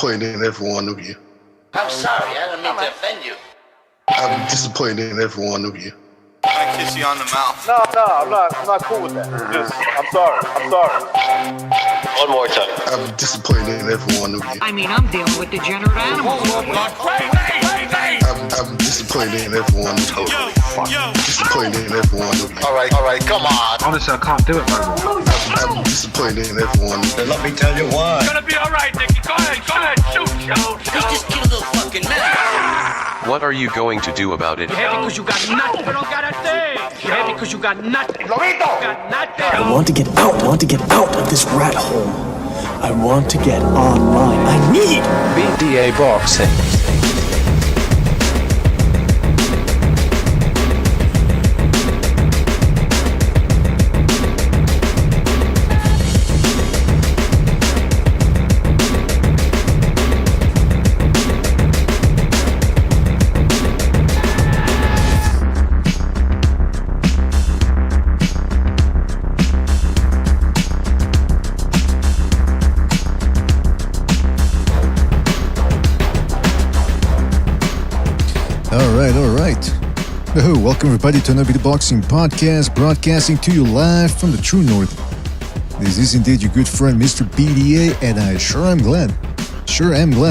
disappointed in every one of you. I'm sorry, I don't mean to offend you. I'm disappointed in every one of you. I kiss you on the mouth. No, I'm not cool with that. Just, I'm sorry. One more time. I'm disappointed in every one of you. I mean, I'm dealing with degenerate animals. I'm disappointed in every one of you. Disappointed in every one of you. All right, come on. Honestly, I can't do it no more. I'm disappointed in every one of you. Let me tell you why. It's gonna be all right, Nicky. Go ahead, shoot. He's just killed a fucking man. What are you going to do about it? You're happy because you got nothing. You don't got a thing. You're happy because you got nothing. Lobito! Got nothing. I want to get out. I want to get out of this rat hole. I want to get online. I need BDA boxing. All right. Oh, welcome everybody to another Boxing Podcast, broadcasting to you live from the True North. This is indeed your good friend, Mr. BDA, and I sure am glad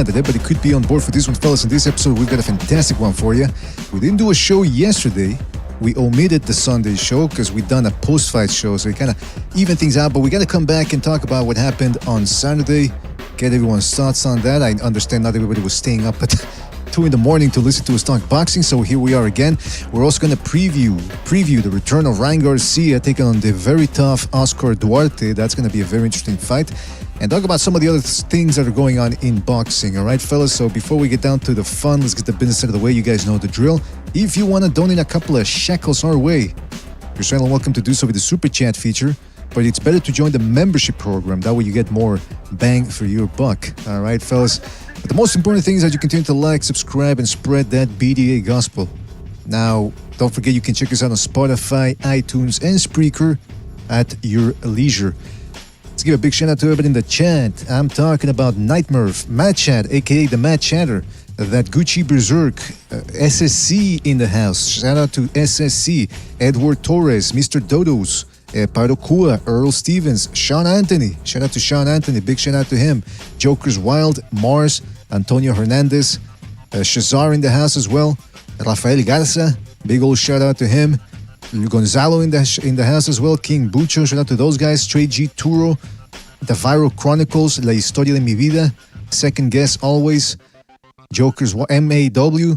that everybody could be on board for this one, fellas. In this episode, we've got a fantastic one for you. We didn't do a show yesterday. We omitted the Sunday show because we'd done a post-fight show, so we kind of even things out, but we got to come back and talk about what happened on Saturday, get everyone's thoughts on that. I understand not everybody was staying up at 2 in the morning to listen to us talk boxing, so here we are again. We're also going to preview the return of Ryan Garcia taking on the very tough Oscar Duarte. That's going to be a very interesting fight, and talk about some of the other things that are going on in boxing. All right, fellas, so before we get down to the fun, let's get the business out of the way. You guys know the drill. If you want to donate a couple of shekels our way, you're certainly welcome to do so with the super chat feature, but it's better to join the membership program. That way you get more bang for your buck. All right, fellas. But the most important thing is that you continue to like, subscribe, and spread that BDA gospel. Now, don't forget you can check us out on Spotify, iTunes, and Spreaker at your leisure. Let's give a big shout out to everybody in the chat. I'm talking about Nightmurph, Matt Chat, aka the Matt Chatter, that Gucci Berserk, SSC in the house. Shout out to SSC, Edward Torres, Mr. Dodos, Paulo Kua, Earl Stevens, Sean Anthony. Shout out to Sean Anthony. Big shout out to him. Joker's Wild, Mars, Antonio Hernandez, Shazar in the house as well. Rafael Garza. Big old shout out to him. Gonzalo in the house as well. King Bucho. Shout out to those guys. Trey G. Turo. The Viral Chronicles. La Historia de mi Vida. Second Guess Always. Joker's MAW.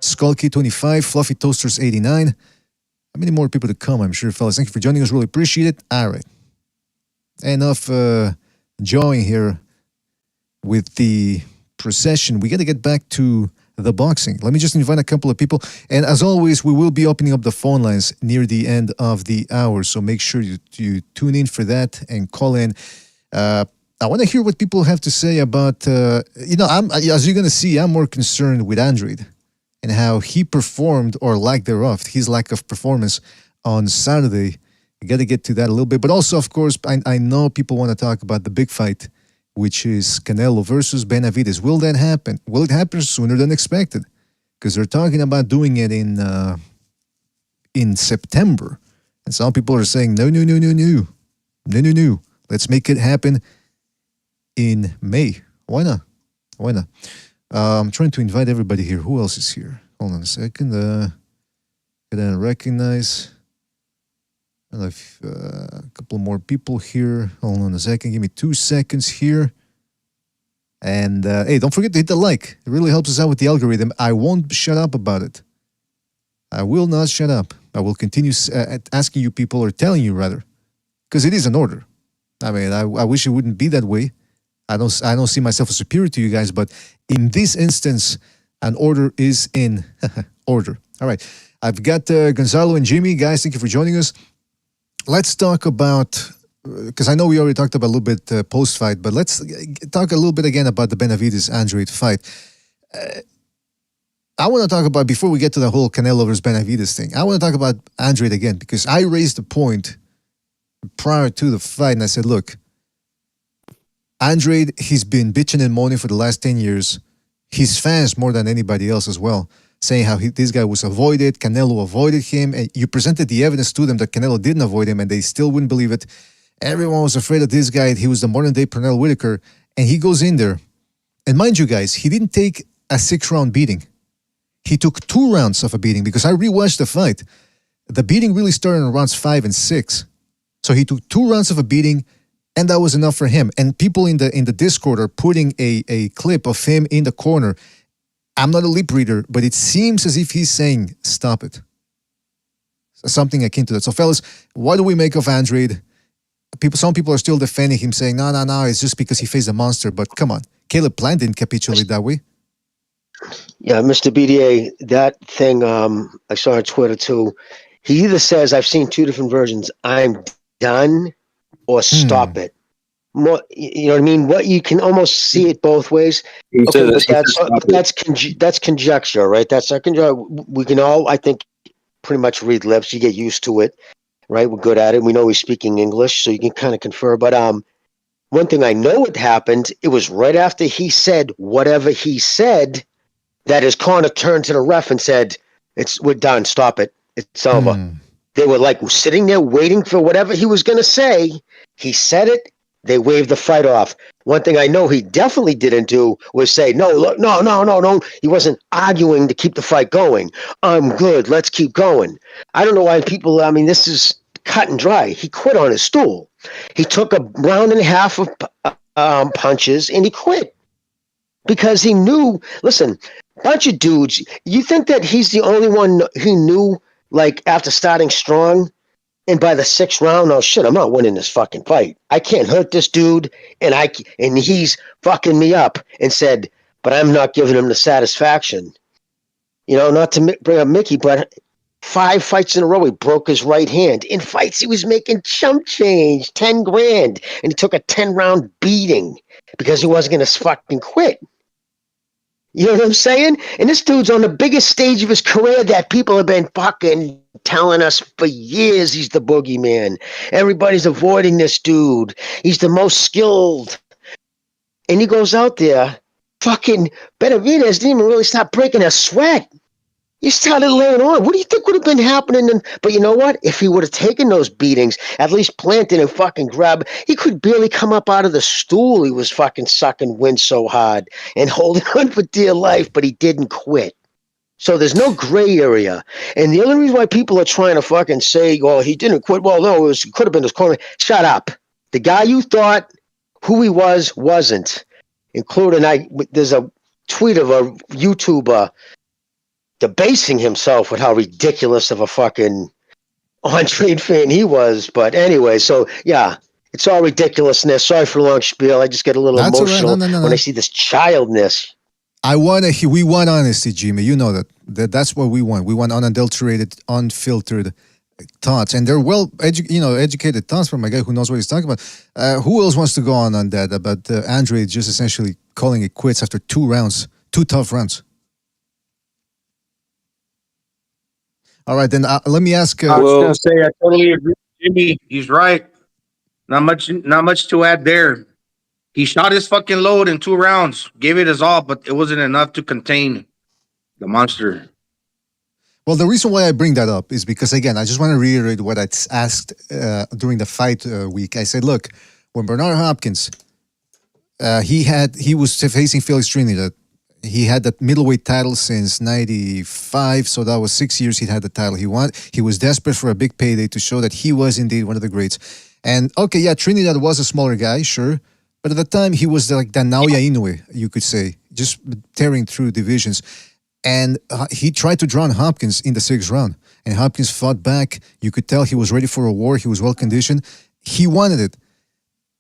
Skulky 25. Fluffy Toasters 89. How many more people to come, I'm sure, fellas. Thank you for joining us. Really appreciate it. All right. Enough jawing here with the procession. We got to get back to the boxing. Let me just invite a couple of people. And as always, we will be opening up the phone lines near the end of the hour. So make sure you tune in for that and call in. I want to hear what people have to say about, as you're going to see, I'm more concerned with Andrade and how he performed, or lack thereof, his lack of performance on Saturday. You got to get to that a little bit. But also, of course, I know people want to talk about the big fight, which is Canelo versus Benavidez. Will that happen? Will it happen sooner than expected? Because they're talking about doing it in September. And some people are saying, no. Let's make it happen in May. Why not? I'm trying to invite everybody here. Who else is here? Hold on a second. Gotta recognize a couple more people here. Hold on a second. Give me 2 seconds here. And hey, don't forget to hit the like. It really helps us out with the algorithm. I won't shut up about it. I will not shut up. I will continue asking you people, or telling you rather, because it is an order. I mean, I wish it wouldn't be that way. I don't see myself as superior to you guys, but in this instance, an order is in order. All right. I've got Gonzalo and Jimmy. Guys, thank you for joining us. Let's talk about, because I know we already talked about a little bit post-fight, but let's talk a little bit again about the Benavidez-Andrade fight. I want to talk about, before we get to the whole Canelo versus Benavidez thing, I want to talk about Andrade again, because I raised the point prior to the fight, and I said, look, Andrade, he's been bitching and moaning for the last 10 years. His fans more than anybody else as well, saying how this guy was avoided, Canelo avoided him, and you presented the evidence to them that Canelo didn't avoid him, and they still wouldn't believe it. Everyone was afraid of this guy. He was the modern-day Pernell Whitaker, and he goes in there. And mind you guys, he didn't take a 6-round beating. He took 2 rounds of a beating, because I rewatched the fight. The beating really started in rounds 5 and 6. So he took 2 rounds of a beating, and that was enough for him. And people in the Discord are putting a clip of him in the corner. I'm not a lip reader, but it seems as if he's saying, stop it. Something akin to that. So fellas, what do we make of Andrade? Some people are still defending him, saying, no, it's just because he faced a monster. But come on, Caleb Plant didn't capitulate that way. Yeah, Mr. BDA, that thing I saw on Twitter too. He either says, I've seen 2 different versions, I'm done, or stop it. More, you know what I mean? What you can almost see it both ways. Okay, but that's conjecture, right? That's our conjecture. We can all, I think, pretty much read lips. You get used to it, right? We're good at it. We know he's speaking English, so you can kind of confer. But one thing I know what happened, it was right after he said whatever he said that his corner turned to the ref and said, we're done, stop it. It's over. They were like sitting there waiting for whatever he was going to say. He said it. They waved the fight off. One thing I know he definitely didn't do was say, no, look, no. He wasn't arguing to keep the fight going. I'm good. Let's keep going. I don't know why people, this is cut and dry. He quit on his stool. He took a round and a half of punches and he quit because he knew, listen, bunch of dudes, you think that he's the only one he knew, like, after starting strong, and by the 6th round, oh shit, I'm not winning this fucking fight. I can't hurt this dude, and he's fucking me up, and said, but I'm not giving him the satisfaction. You know, not to bring up Mickey, but 5 fights in a row, he broke his right hand. In fights, he was making chump change, 10 grand, and he took a 10-round beating because he wasn't going to fucking quit. You know what I'm saying? And this dude's on the biggest stage of his career that people have been fucking telling us for years he's the boogeyman. Everybody's avoiding this dude. He's the most skilled. And he goes out there, fucking Benavidez didn't even really stop breaking a sweat. He started laying on. What do you think would have been happening? But you know what? If he would have taken those beatings, at least planted and fucking grabbed, he could barely come up out of the stool. He was fucking sucking wind so hard and holding on for dear life, but he didn't quit. So there's no gray area. And the only reason why people are trying to fucking say, well, he didn't quit. Well, no, it could have been his corner. Shut up. The guy you thought who he was wasn't. Including, there's a tweet of a YouTuber debasing himself with how ridiculous of a fucking on-trade fan he was. But anyway, so yeah, it's all ridiculousness. Sorry for a long spiel. I just get a little emotional when I see this childness. We want honesty, Jimmy. You know that's what we want. We want unadulterated, unfiltered thoughts, and they're educated thoughts from a guy who knows what he's talking about. Who else wants to go on that about Andre just essentially calling it quits after 2 rounds, 2 tough rounds? All right, then let me ask. I was going to say I totally agree with Jimmy. He's right. Not much to add there. He shot his fucking load in 2 rounds, gave it his all, but it wasn't enough to contain the monster. Well, the reason why I bring that up is because, again, I just want to reiterate what I asked during the fight week. I said, look, when Bernard Hopkins, he was facing Felix Trinidad. He had that middleweight title since 95, so that was 6 years he had the title he won. He was desperate for a big payday to show that he was indeed one of the greats. And, okay, yeah, Trinidad was a smaller guy, sure, but at the time he was like the Naoya Inoue, you could say, just tearing through divisions. And he tried to drown Hopkins in the 6th round, and Hopkins fought back. You could tell he was ready for a war. He was well-conditioned. He wanted it.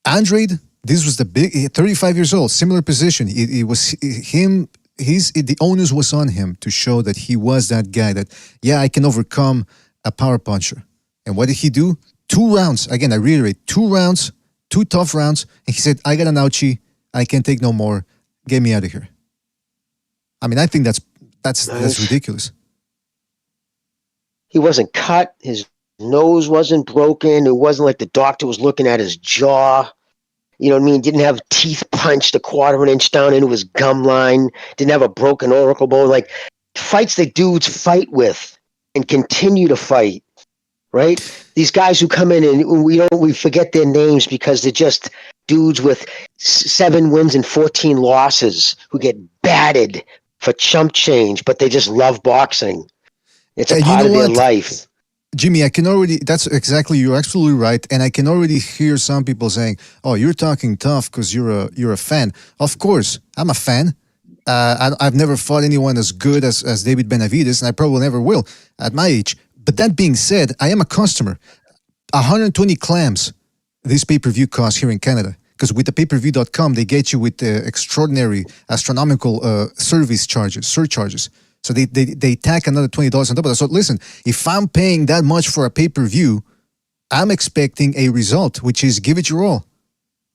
Andrade, this was the big, 35 years old, similar position. It was him, the onus was on him to show that he was that guy that, yeah, I can overcome a power puncher. And what did he do? 2 rounds. Again, I reiterate, 2 rounds, 2 tough rounds. And he said, I got an ouchie. I can't take no more. Get me out of here. I mean, I think that's ridiculous. He wasn't cut. His nose wasn't broken. It wasn't like the doctor was looking at his jaw. You know what I mean? Didn't have teeth punched a quarter of an inch down into his gum line. Didn't have a broken oracle bone. Like fights that dudes fight with and continue to fight. Right? These guys who come in and we forget their names because they're just dudes with 7 wins and 14 losses who get batted for chump change, but they just love boxing. It's a part of their life. Jimmy, that's exactly, you're absolutely right. And I can already hear some people saying, oh, you're talking tough because you're a fan. Of course, I'm a fan. I've never fought anyone as good as David Benavidez, and I probably never will at my age. But that being said, I am a customer. 120 clams this pay-per-view costs here in Canada. Because with the pay-per-view.com, they get you with the extraordinary, astronomical surcharges. So they tack another $20 on top of that. So listen, if I'm paying that much for a pay-per-view, I'm expecting a result, which is give it your all.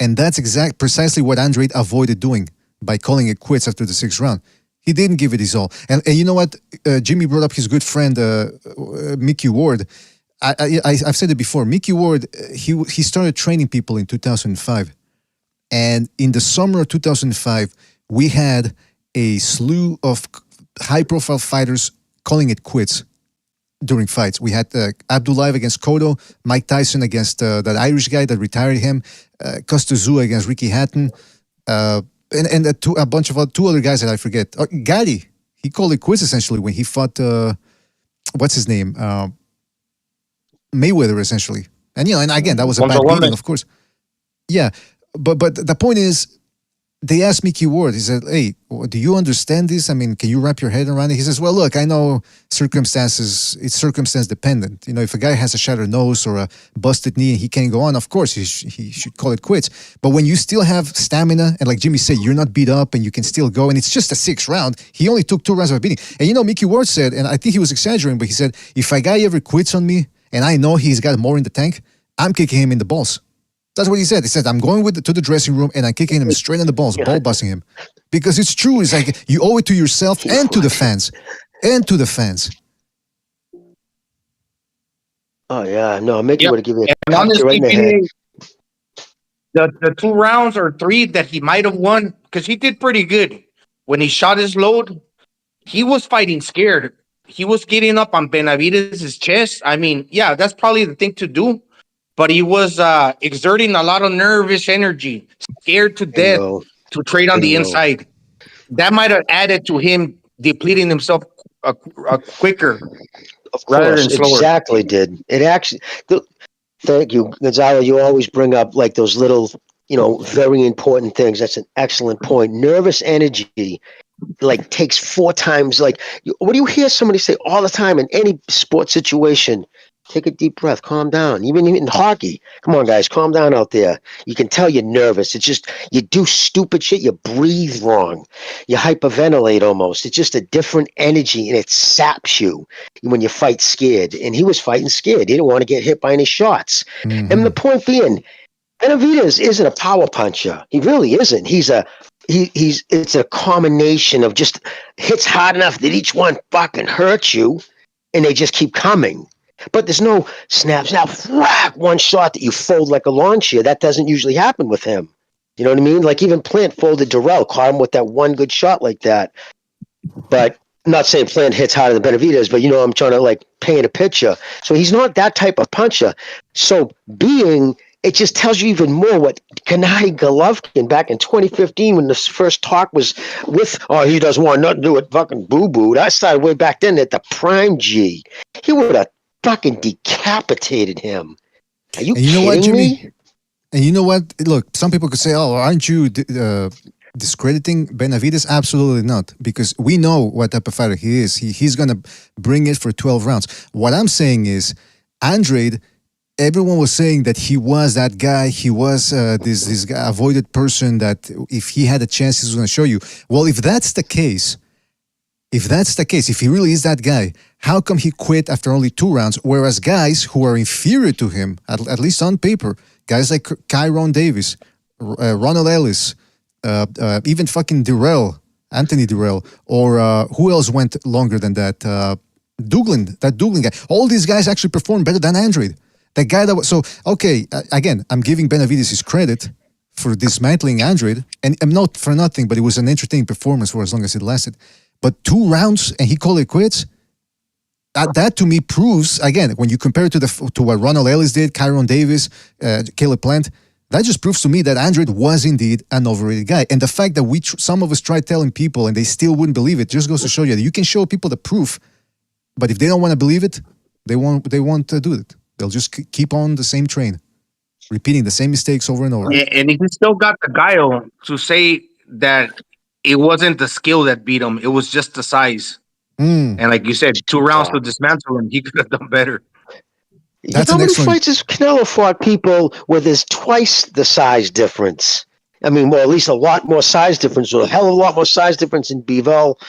And that's precisely what Andrade avoided doing by calling it quits after the 6th round. He didn't give it his all. And you know what? Jimmy brought up his good friend, Mickey Ward. I've said it before. Mickey Ward, he started training people in 2005. And in the summer of 2005, we had a slew of high-profile fighters calling it quits during fights. We had Abdullayev against Cotto, Mike Tyson against that Irish guy that retired him, Costazua against Ricky Hatton, and a bunch of two other guys that I forget. Gatti, he called it quits essentially when he fought, what's his name? Mayweather, essentially. And, and again, that was a bad beating, of course. Yeah, but the point is, they asked Mickey Ward, he said, hey, do you understand this? I mean, can you wrap your head around it? He says, well, look, I know it's circumstance dependent. If a guy has a shattered nose or a busted knee and he can't go on, of course, he should call it quits. But when you still have stamina, and like Jimmy said, you're not beat up and you can still go, and it's just a 6th round, he only took 2 rounds of a beating. And Mickey Ward said, and I think he was exaggerating, but he said, if a guy ever quits on me and I know he's got more in the tank, I'm kicking him in the balls. That's what he said. He said, I'm going to the dressing room and I'm kicking him straight in the balls, ball busting him. Because it's true. It's like you owe it to yourself and to the fans. Oh, yeah. No, Mickey would have given a honestly, right in the head. The 2 rounds or 3 that he might have won, because he did pretty good. When he shot his load, he was fighting scared. He was getting up on Benavidez' chest. I mean, yeah, that's probably the thing to do. But he was exerting a lot of nervous energy, scared to death to trade on the inside. That might have added to him depleting himself quicker. Of course, exactly did. It actually, thank you, Gonzalo. You always bring up like those little, very important things. That's an excellent point. Nervous energy like takes 4 times. Like, what do you hear somebody say all the time in any sports situation? Take a deep breath, calm down. Even in hockey, come on, guys, calm down out there. You can tell you're nervous. It's just you do stupid shit. You breathe wrong. You hyperventilate almost. It's just a different energy, and it saps you when you fight scared. And he was fighting scared. He didn't want to get hit by any shots. Mm-hmm. And the point being, Benavidez isn't a power puncher. He really isn't. It's a combination of just hits hard enough that each one fucking hurts you, and they just keep coming. But there's no snap, whack, one shot that you fold like a lawn chair. That doesn't usually happen with him. You know what I mean? Like even Plant folded Durrell, caught him with that one good shot like that. But I'm not saying Plant hits harder than Benavidez, but I'm trying to like paint a picture. So he's not that type of puncher. So it just tells you even more what Gennady Golovkin back in 2015 when the first talk was with, he doesn't want nothing to do with fucking boo-boo. That started way back then at the prime G. He would have fucking decapitated him. Are you kidding what, Jimmy? me? And you know what? Look, some people could say, aren't you discrediting Benavidez? Absolutely not, because we know what type of fighter he is. He's going to bring it for 12 rounds. What I'm saying is, Andrade, everyone was saying that he was that guy. He was this guy, avoided person that if he had a chance, he was going to show you. Well, if that's the case, if he really is that guy, how come he quit after only 2 rounds? Whereas guys who are inferior to him, at least on paper, guys like Kyron Davis, Ronald Ellis, even fucking Anthony Durrell, or who else went longer than that? Douglin guy. All these guys actually performed better than Andrade. The guy that was again, I'm giving Benavidez his credit for dismantling Andrade, and not for nothing, but it was an entertaining performance for as long as it lasted. But 2 rounds and he called it quits. That to me proves, again, when you compare it to what Ronald Ellis did, Kyron Davis, Caleb Plant, that just proves to me that Andrade was indeed an overrated guy. And the fact that some of us tried telling people and they still wouldn't believe it just goes to show you that you can show people the proof, but if they don't want to believe it, they won't do it. They'll just keep on the same train, repeating the same mistakes over and over. Yeah, and he still got the guile to say that it wasn't the skill that beat him; it was just the size. And like you said, 2 rounds to dismantle him, he could have done better. That's how an many excellent... fights has Canelo fought people where there's twice the size difference? I mean, well, at least a lot more size difference, or a hell of a lot more size difference in Bivol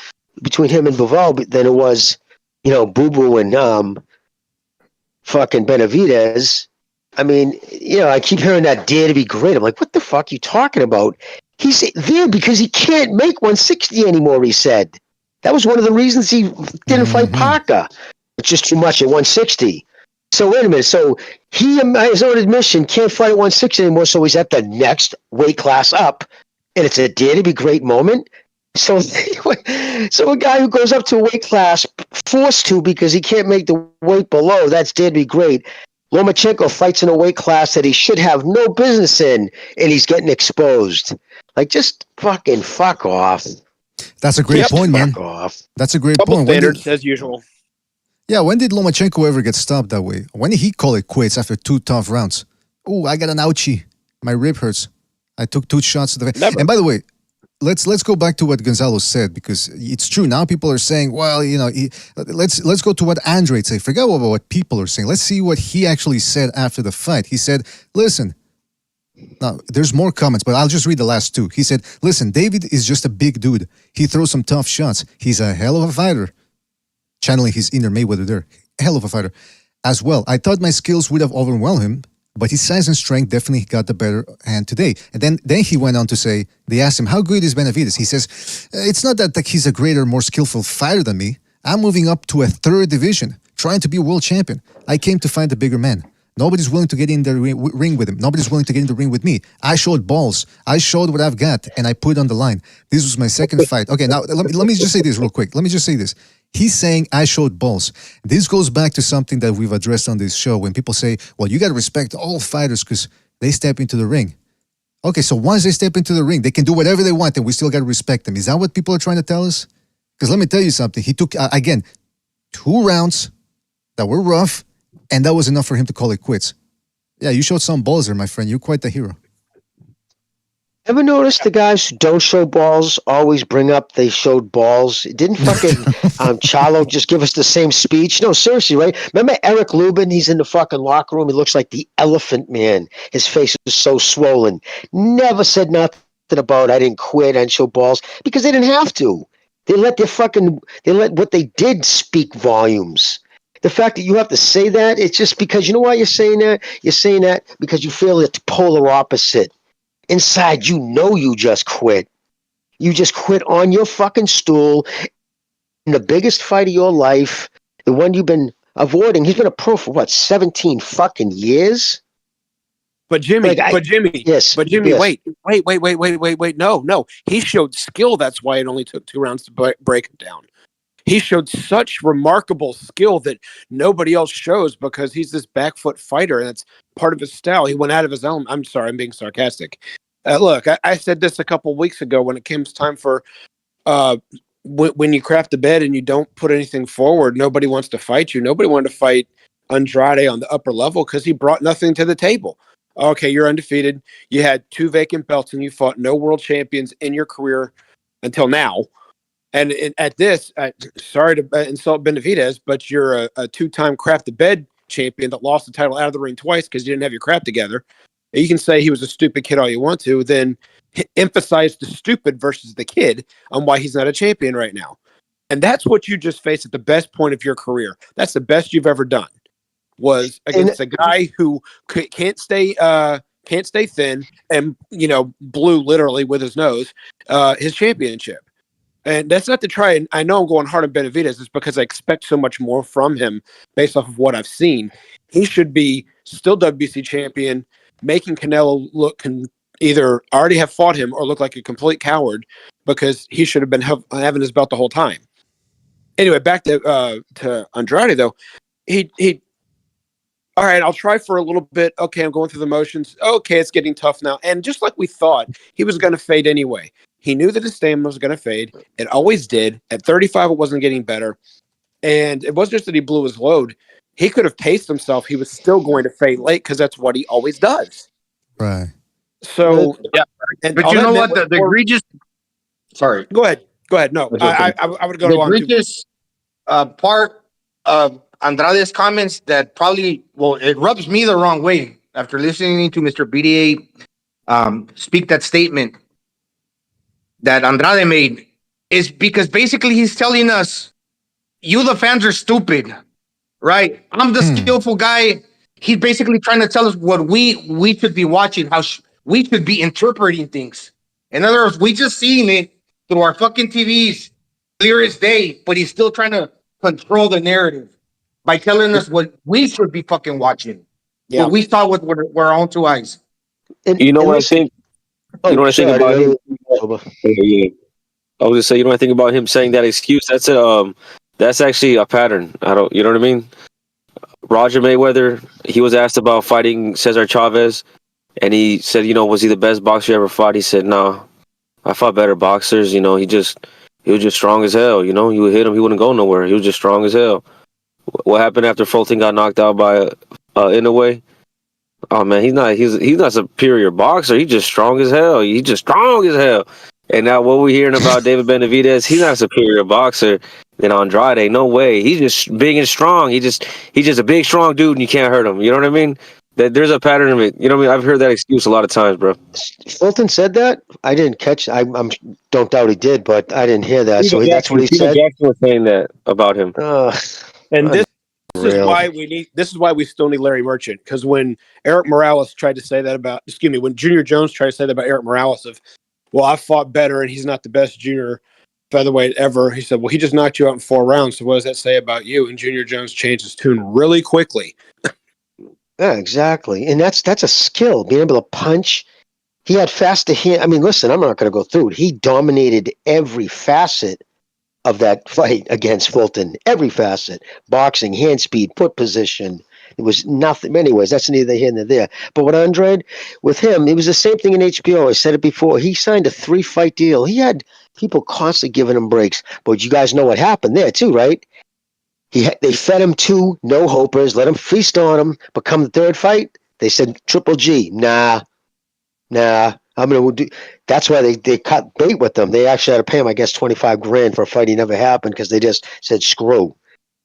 between him and Bivol than it was, Boo Boo and fucking Benavidez. I mean, I keep hearing that dare to be great. I'm like, what the fuck are you talking about? He's there because he can't make 160 anymore, he said. That was one of the reasons he didn't fight Parker. It's just too much at 160. So wait a minute. So he, by his own admission, can't fight at 160 anymore, so he's at the next weight class up. And it's a dare to be great moment. So a guy who goes up to a weight class forced to because he can't make the weight below, that's dare to be great. Lomachenko fights in a weight class that he should have no business in, and he's getting exposed. Like, just fucking fuck off. That's a great point, man. That's a great point. Standards as usual. Yeah, when did Lomachenko ever get stopped that way? When did he call it quits after 2 tough rounds? Oh, I got an ouchie. My rib hurts. I took 2 shots to the face. And by the way, let's go back to what Gonzalo said, because it's true. Now people are saying, well, let's go to what Andrade said. Forget about what people are saying. Let's see what he actually said after the fight. He said, listen, now, there's more comments, but I'll just read the last 2. He said, listen, David is just a big dude. He throws some tough shots. He's a hell of a fighter. Channeling his inner Mayweather there. Hell of a fighter. As well, I thought my skills would have overwhelmed him, but his size and strength definitely got the better hand today. And then he went on to say, they asked him, how good is Benavidez? He says, it's not that he's a greater, more skillful fighter than me. I'm moving up to a 3rd division, trying to be a world champion. I came to find a bigger man. Nobody's willing to get in the ring with him. Nobody's willing to get in the ring with me. I showed balls. I showed what I've got, and I put it on the line. This was my 2nd fight. Okay, now let me just say this real quick. Let me just say this. He's saying I showed balls. This goes back to something that we've addressed on this show when people say, well, you got to respect all fighters because they step into the ring. Okay, so once they step into the ring, they can do whatever they want, and we still got to respect them. Is that what people are trying to tell us? Because let me tell you something. He took, again, 2 rounds that were rough, and that was enough for him to call it quits. Yeah, you showed some balls there, my friend. You're quite the hero. Ever notice the guys who don't show balls always bring up they showed balls? Didn't fucking Charlo just give us the same speech? No, seriously, right? Remember Eric Lubin? He's in the fucking locker room. He looks like the Elephant Man. His face is so swollen. Never said nothing about I didn't quit, I didn't show balls, because they didn't have to. They let what they did speak volumes. The fact that you have to say that, it's just because, you know why you're saying that? You're saying that because you feel it's polar opposite. Inside, you just quit. You just quit on your fucking stool in the biggest fight of your life, the one you've been avoiding. He's been a pro for, 17 fucking years? But Jimmy, yes. Wait. No. He showed skill. That's why it only took 2 rounds to break him down. He showed such remarkable skill that nobody else shows because he's this back foot fighter, and that's part of his style. He went out of his own. I'm sorry, I'm being sarcastic. Look, I said this a couple weeks ago when it came time for when you craft the bed and you don't put anything forward, nobody wants to fight you. Nobody wanted to fight Andrade on the upper level because he brought nothing to the table. Okay, you're undefeated. You had 2 vacant belts and you fought no world champions in your career until now. And at this, sorry to insult Benavidez, but you're a 2-time craft the bed champion that lost the title out of the ring twice because you didn't have your crap together. You can say he was a stupid kid all you want to, then emphasize the stupid versus the kid on why he's not a champion right now. And that's what you just faced at the best point of your career. That's the best you've ever done, was against a guy who can't stay thin and, blew literally with his nose his championship. And that's not to try, and I know I'm going hard on Benavidez, it's because I expect so much more from him based off of what I've seen. He should be still WBC champion, making Canelo look either already have fought him or look like a complete coward because he should have been having his belt the whole time. Anyway, back to Andrade though. He all right, I'll try for a little bit. Okay, I'm going through the motions. Okay, it's getting tough now. And just like we thought, he was going to fade anyway. He knew that his stamina was going to fade. It always did. At 35, it wasn't getting better. And it wasn't just that he blew his load. He could have paced himself. He was still going to fade late because that's what he always does. Right. So, yeah. But you know what? The egregious... Sorry. Go ahead. No, I would go the on. egregious part of Andrade's comments that probably, well, it rubs me the wrong way after listening to Mr. BDA speak that statement that Andrade made is because basically he's telling us, you the fans are stupid, right? I'm the skillful guy. He's basically trying to tell us what we should be watching, how we should be interpreting things. In other words, we just seeing it through our fucking TVs, clear as day, but he's still trying to control the narrative by telling us what we should be fucking watching. Yeah. What we saw with our own two eyes. You know what I think? You know what I think about him? Yeah. I was gonna say, you know what I think about him saying that excuse? That's actually a pattern. You know what I mean? Roger Mayweather, he was asked about fighting Cesar Chavez, and he said, was he the best boxer you ever fought? He said, no, I fought better boxers. He was just strong as hell. You would hit him, he wouldn't go nowhere. He was just strong as hell. What happened after Fulton got knocked out by Inoue? Oh man, he's not a superior boxer. He's just strong as hell. And now what we're hearing about David Benavidez, he's not a superior boxer than Andrade. No way. He's just big and strong. He's just a big, strong dude, and you can't hurt him. You know what I mean? There's a pattern of it. You know what I mean? I've heard that excuse a lot of times, bro. Fulton said that? I didn't catch. I don't doubt he did, but I didn't hear that. So that's what he said. Jackson was saying that about him. And this is why we still need Larry Merchant, because when Eric Morales tried to say that when Junior Jones tried to say that about Eric Morales well, I fought better and he's not the best junior featherweight ever. He said, well, he just knocked you out in 4 rounds. So what does that say about you? And Junior Jones changed his tune really quickly. Yeah, exactly. And that's a skill, being able to punch. He had faster hand. I mean, listen, I'm not going to go through it. He dominated every facet of that fight against Fulton. Every facet. Boxing, hand speed, foot position. It was nothing. Anyways, that's neither here nor there. But with Andrade, with him, it was the same thing in HBO. I said it before. He signed a 3-fight deal. He had people constantly giving him breaks. But you guys know what happened there too, right? They fed him 2 no-hopers, let him feast on him. But come the 3rd fight, they said, Triple G, nah. That's why they cut bait with them. They actually had to pay him, I guess, $25,000 for a fight he never happened because they just said screw.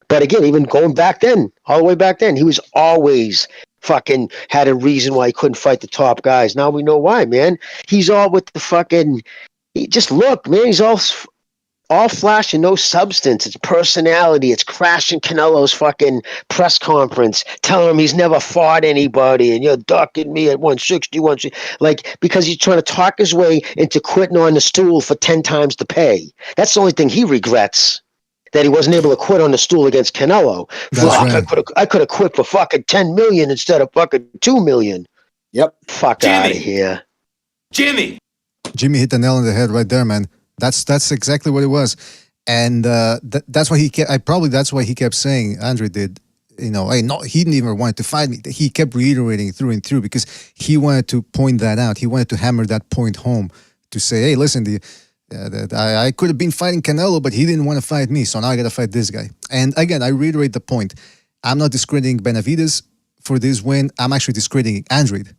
But again, even going back then, all the way back then, he was always fucking had a reason why he couldn't fight the top guys. Now we know why, man. He's all with the fucking. Just look, man. He's all flash and no substance. It's personality. It's crashing Canelo's fucking press conference, telling him he's never fought anybody, and you're ducking me at 160, like, because he's trying to talk his way into quitting on the stool for 10 times the pay. That's the only thing he regrets. That he wasn't able to quit on the stool against Canelo. Fuck, right. I could have quit for fucking 10 million instead of fucking 2 million. Yep. Fuck out of here. Jimmy hit the nail on the head right there, man. That's exactly what it was. And that's why he kept, that's why he kept saying, Andre did, he didn't even want to fight me. He kept reiterating through and through because he wanted to point that out. He wanted to hammer that point home to say, hey, listen, I could have been fighting Canelo, but he didn't want to fight me, so now I got to fight this guy. And again, I reiterate the point. I'm not discrediting Benavidez for this win. I'm actually discrediting Andrade.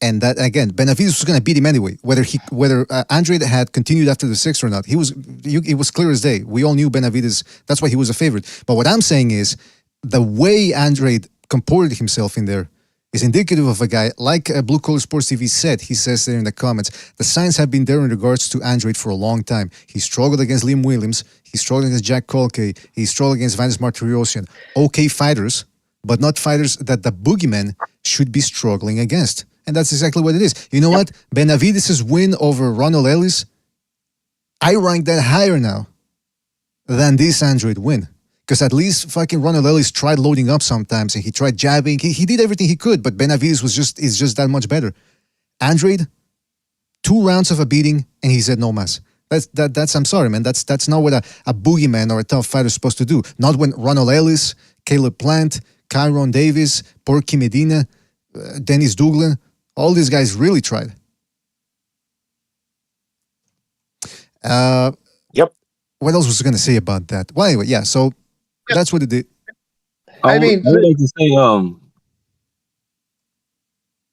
And that, again, Benavidez was going to beat him anyway. Whether Andrade had continued after the 6th or not, it was clear as day. We all knew Benavidez. That's why he was a favorite. But what I'm saying is the way Andrade comported himself in there is indicative of a guy, like Blue Collar Sports TV said, he says there in the comments, the signs have been there in regards to Andrade for a long time. He struggled against Liam Williams, he struggled against Jack Colkay, he struggled against Vanis Martiriosian. Okay fighters, but not fighters that the boogeyman should be struggling against. And that's exactly what it is. You know what? Benavidez' win over Ronald Ellis, I rank that higher now than this Andrade win. Because at least fucking Ronald Ellis tried loading up sometimes and he tried jabbing. He did everything he could, but Benavidez is just that much better. Andrade, 2 rounds of a beating, and he said no mas. That's I'm sorry, man. That's not what a boogeyman or a tough fighter is supposed to do. Not when Ronald Ellis, Caleb Plant, Kyron Davis, Porky Medina, Dennis Douglas, all these guys really tried. Yep. What else was I going to say about that? Well, anyway, yeah. So that's what it did. I mean, I would like to say,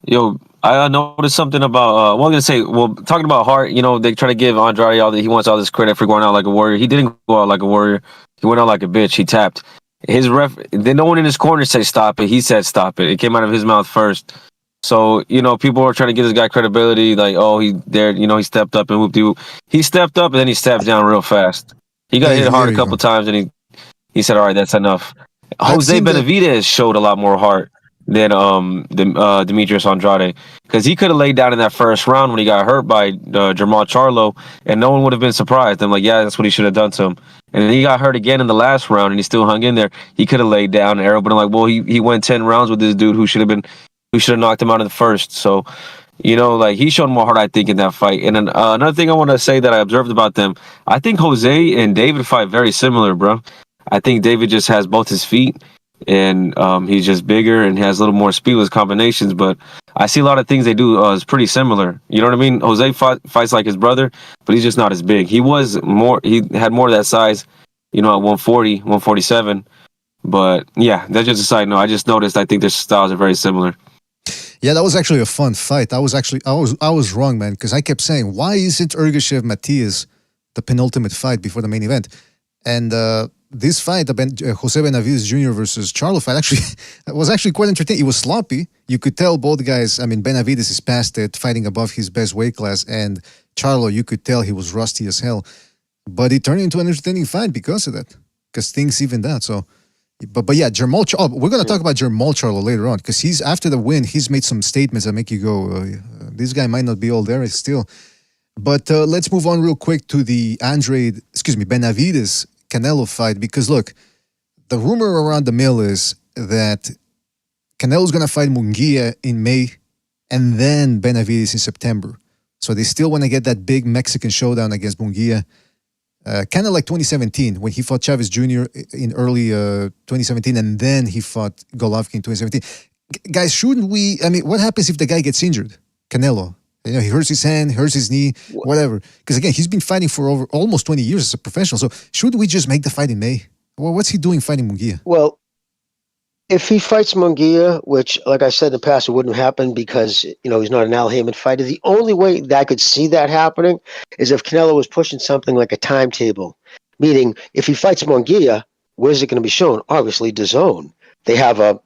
yo, I noticed something about. Well, I'm gonna say, talking about Hart. You know, they try to give Andrade he wants all this credit for going out like a warrior. He didn't go out like a warrior. He went out like a bitch. He tapped. His ref. Then no one in his corner said stop it. He said stop it. It came out of his mouth first. So you know, people are trying to give this guy credibility. Like, oh, he dared. You know, he stepped up and whoop-de-whoop. He stepped up and then he stepped down real fast. He got hit hard a couple times and he said, all right, that's enough. Jose Benavidez showed a lot more heart than Demetrius Andrade, because he could have laid down in that first round when he got hurt by Jermall Charlo, and no one would have been surprised. I'm like, yeah, that's what he should have done to him. And then he got hurt again in the last round, and he still hung in there. He could have laid down, and everybody like, well, he went 10 rounds with this dude who should have knocked him out in the first. So, you know, like, he showed more heart, I think, in that fight. And then another thing I want to say that I observed about them, I think Jose and David fight very similar, bro. I think David just has both his feet, and he's just bigger and has a little more speedless combinations. But I see a lot of things they do is pretty similar. You know what I mean? Jose fights like his brother, but he's just not as big. He had more of that size, you know, at 140, 147. But yeah, that's just a side note. I just noticed. I think their styles are very similar. Yeah, that was actually a fun fight. I was wrong, man, because I kept saying, why isn't Ergashev Matias the penultimate fight before the main event? And this fight, Jose Benavidez Jr. versus Charlo fight, actually was actually quite entertaining. It was sloppy. You could tell both guys. I mean, Benavidez is past it, fighting above his best weight class, and Charlo, you could tell he was rusty as hell. But it turned into an entertaining fight because of that, because things evened out. So, but yeah, Jermall. We're gonna talk about Jermall Charlo later on, because he's after the win, he's made some statements that make you go, this guy might not be all there still. But let's move on real quick to the Benavidez Canelo fight, because look, the rumor around the mill is that Canelo's gonna fight Munguia in May and then Benavidez in September. So they still want to get that big Mexican showdown against Munguia. Kind of like 2017 when he fought Chavez Jr. in early 2017, and then he fought Golovkin in 2017. Guys, shouldn't we? I mean, what happens if the guy gets injured? Canelo. You know, he hurts his hand, hurts his knee, whatever. Because again, he's been fighting for over almost 20 years as a professional. So should we just make the fight in May? Well, what's he doing fighting Munguia? Well, if he fights Munguia, which, like I said in the past, it wouldn't happen because, you know, he's not an Al Haymon fighter. The only way that I could see that happening is if Canelo was pushing something like a timetable. Meaning, if he fights Munguia, where's it going to be shown? Obviously, DAZN. They have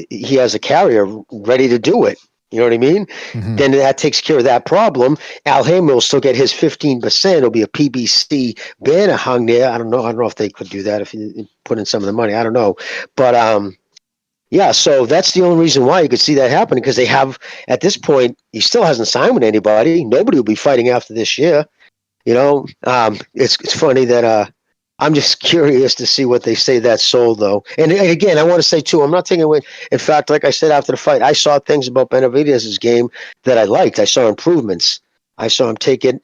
he has a carrier ready to do it. You know what I mean? Mm-hmm. Then that takes care of that problem. Al Haymon will still get his 15%. It'll be a PBC banner hung there. I don't know if they could do that if you put in some of the money. I don't know. But yeah, so that's the only reason why you could see that happening, because they have, at this point, he still hasn't signed with anybody. Nobody will be fighting after this year. You know, it's funny that I'm just curious to see what they say that's sold, though. And again, I want to say, too, I'm not taking away. In fact, like I said after the fight, I saw things about Benavidez's game that I liked. I saw improvements. I saw him take it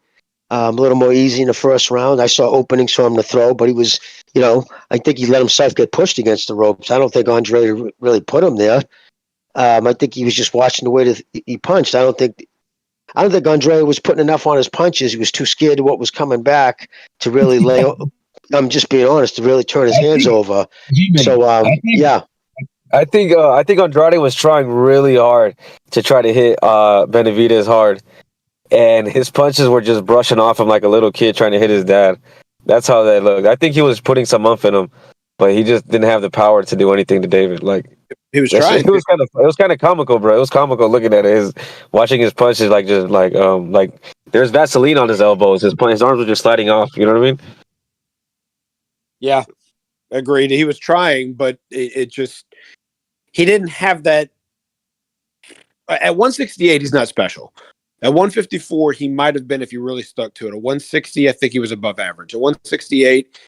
a little more easy in the first round. I saw openings for him to throw, but he was, you know, I think he let himself get pushed against the ropes. I don't think Andre really put him there. I think he was just watching the way that he punched. I don't think Andre was putting enough on his punches. He was too scared of what was coming back to really lay. I'm just being honest, to really turn his hands over. So, yeah. I think Andrade was trying really hard to try to hit Benavidez hard, and his punches were just brushing off him like a little kid trying to hit his dad. That's how that looked. I think he was putting some umph in him, but he just didn't have the power to do anything to David. Like, he was trying. It was kind of comical, bro. It was comical looking at it. Watching his punches, like there's Vaseline on his elbows. His arms were just sliding off. You know what I mean? Yeah, agreed. He was trying, but it just, he didn't have that. At 168, he's not special. At 154, he might have been if he really stuck to it. At 160, I think he was above average. At 168,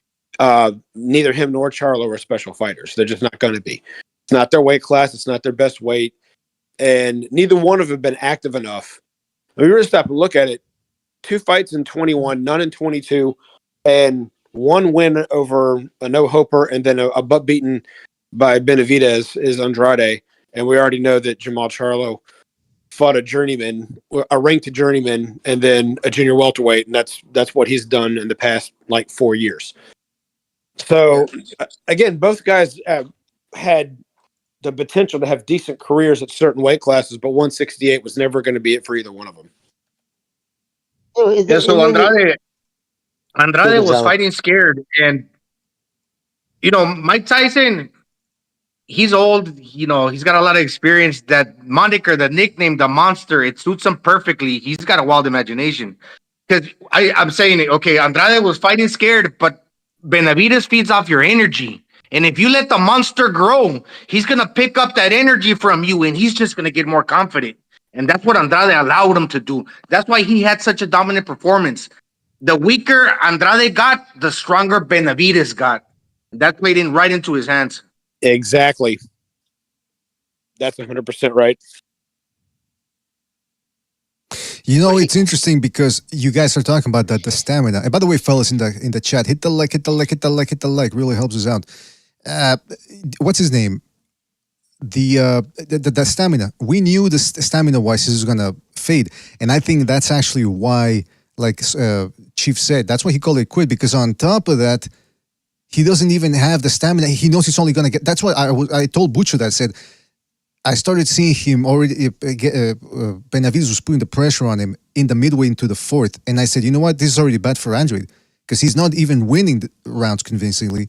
neither him nor Charlo are special fighters. They're just not going to be. It's not their weight class. It's not their best weight. And neither one of them have been active enough. I mean, we're going to stop and look at it. 2 fights in 21, none in 22, and 1 win over a no-hoper, and then a butt beaten by Benavidez is Andrade. And we already know that Jamal Charlo fought a journeyman, a ranked journeyman, and then a junior welterweight, and that's what he's done in the past like 4 years. So again, both guys had the potential to have decent careers at certain weight classes, but 168 was never going to be it for either one of them. Yeah, so Andrade was fighting scared, and Mike Tyson, he's old. He's got a lot of experience. That moniker, the nickname, the monster, it suits him perfectly. He's got a wild imagination. Because I'm saying it, okay, Andrade was fighting scared, but Benavidez feeds off your energy. And if you let the monster grow, he's going to pick up that energy from you, and he's just going to get more confident. And that's what Andrade allowed him to do. That's why he had such a dominant performance. The weaker Andrade got, the stronger Benavidez got. That played right into his hands. Exactly. That's 100% right. It's interesting because you guys are talking about the stamina. And by the way, fellas, in the chat, hit the like. Really helps us out. What's his name? The stamina. We knew the stamina wise is gonna fade, and I think that's actually why, like Chief said, that's why he called it quit. Because on top of that, he doesn't even have the stamina. He knows he's only gonna get. That's why I told Butcher that. I said I started seeing him already. Benavidez was putting the pressure on him in the midway into the fourth, and I said, you know what, this is already bad for Andrade because he's not even winning the rounds convincingly.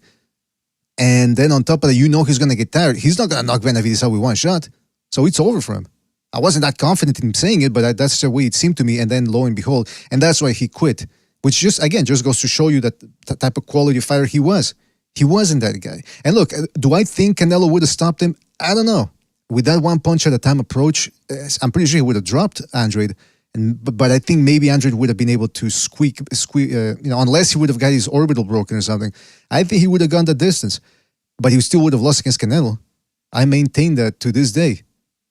And then on top of that, he's going to get tired. He's not going to knock Benavidez out with one shot. So it's over for him. I wasn't that confident in saying it, but that's the way it seemed to me. And then lo and behold, and that's why he quit, which just goes to show you that the type of quality fighter he was. He wasn't that guy. And look, do I think Canelo would have stopped him? I don't know. With that one punch at a time approach, I'm pretty sure he would have dropped Andrade. But I think maybe Andrade would have been able to squeak, unless he would have got his orbital broken or something. I think he would have gone the distance, but he still would have lost against Canelo. I maintain that to this day.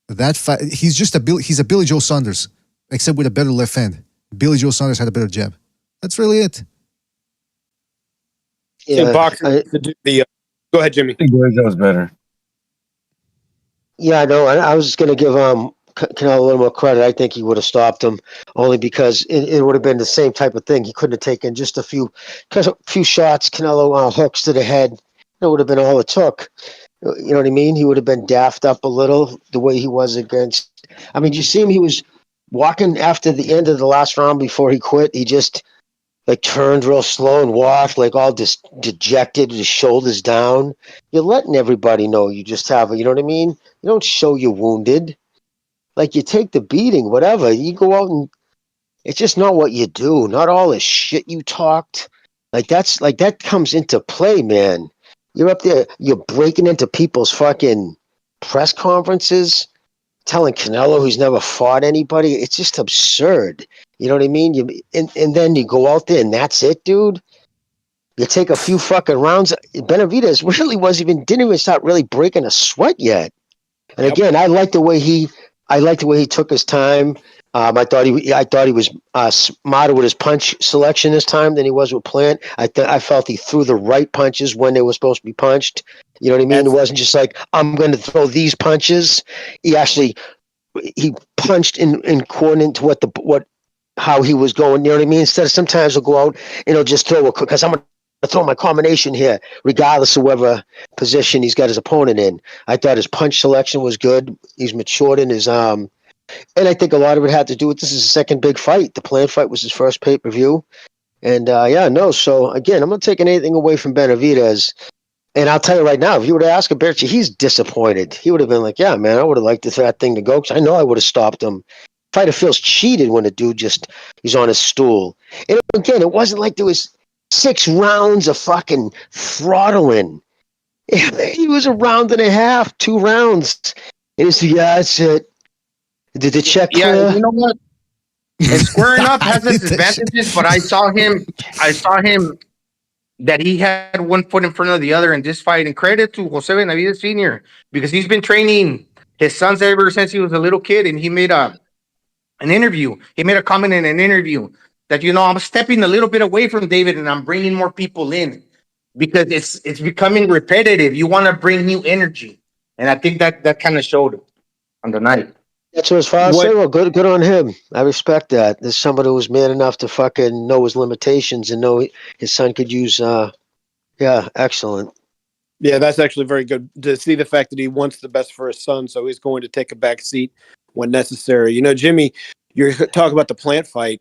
That fight, he's a Billy Joe Saunders, except with a better left hand. Billy Joe Saunders had a better jab. That's really it. Yeah, go ahead, Jimmy. I think Billy Joe's better. Yeah, no, I was just going to give Canelo a little more credit. I think he would have stopped him only because it would have been the same type of thing. He couldn't have taken just a few shots, Canelo hooks to the head. That would have been all it took. You know what I mean? He would have been daffed up a little the way he was against. I mean, you see him? He was walking after the end of the last round before he quit. He just turned real slow and walked all dejected, his shoulders down. You're letting everybody know you just have you know what I mean? You don't show you're wounded. You take the beating, whatever. You go out and it's just not what you do. Not all the shit you talked. That comes into play, man. You're up there, you're breaking into people's fucking press conferences, telling Canelo he's never fought anybody. It's just absurd. You know what I mean? And then you go out there and that's it, dude. You take a few fucking rounds. Benavidez really didn't even start really breaking a sweat yet. And again, I like the way he took his time. I thought he was smarter with his punch selection this time than he was with Plant. I felt he threw the right punches when they were supposed to be punched. You know what I mean? It wasn't just I'm going to throw these punches. He punched in coordinate to how he was going. You know what I mean? Instead of sometimes he'll go out and he'll just throw because I'm going to throw my combination here, regardless of whatever position he's got his opponent in. I thought his punch selection was good. He's matured in his and I think a lot of it had to do with this is his second big fight. The Plant fight was his first pay-per-view. And so again, I'm not taking anything away from Benavidez. And I'll tell you right now, if you were to ask Aberchi, he's disappointed. He would have been like, yeah, man, I would have liked that thing to go because I know I would have stopped him. Fighter feels cheated when the dude he's on his stool. And again, it wasn't like there was 6 rounds of fucking throttling. He was a round and a half, 2 rounds. And it's that's it. Did the check clear? Yeah, you know what? And squaring up has its advantages, but I saw him that he had one foot in front of the other in this fight. And credit to Jose Benavidez Sr. because he's been training his sons ever since he was a little kid. And he made an interview. He made a comment in an interview that I'm stepping a little bit away from David and I'm bringing more people in because it's becoming repetitive. You want to bring new energy, and I think that kind of showed on the night. That's what as far as say. Well, good on him. I respect that. There's somebody who was man enough to fucking know his limitations and know his son could use. Yeah, excellent. Yeah, that's actually very good to see the fact that he wants the best for his son, so he's going to take a back seat when necessary. You know, Jimmy, you're talking about the plant fight.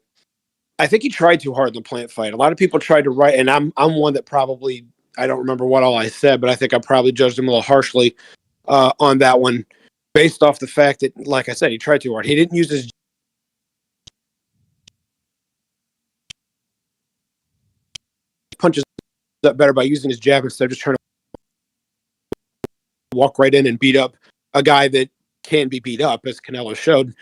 I think he tried too hard in the plant fight. A lot of people tried to write, and I'm one that probably, I don't remember what all I said, but I think I probably judged him a little harshly on that one, based off the fact that, like I said, he tried too hard. He didn't use his punches up better by using his jab instead of just trying to walk right in and beat up a guy that can be beat up, as Canelo showed.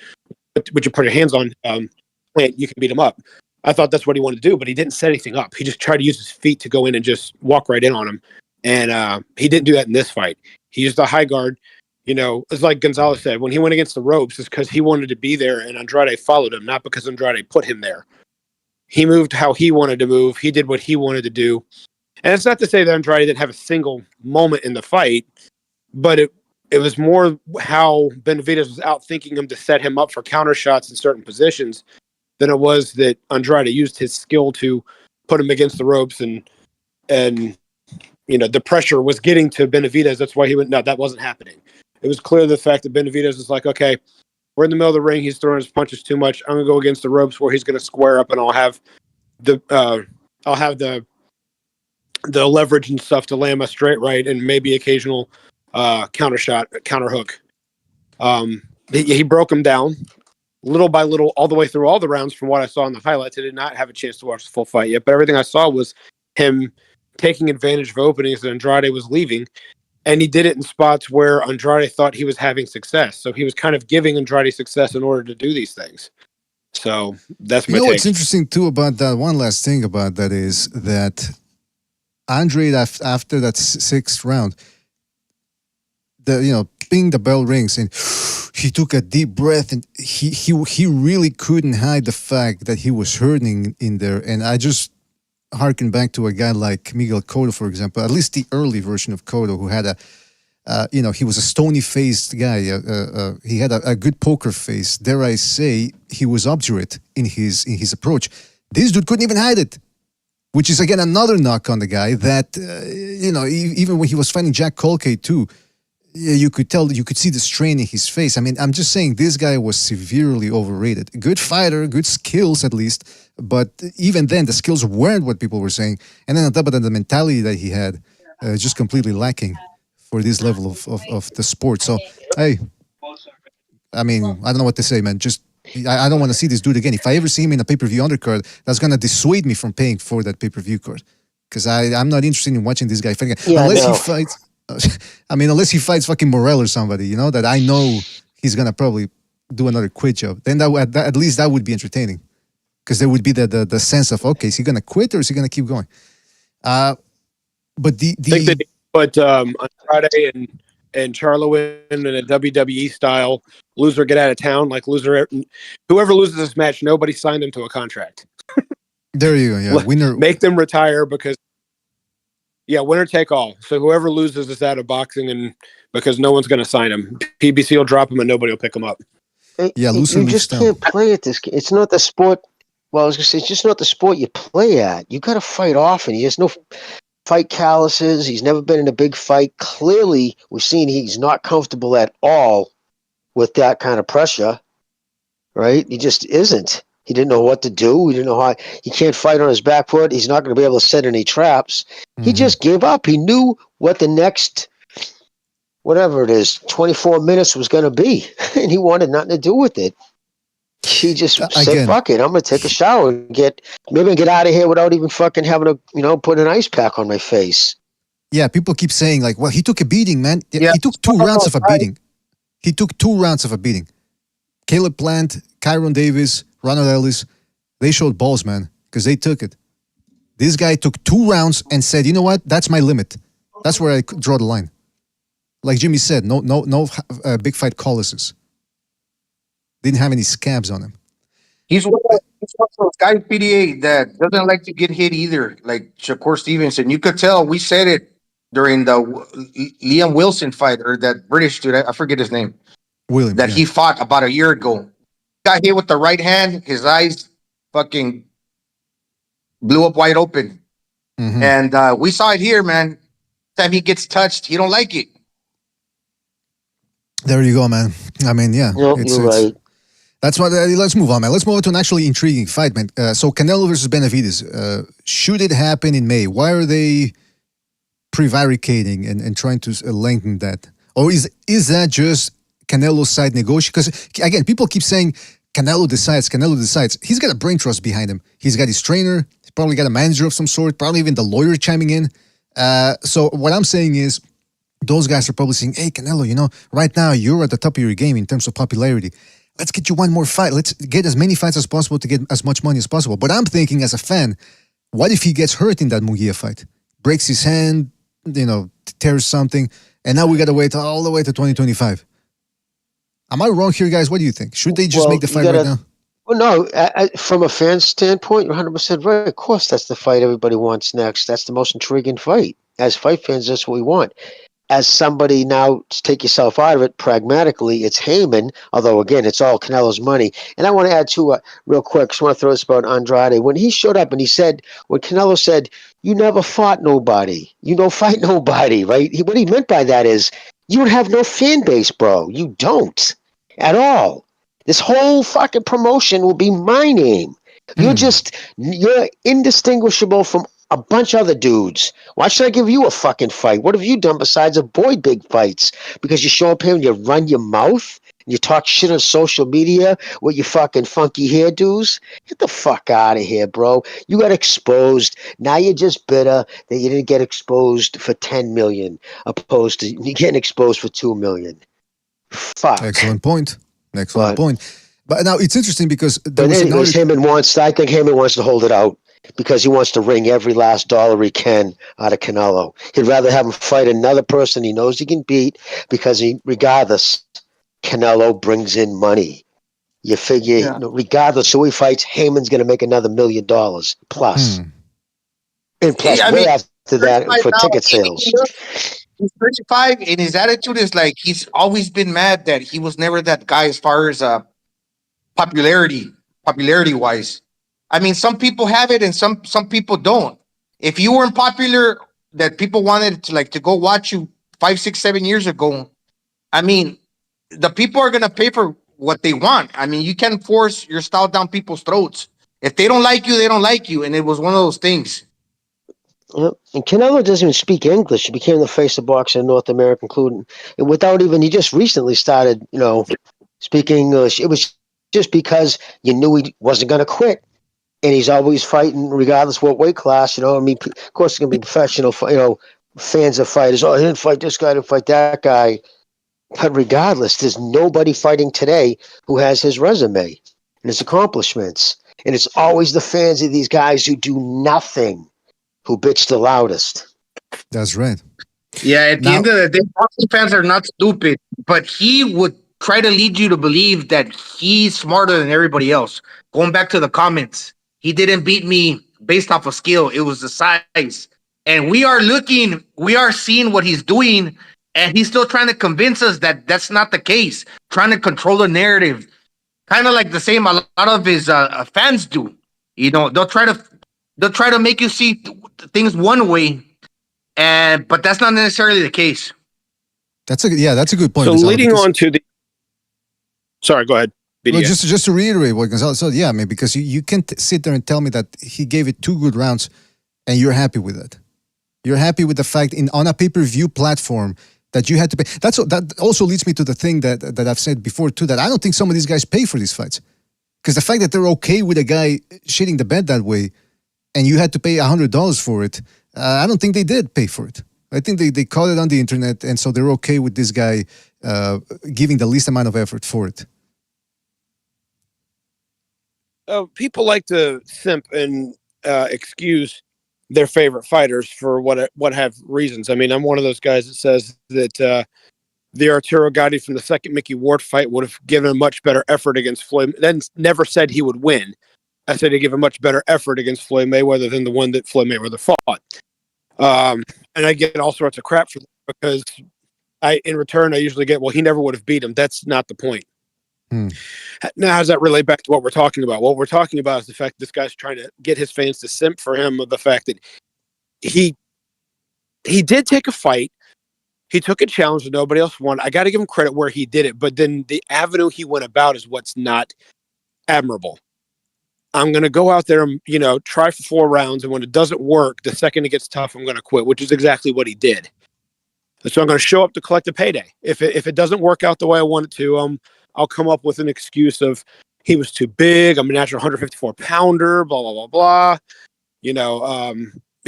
But you put your hands on Plant, you can beat him up. I thought that's what he wanted to do, but he didn't set anything up. He just tried to use his feet to go in and just walk right in on him. And he didn't do that in this fight. He used a high guard. You know, it's like Gonzalez said, when he went against the ropes, it's because he wanted to be there and Andrade followed him, not because Andrade put him there. He moved how he wanted to move. He did what he wanted to do. And it's not to say that Andrade didn't have a single moment in the fight, but it was more how Benavidez was outthinking him to set him up for counter shots in certain positions than it was that Andrade used his skill to put him against the ropes and you know, the pressure was getting to Benavidez. That's why he went, no, that wasn't happening. It was clear the fact that Benavidez was like, okay, we're in the middle of the ring. He's throwing his punches too much. I'm going to go against the ropes where he's going to square up and I'll have the leverage and stuff to land my straight right and maybe occasional counter shot, counter hook. He broke him down little by little all the way through all the rounds. From what I saw in the highlights, I did not have a chance to watch the full fight yet, but everything I saw was him taking advantage of openings that Andrade was leaving, and he did it in spots where Andrade thought he was having success. So he was kind of giving Andrade success in order to do these things. So that's my take. What's interesting too about that, one last thing about that is that Andrade, after that sixth round, ping the bell rings and he took a deep breath and he really couldn't hide the fact that he was hurting in there. And I just harken back to a guy like Miguel Cotto, for example, at least the early version of Cotto, who had he was a stony-faced guy. He had a good poker face. Dare I say, he was obdurate in his approach. This dude couldn't even hide it, which is, again, another knock on the guy that, even when he was fighting Jack Colgate too, you could see the strain in his face. I mean, I'm just saying this guy was severely overrated. Good fighter, good skills at least, but even then the skills weren't what people were saying. And then on top of that, the mentality that he had, just completely lacking for this level of the sport. So, hey, I mean, I don't know what to say, man. Just, I don't want to see this dude again. If I ever see him in a pay-per-view undercard, that's going to dissuade me from paying for that pay-per-view card. Because I'm not interested in watching this guy fight again. Yeah, unless he fights... unless he fights fucking Morel or somebody, that I know he's gonna probably do another quit job. Then at least that would be entertaining, because there would be the sense of, okay, is he gonna quit or is he gonna keep going? But Andrade and Charlo in a WWE style, loser get out of town, like whoever loses this match, nobody signed him to a contract. There you go. Yeah, winner. Make them retire because. Yeah, winner take all. So whoever loses is out of boxing, and because no one's going to sign him, PBC will drop him, and nobody will pick him up. Yeah, you just can't play at this. It's not the sport. Well, I was going to say, it's just not the sport you play at. You got to fight often. He has no fight calluses. He's never been in a big fight. Clearly, we've seen he's not comfortable at all with that kind of pressure. Right? He just isn't. He didn't know what to do. He didn't know how. He can't fight on his back foot. He's not going to be able to set any traps. He just gave up. He knew what the next, whatever it is, 24 minutes was going to be, and he wanted nothing to do with it. He just said, "Fuck it, I'm going to take a shower and get out of here without even fucking having to, put an ice pack on my face." Yeah, people keep saying like, "Well, he took a beating, man. Yeah. He took 2 rounds of a beating. He took 2 rounds of a beating." Caleb Plant, Kyron Davis, Ronald Ellis, they showed balls, man, because they took it. This guy took 2 rounds and said, "You know what? That's my limit. That's where I draw the line." Like Jimmy said, no big fight calluses. Didn't have any scabs on him. He's one also a guy PDA that doesn't like to get hit either, like Shakur Stevenson. You could tell we said it during the Liam Wilson fight, or that British dude, I forget his name, William, that yeah. he fought about a year ago. Got hit with the right hand, his eyes fucking blew up wide open. Mhm. And we saw it here, man. Time he gets touched, he don't like it. There you go, man. I mean, yeah. No, you're right. That's what. Let's move on, man. Let's move on to an actually intriguing fight, man. So Canelo versus Benavidez. Should it happen in May? Why are they prevaricating and trying to lengthen that? Or is that just Canelo's side negotiation? Because again, people keep saying Canelo decides. Canelo decides. He's got a brain trust behind him. He's got his trainer. He's probably got a manager of some sort. Probably even the lawyer chiming in. So what I'm saying is, those guys are probably saying, "Hey, Canelo, you know, right now you're at the top of your game in terms of popularity. Let's get you one more fight. Let's get as many fights as possible to get as much money as possible." But I'm thinking as a fan, what if he gets hurt in that Munguia fight? Breaks his hand, you know, tears something, and now we got to wait all the way to 2025. Am I wrong here, guys? What do you think? Should they just make the fight right now? Well, no, from a fan standpoint, you're 100% right. Of course, that's the fight everybody wants next. That's the most intriguing fight. As fight fans, that's what we want. As somebody now, to take yourself out of it, pragmatically, it's Heyman, although, again, it's all Canelo's money. And I want to add, too, real quick, just want to throw this about Andrade. When he showed up and he said, when Canelo said, you never fought nobody, you don't fight nobody, right? What he meant by that is, you don't have no fan base, bro. You don't at all. This whole fucking promotion will be my name. You're indistinguishable from a bunch of other dudes. Why should I give you a fucking fight? What have you done besides avoid big fights? Because you show up here and you run your mouth and you talk shit on social media with your fucking funky hairdos? Get the fuck out of here, bro. You got exposed. Now you're just bitter that you didn't get exposed for 10 million opposed to you getting exposed for 2 million. Fuck. Excellent point. Point. But now it's interesting because I think Heyman wants to hold it out because he wants to wring every last dollar he can out of Canelo. He'd rather have him fight another person he knows he can beat because regardless, Canelo brings in money. You figure, regardless who he fights, Heyman's going to make another $1 million plus. And plus, after that for ticket sales. He's 35, and his attitude is like he's always been mad that he was never that guy as far as popularity wise. I mean, some people have it and some people don't. If you weren't popular, that people wanted to go watch you 5, 6, 7 years ago, I mean, the people are gonna pay for what they want. I mean, you can't force your style down people's throats. If they don't like you, they don't like you, and it was one of those things. Yep. And Canelo doesn't even speak English. He became the face of boxing in North America, including and he just recently started, speaking English. It was just because you knew he wasn't going to quit, and he's always fighting regardless what weight class. I mean, of course, it's going to be professional. Fans of fighters. Oh, he didn't fight this guy. Didn't fight that guy. But regardless, there's nobody fighting today who has his resume and his accomplishments, and it's always the fans of these guys who do nothing who bitch the loudest. That's right. Yeah, at the end of the day, boxing fans are not stupid, but he would try to lead you to believe that he's smarter than everybody else. Going back to the comments, he didn't beat me based off of skill. It was the size. And we are seeing what he's doing, and he's still trying to convince us that that's not the case, trying to control the narrative. Kind of like the same a lot of his fans do. They'll try to make you see things one way, but that's not necessarily the case. That's a good point. So leading on to the, sorry, go ahead. Well, just to reiterate what Gonzalo said, yeah, I mean, because you can't sit there and tell me that he gave it 2 good rounds, and you're happy with it. You're happy with the fact on a pay-per-view platform that you had to pay. That also leads me to the thing that I've said before too, that I don't think some of these guys pay for these fights, because the fact that they're okay with a guy shitting the bed that way, and you had to pay $100 for it, I don't think they did pay for it. I think they caught it on the internet, and so they're okay with this guy giving the least amount of effort for it. People like to simp and excuse their favorite fighters for what have reasons. I mean, I'm one of those guys that says that the Arturo Gatti from the second Mickey Ward fight would have given a much better effort against Floyd. Then never said he would win. I said he gave a much better effort against Floyd Mayweather than the one that Floyd Mayweather fought. And I get all sorts of crap for that because in return, I usually get, well, he never would have beat him. That's not the point. Now, how does that relate back to what we're talking about? What we're talking about is the fact that this guy's trying to get his fans to simp for him of the fact that he did take a fight. He took a challenge that nobody else won. I got to give him credit where he did it, but then the avenue he went about is what's not admirable. I'm going to go out there and, try for 4 rounds. And when it doesn't work, the second it gets tough, I'm going to quit, which is exactly what he did. And so I'm going to show up to collect a payday. If it doesn't work out the way I want it to, I'll come up with an excuse of he was too big. I'm a natural 154 pounder, blah, blah, blah, blah.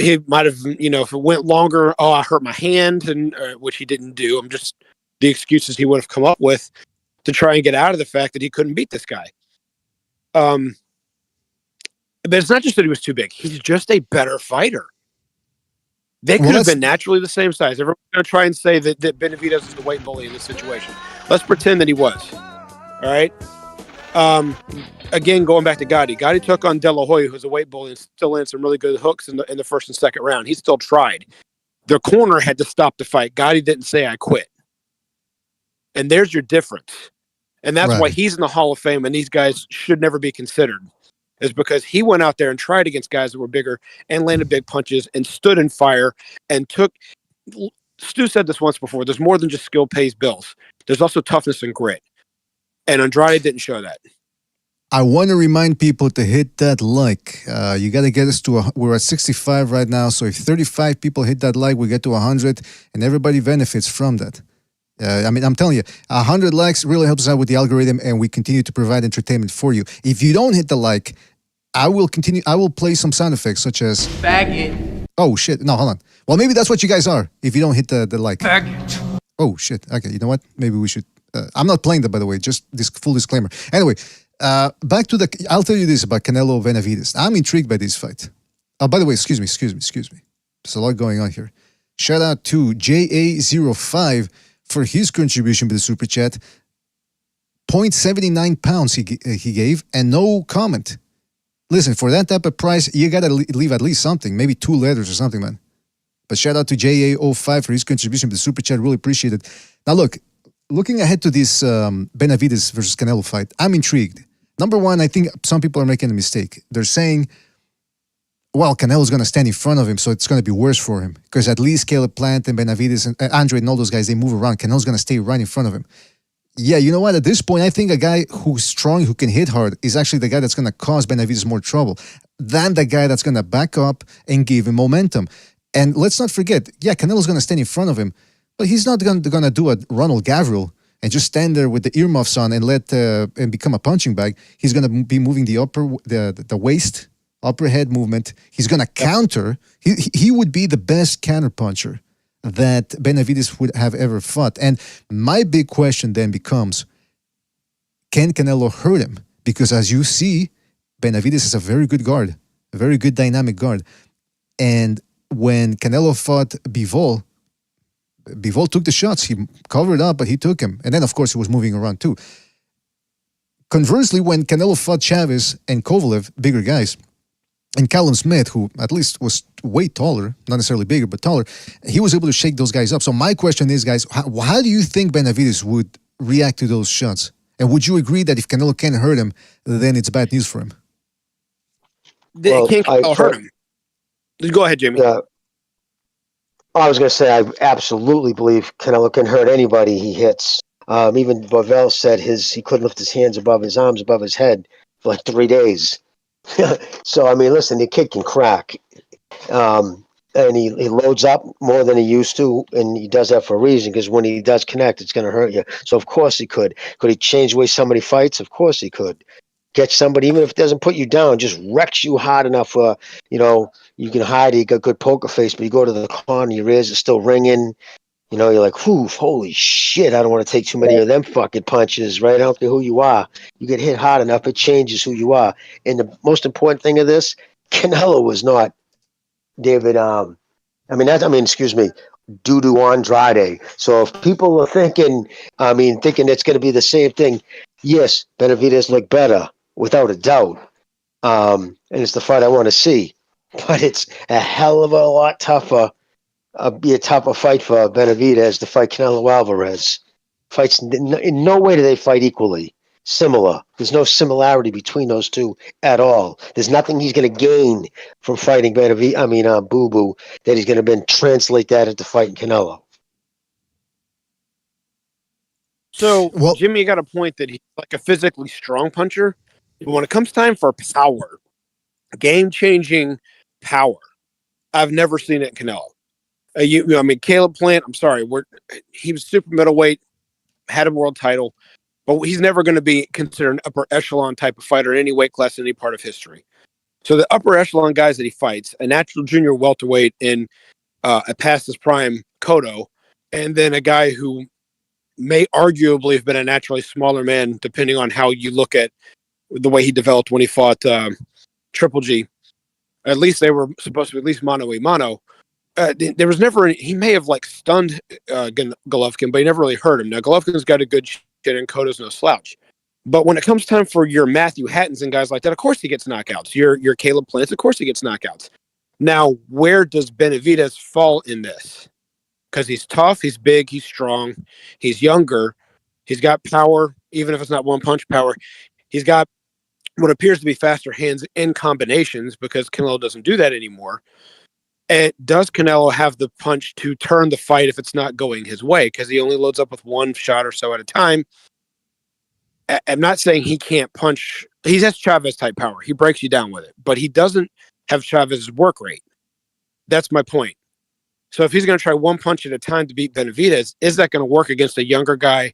He might have, if it went longer, I hurt my hand, and which he didn't do. I'm just the excuses he would have come up with to try and get out of the fact that he couldn't beat this guy. But it's not just that he was too big. He's just a better fighter. They could have been naturally the same size. Everyone's going to try and say that Benavidez is the weight bully in this situation. Let's pretend that he was. All right? Again, going back to Gotti. Gotti took on De La Hoya, who's a weight bully, and still landed some really good hooks in the first and second round. He still tried. Their corner had to stop the fight. Gotti didn't say, I quit. And there's your difference. And that's why he's in the Hall of Fame, and these guys should never be considered. Is because he went out there and tried against guys that were bigger and landed big punches and stood in fire and took. Stu said this once before. There's more than just skill pays bills. There's also toughness and grit. And Andrade didn't show that. I want to remind people to hit that like. You got to get us to, we're at 65 right now. So if 35 people hit that like, we get to 100 and everybody benefits from that. I'm telling you, 100 likes really helps us out with the algorithm, and we continue to provide entertainment for you. If you don't hit the like, I will play some sound effects such as Faggot. Oh shit! No, hold on. Well, maybe that's what you guys are. If you don't hit the like. Faggot. Oh shit! Okay, you know what? Maybe we should. I'm not playing that, by the way. Just this full disclaimer. Anyway, back to the. I'll tell you this about Canelo Benavidez. I'm intrigued by this fight. Oh, by the way, excuse me. There's a lot going on here. Shout out to JA05 for his contribution to the super chat. 0.79 pounds he gave, and no comment. Listen, for that type of price, you gotta leave at least something, maybe 2 letters or something, man. But shout out to JA05 for his contribution to the super chat. Really appreciate it. Now look, looking ahead to this Benavidez versus Canelo fight, I'm intrigued. Number one, I think some people are making a mistake. They're saying, well, Canelo's going to stand in front of him, so it's going to be worse for him. Because at least Caleb Plant and Benavidez and Andre and all those guys, they move around. Canelo's going to stay right in front of him. Yeah, you know what? At this point, I think a guy who's strong, who can hit hard, is actually the guy that's going to cause Benavidez more trouble than the guy that's going to back up and give him momentum. And let's not forget, yeah, Canelo's going to stand in front of him, but he's not going to do a Ronald Gavril and just stand there with the earmuffs on and and become a punching bag. He's going to be moving the waist, upper head movement. He's going to counter. He would be the best counter puncher that Benavidez would have ever fought. And my big question then becomes, can Canelo hurt him? Because as you see, Benavidez is a very good guard, a very good dynamic guard. And when Canelo fought Bivol took the shots. He covered up, but he took him. And then, of course, he was moving around too. Conversely, when Canelo fought Chavez and Kovalev, bigger guys, and Callum Smith, who at least was way taller, not necessarily bigger, but taller, he was able to shake those guys up. So my question is, guys, how do you think Benavidez would react to those shots? And would you agree that if Canelo can't hurt him, then it's bad news for him? Can't Canelo hurt him? Go ahead, Jimmy. Yeah. I was going to say, I absolutely believe Canelo can hurt anybody he hits. Even Bovell said he couldn't lift his hands above his arms, above his head for like 3 days. So, I mean, listen, the kid can crack. And he loads up more than he used to, and he does that for a reason, because when he does connect, it's going to hurt you. So, of course he could. Could he change the way somebody fights? Of course he could. Catch somebody, even if it doesn't put you down, just wrecks you hard enough for, you can hide, you got good poker face, but you go to the corner, your ears are still ringing. You're like, whew, holy shit, I don't want to take too many of them fucking punches, right? I don't care who you are. You get hit hard enough, it changes who you are. And the most important thing of this, Canelo was not David, Dudu Andrade. So if people are thinking it's going to be the same thing, yes, Benavidez looked better, without a doubt. and it's the fight I want to see. But it's a hell of a lot tougher. Be a tougher fight for Benavidez to fight Canelo Alvarez. Fights in no way do they fight equally. Similar. There's no similarity between those two at all. There's nothing he's going to gain from fighting Boo Boo that he's going to then translate that into fighting Canelo. So, Jimmy got a point that he's like a physically strong puncher, but when it comes time for power, game-changing power, I've never seen it in Canelo. Caleb Plant, I'm sorry, he was super middleweight, had a world title, but he's never going to be considered an upper echelon type of fighter in any weight class in any part of history. So the upper echelon guys that he fights, a natural junior welterweight in a past his prime Cotto, and then a guy who may arguably have been a naturally smaller man, depending on how you look at the way he developed when he fought Triple G. At least they were supposed to be at least mano a mano. There was never he may have like stunned Golovkin, but he never really hurt him. Now Golovkin's got a good shit and Cotto's no slouch. But when it comes time for your Matthew Hattons and guys like that, of course he gets knockouts. Your Caleb Plants, of course he gets knockouts. Now, where does Benavidez fall in this? Because he's tough, he's big, he's strong, he's younger, he's got power, even if it's not one punch power. He's got what appears to be faster hands in combinations because Canelo doesn't do that anymore. And does Canelo have the punch to turn the fight if it's not going his way? Because he only loads up with one shot or so at a time. I'm not saying he can't punch. He has Chavez type power. He breaks you down with it, but he doesn't have Chavez's work rate. That's my point. So if he's going to try one punch at a time to beat Benavidez, is that going to work against a younger guy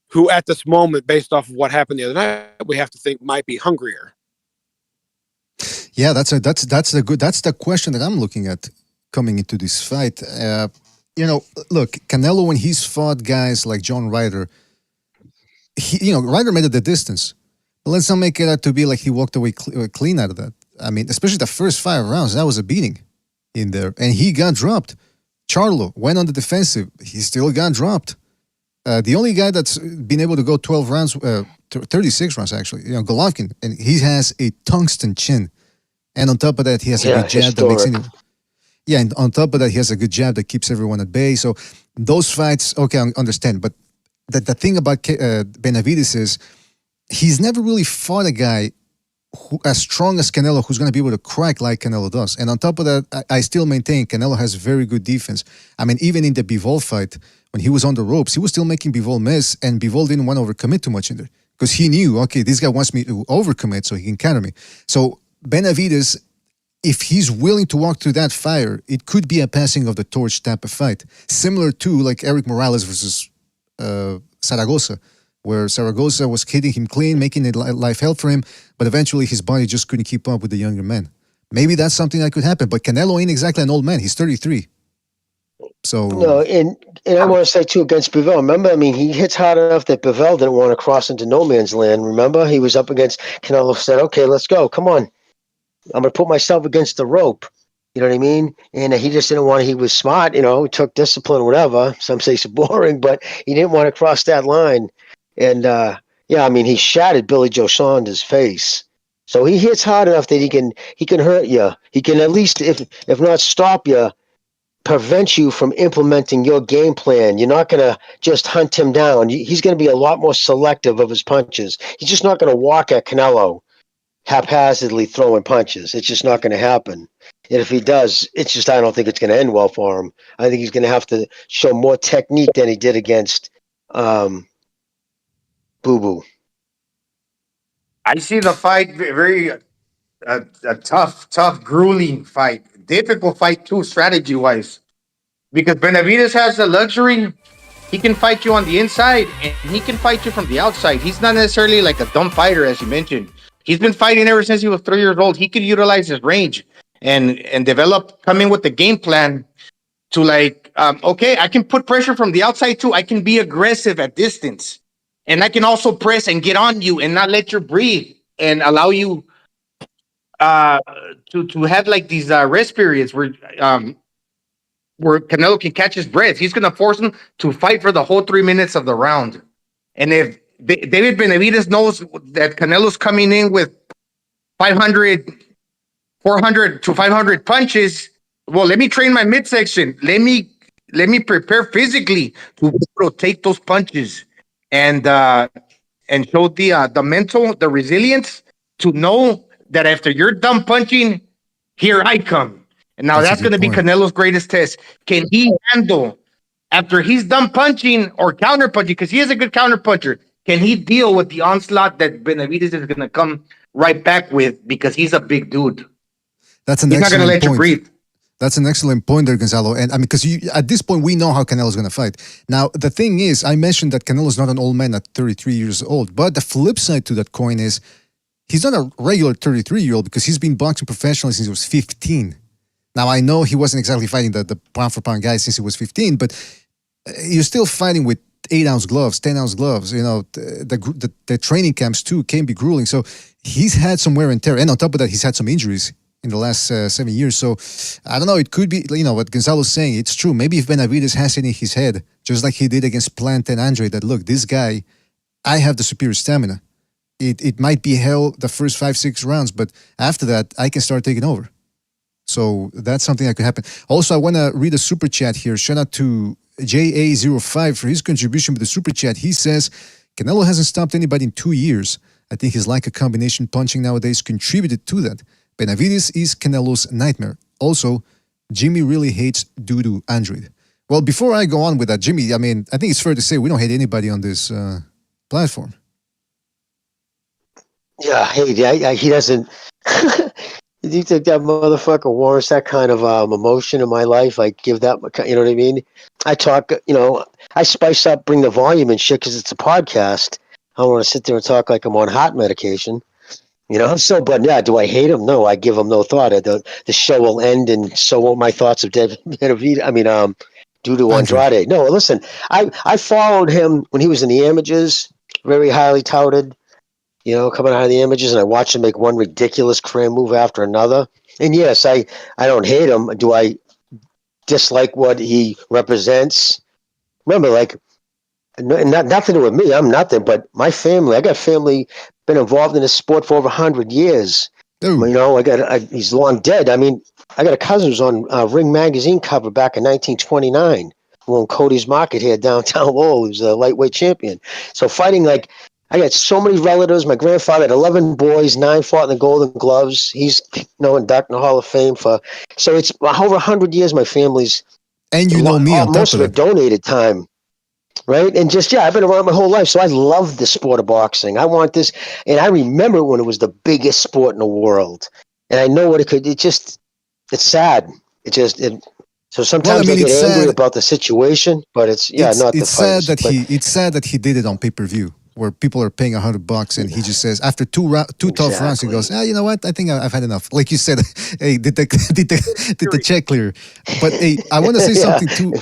who at this moment, based off of what happened the other night, we have to think might be hungrier? Yeah, that's the question that I'm looking at coming into this fight. Look, Canelo, when he's fought guys like John Ryder, Ryder made it the distance. But let's not make it out to be like he walked away clean out of that. I mean, especially the first 5 rounds, that was a beating in there. And he got dropped. Charlo went on the defensive. He still got dropped. The only guy that's been able to go 12 rounds, 36 rounds actually, Golovkin, and he has a tungsten chin. And on top of that, he has a good jab that makes and on top of that, he has a good jab that keeps everyone at bay. So those fights, okay, I understand. But the thing about Benavidez is he's never really fought a guy who, as strong as Canelo, who's going to be able to crack like Canelo does. And on top of that, I still maintain Canelo has very good defense. I mean, even in the Bivol fight, when he was on the ropes, he was still making Bivol miss, and Bivol didn't want to overcommit too much in there because he knew, okay, this guy wants me to overcommit so he can counter me. So Benavidez, if he's willing to walk through that fire, it could be a passing of the torch type of fight, similar to like Eric Morales versus Zaragoza, where Zaragoza was hitting him clean, making it life hell for him, but eventually his body just couldn't keep up with the younger man. Maybe that's something that could happen, but Canelo ain't exactly an old man. He's 33. So no, and I want to say too against Bivol. Remember, I mean, he hits hard enough that Bivol didn't want to cross into no man's land. Remember, he was up against Canelo. Said, "Okay, let's go. Come on, I'm going to put myself against the rope." You know what I mean? And he just didn't want to. He was smart, he took discipline or whatever. Some say it's boring, but he didn't want to cross that line. And I mean, he shattered Billy Joe Saunders' face. So he hits hard enough that he can hurt you. He can at least, if not stop you, prevent you from implementing your game plan. You're not going to just hunt him down. He's going to be a lot more selective of his punches. He's just not going to walk at Canelo haphazardly throwing punches. It's just not going to happen. And if he does, I don't think it's going to end well for him. I think he's going to have to show more technique than he did against Boo Boo. I see the fight very a tough, grueling fight. Difficult fight too, strategy-wise. Because Benavidez has the luxury. He can fight you on the inside, and he can fight you from the outside. He's not necessarily like a dumb fighter, as you mentioned. He's been fighting ever since he was 3 years old. He could utilize his range and come in with the game plan to okay, I can put pressure from the outside too. I can be aggressive at distance. And I can also press and get on you and not let you breathe and allow you to have like these rest periods where Canelo can catch his breath. He's going to force him to fight for the whole 3 minutes of the round. And if David Benavidez knows that Canelo's coming in with 500, 400 to 500 punches. Well, let me train my midsection. Let me prepare physically to be able to take those punches and show the mental, the resilience to know that after you're done punching, here I come. And now that's going to be Canelo's greatest test. Can he handle after he's done punching or counter punching? Because he is a good counter puncher. Can he deal with the onslaught that Benavidez is going to come right back with? Because he's a big dude. That's an he's not going to let you breathe. That's an excellent point there, Gonzalo. And I mean, because at this point, we know how Canelo's going to fight. Now, the thing is, I mentioned that Canelo's not an old man at 33 years old. But the flip side to that coin is he's not a regular 33-year-old because he's been boxing professionally since he was 15. Now, I know he wasn't exactly fighting the pound-for-pound guy since he was 15, but you're still fighting with 8-ounce gloves, 10-ounce gloves. You know, the training camps, too, can be grueling. So he's had some wear and tear. And on top of that, he's had some injuries in the last 7 years. So I don't know, it could be, you know, what Gonzalo's saying, it's true. Maybe if Benavidez has it in his head, just like he did against Plant and Andre, that look, this guy, I have the superior stamina. It might be hell the first 5-6 rounds, but after that, I can start taking over. So that's something that could happen. Also, I want to read a super chat here. Shout out to JA05 for his contribution with the super chat. He says, Canelo hasn't stopped anybody in 2 years. I think his lack of combination punching nowadays contributed to that. Benavidez is Canelo's nightmare. Also, Jimmy really hates Dudu Android. Well, before I go on with that, Jimmy, I mean, I think it's fair to say we don't hate anybody on this platform. Yeah, hey, he doesn't. Do you think that motherfucker warrants that kind of emotion in my life? I give that, you know what I mean? I talk, you know, I spice up, bring the volume and shit because it's a podcast. I don't want to sit there and talk like I'm on heart medication. You know, so, but yeah, do I hate him? No, I give him no thought. The show will end, and so won't my thoughts of Benavidez. I mean, Dudu Andrade. No, listen, I followed him when he was in the amateurs, very highly touted, you know, coming out of the amateurs, and I watched him make one ridiculous cram move after another. And yes, I don't hate him. Do I dislike what he represents? Remember, like, nothing to do with me. I'm nothing, but my family. I got family. Been involved in this sport for over 100 years. Ooh. You know, he's long dead. I mean, I got a cousin who's on Ring magazine cover back in 1929 when Cody's Market here downtown Lowell. He was a lightweight champion. So fighting, like, I got so many relatives. My grandfather had 11 boys, 9 fought in the Golden Gloves. He's, you know, inducted in the Hall of Fame so it's over 100 years. My family's and you know me on most of it donated time. Right. And just, yeah, I've been around my whole life. So I love the sport of boxing. I want this. And I remember when it was the biggest sport in the world. And I know what it could. It's sad. So sometimes I get angry about the situation, but it's not the fight. It's sad that he did it on pay-per-view where people are paying $100 and he just says after two tough rounds, he goes, you know what? I think I've had enough. Like you said, hey, did the check clear? But hey, I want to say something too.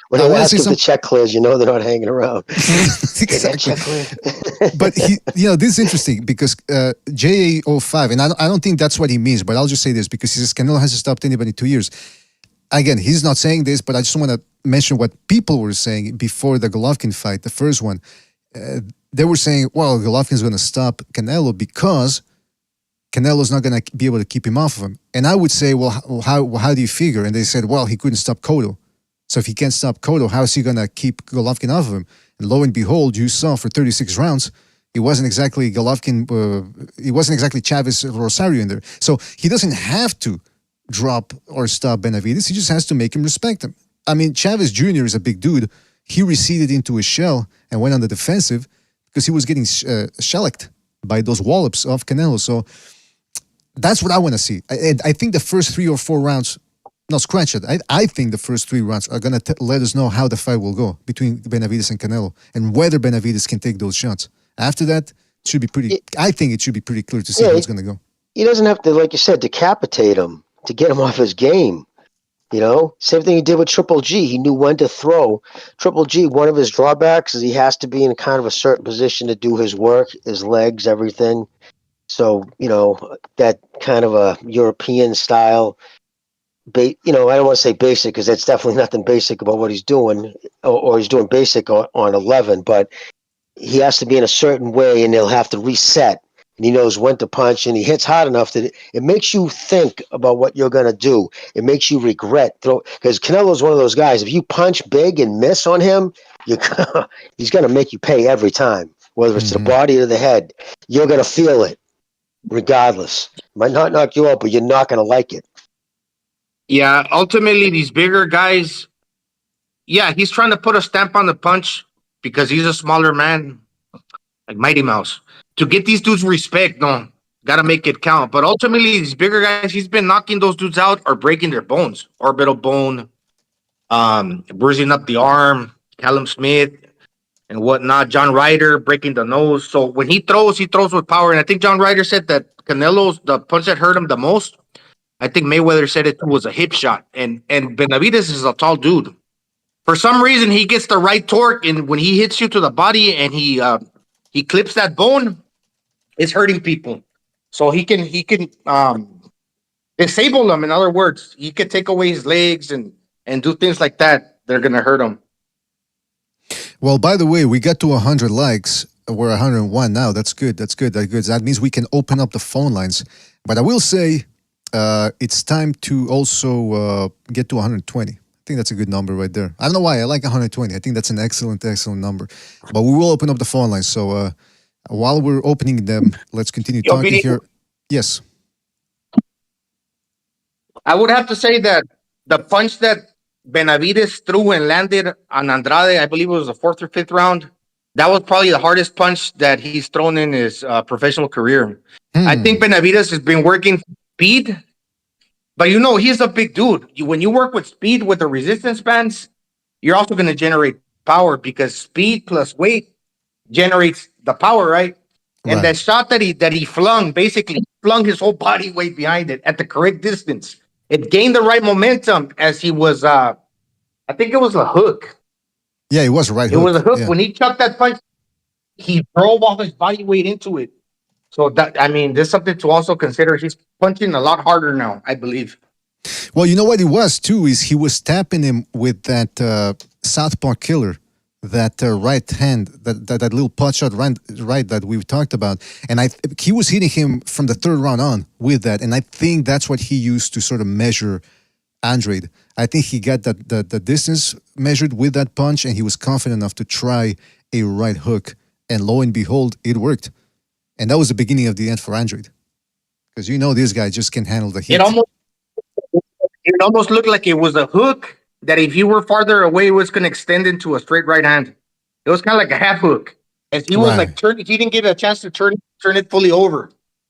When I ask if the check clears, you know they're not hanging around. Exactly. But this is interesting because JA05, and I don't think that's what he means, but I'll just say this because he says Canelo hasn't stopped anybody in 2 years. Again, he's not saying this, but I just want to mention what people were saying before the Golovkin fight, the first one. They were saying, well, Golovkin's going to stop Canelo because Canelo's not going to be able to keep him off of him. And I would say, well, how do you figure? And they said, well, he couldn't stop Cotto. So if he can't stop Cotto, how is he going to keep Golovkin off of him? And lo and behold, you saw for 36 rounds, it wasn't exactly Golovkin, it wasn't exactly Chavez Rosario in there. So he doesn't have to drop or stop Benavidez. He just has to make him respect him. I mean, Chavez Jr. is a big dude. He receded into his shell and went on the defensive because he was getting shellacked by those wallops of Canelo. So that's what I want to see. I think the first 3 or 4 rounds, no, scratch it. I think the first 3 rounds are going to let us know how the fight will go between Benavidez and Canelo and whether Benavidez can take those shots. After that, it should be pretty. I think it should be pretty clear to see how it's going to go. He doesn't have to, like you said, decapitate him to get him off his game. You know, same thing he did with Triple G. He knew when to throw. Triple G, one of his drawbacks is he has to be in kind of a certain position to do his work, his legs, everything. So, you know, that kind of a European style, I don't want to say basic because that's definitely nothing basic about what he's doing, or he's doing basic on 11, but he has to be in a certain way and he'll have to reset and he knows when to punch, and he hits hard enough that it makes you think about what you're going to do. It makes you regret throw, because Canelo's one of those guys. If you punch big and miss on him, he's going to make you pay every time, whether it's to the body or the head. You're going to feel it regardless. Might not knock you out, but you're not going to like it. Yeah, ultimately, these bigger guys, yeah, he's trying to put a stamp on the punch because he's a smaller man, like Mighty Mouse. To get these dudes respect, no, gotta make it count. But ultimately, these bigger guys, he's been knocking those dudes out or breaking their bones, orbital bone, bruising up the arm, Callum Smith and whatnot. John Ryder breaking the nose. So when he throws with power. And I think John Ryder said that Canelo's the punch that hurt him the most. I think Mayweather said it was a hip shot. And Benavidez is a tall dude. For some reason, he gets the right torque, and when he hits you to the body and he clips that bone, it's hurting people. So he can disable them. In other words, he could take away his legs and do things like that. They're gonna hurt him. Well, by the way, we got to 100 likes. We're 101 now. That's good. That means we can open up the phone lines. But I will say, it's time to also get to 120. I think that's a good number right there. I don't know why I like 120. I think that's an excellent number. But we will open up the phone lines. So while we're opening them, let's continue talking here. Yes. I would have to say that the punch that Benavidez threw and landed on Andrade, I believe it was the 4th or 5th round, that was probably the hardest punch that he's thrown in his professional career. I think Benavidez has been working speed, but he's a big dude. When you work with speed with the resistance bands, you're also going to generate power because speed plus weight generates the power, right? And that shot that he flung, basically flung his whole body weight behind it at the correct distance. It gained the right momentum as he was, I think it was a hook. Yeah, it was a right hook. It was a hook. Yeah. When he chucked that punch, he drove all his body weight into it. So there's something to also consider. He's punching a lot harder now, I believe. Well, you know what it was too is he was tapping him with that southpaw killer, that right hand, that little pot shot right that we've talked about, and he was hitting him from the 3rd round on with that, and I think that's what he used to sort of measure Andrade. I think he got the distance measured with that punch, and he was confident enough to try a right hook, and lo and behold, it worked. And that was the beginning of the end for Andrade. Because this guy just can't handle the heat. It almost looked like it was a hook that if you were farther away, it was going to extend into a straight right hand. It was kind of like a half hook. As he was he didn't get a chance to turn it fully over.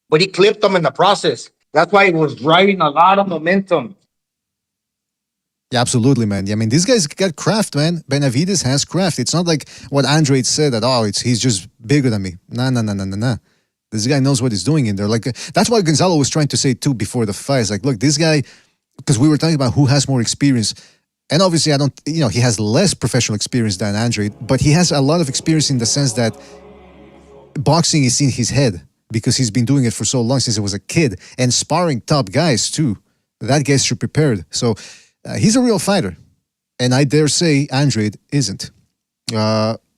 But he clipped them in the process. That's why it was driving a lot of momentum. Yeah, absolutely, man. Yeah, I mean, these guys got craft, man. Benavidez has craft. It's not like what Andrade said that, he's just bigger than me. Nah. This guy knows what he's doing in there. Like, that's what Gonzalo was trying to say, too, before the fight. It's like, look, this guy, because we were talking about who has more experience. And obviously, he has less professional experience than Andrade, but he has a lot of experience in the sense that boxing is in his head because he's been doing it for so long, since he was a kid, and sparring top guys, too. That gets you prepared. So, he's a real fighter. And I dare say Andrade isn't.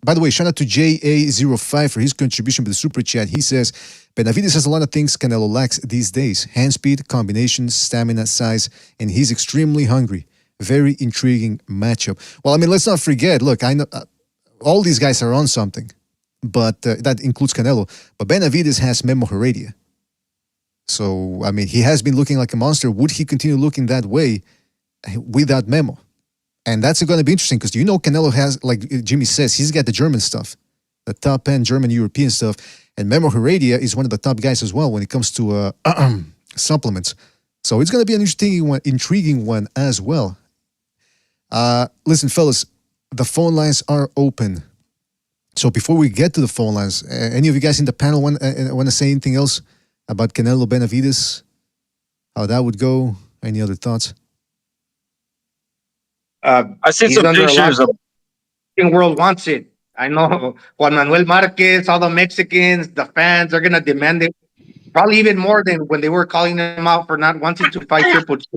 By the way, shout out to JA05 for his contribution with the super chat. He says, Benavidez has a lot of things Canelo lacks these days. Hand speed, combinations, stamina, size, and he's extremely hungry. Very intriguing matchup. Well, I mean, let's not forget, look, I know all these guys are on something, but that includes Canelo. But Benavidez has Memo Heredia. So, I mean, he has been looking like a monster. Would he continue looking that way without Memo? And that's going to be interesting because Canelo has, like Jimmy says, he's got the German stuff, the top-end German European stuff. And Memo Heredia is one of the top guys as well when it comes to supplements. So it's going to be an intriguing one as well. Listen, fellas, the phone lines are open. So before we get to the phone lines, any of you guys in the panel want to say anything else about Canelo Benavidez? How that would go? Any other thoughts? I see some pictures. The world wants it. I know Juan Manuel Marquez, all the Mexicans, the fans are gonna demand it. Probably even more than when they were calling him out for not wanting to fight Triple G.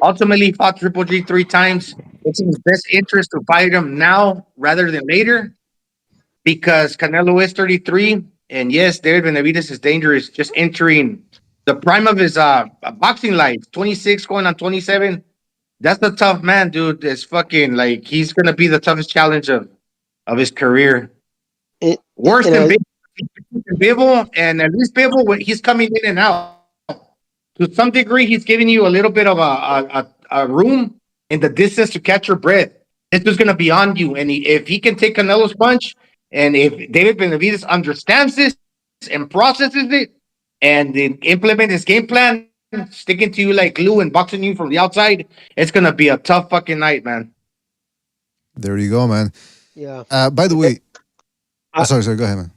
Ultimately, he fought Triple G 3 times. It's in his best interest to fight him now rather than later, because Canelo is 33 And yes, David Benavidez is dangerous, just entering the prime of his boxing life, 26 going on 27. That's a tough man, dude. It's fucking like he's gonna be the toughest challenge of his career. Worse than Bivol, and at least Bivol, when he's coming in and out. To some degree, he's giving you a little bit of a room in the distance to catch your breath. This is going to be on you. And if he can take Canelo's punch, and if David Benavidez understands this and processes it, and then implement his game plan, sticking to you like glue and boxing you from the outside, it's going to be a tough fucking night, man. There you go, man. Yeah. By the way, sorry, go ahead, man.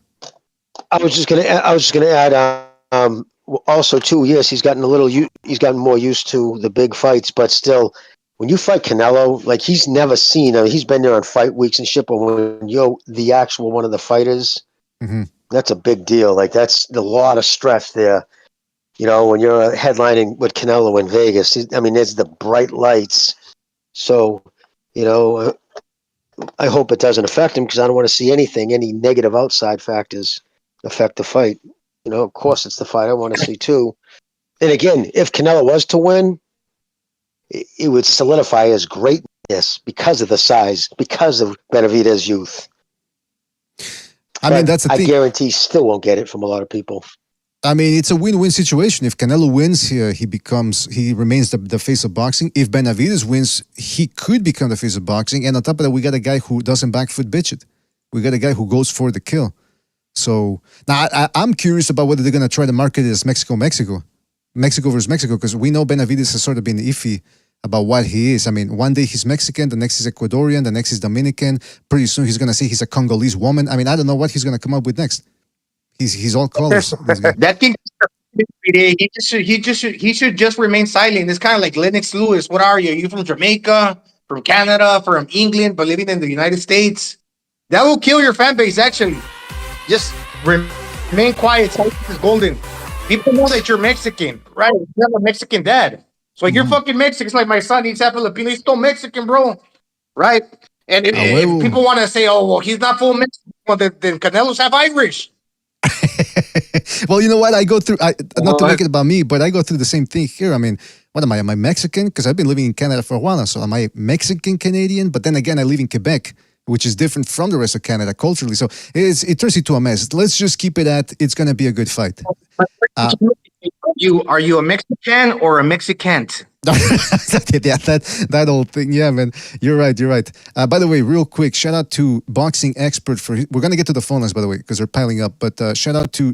I was just gonna add. Also, too, yes, he's gotten more used to the big fights, but still, when you fight Canelo, like he's never seen. I mean, he's been there on fight weeks and shit, but when you're the actual one of the fighters, that's a big deal. Like that's a lot of stress there. You know, when you're headlining with Canelo in Vegas, I mean, there's the bright lights. So, you know, I hope it doesn't affect him because I don't want to see any negative outside factors affect the fight. You know, of course, it's the fight I want to see too. And again, if Canelo was to win, it would solidify his greatness because of the size, because of Benavidez' youth. I mean, that's the thing. I guarantee he still won't get it from a lot of people. I mean, it's a win-win situation. If Canelo wins here, he remains the face of boxing. If Benavidez wins, he could become the face of boxing. And on top of that, we got a guy who doesn't back foot bitch it. We got a guy who goes for the kill. So now I'm curious about whether they're going to try to market it as Mexico versus Mexico, because we know Benavidez has sort of been iffy about what he is. I mean, one day he's Mexican, the next is Ecuadorian, the next is Dominican. Pretty soon he's going to say he's a Congolese woman. I mean, I don't know what he's going to come up with next. He's all colors. That thing, he should just remain silent. It's kind of like Lennox Lewis. What are you? Are you from Jamaica, from Canada, from England, but living in the United States? That will kill your fan base, actually. Just remain quiet. Silence is golden. People know that you're Mexican, right? You have a Mexican dad. So you're fucking Mexican. It's like my son, he's half Filipino. He's still Mexican, bro. Right? And if people want to say, oh, well, he's not full Mexican, well, then Canelo's half Irish. Well, you know what? I go through, not to make it about me, but I go through the same thing here. I mean, what am I? Am I Mexican? Because I've been living in Canada for a while now. So am I Mexican-Canadian? But then again, I live in Quebec, which is different from the rest of Canada culturally. So it turns into a mess. Let's just keep it at, it's going to be a good fight. Are you a Mexican or a Mexicant? Yeah, that old thing. Yeah, man. You're right. By the way, real quick, shout out to Boxing Expert we're going to get to the phone lines, by the way, because they're piling up. But shout out to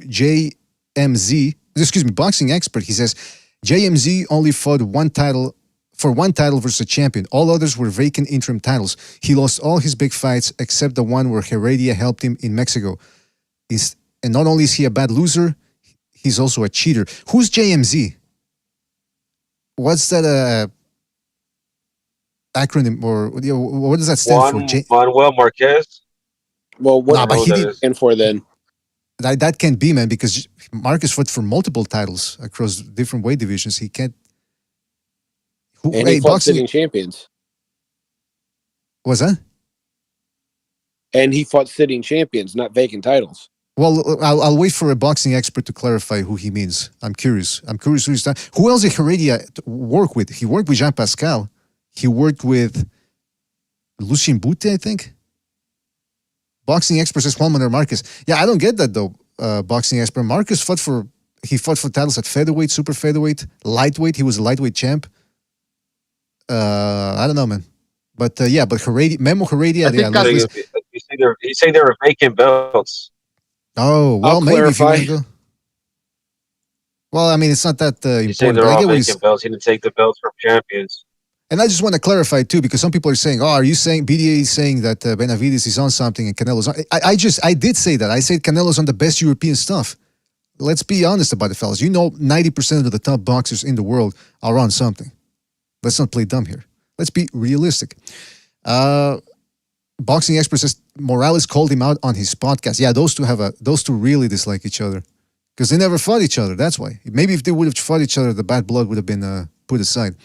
Boxing Expert. He says, JMZ only fought one title versus a champion. All others were vacant interim titles. He lost all his big fights except the one where Heredia helped him in Mexico. And not only is he a bad loser, he's also a cheater. Who's JMZ? What's that acronym, or what does that stand for? Manuel Marquez? Well, what does he stand for then? That can't be, man, because Marquez fought for multiple titles across different weight divisions. He can't. And he fought sitting champions. What's that? And he fought sitting champions, not vacant titles. Well, I'll wait for a boxing expert to clarify who he means. I'm curious who he's done. Who else did Heredia work with? He worked with Jean Pascal. He worked with Lucien Bute, I think. Boxing expert says Juan Manuel Marquez. Yeah, I don't get that though. Boxing expert Marquez fought for titles at featherweight, super featherweight, lightweight. He was a lightweight champ. I don't know, man. But but Memo Heredia. He's saying they were vacant belts. Oh, well, I'll maybe clarify. if you want to go. Well, I mean, it's not that important. They're all vacant belts. He didn't take the belts from champions. And I just want to clarify, too, because some people are saying, are you saying BDA is saying that Benavidez is on something and Canelo's on? I did say that. I said Canelo's on the best European stuff. Let's be honest about it, fellas. You know 90% of the top boxers in the world are on something. Let's not play dumb here. Let's be realistic. Boxing expert says Morales called him out on his podcast. Yeah, those two really dislike each other because they never fought each other. That's why. Maybe if they would have fought each other, the bad blood would have been put aside.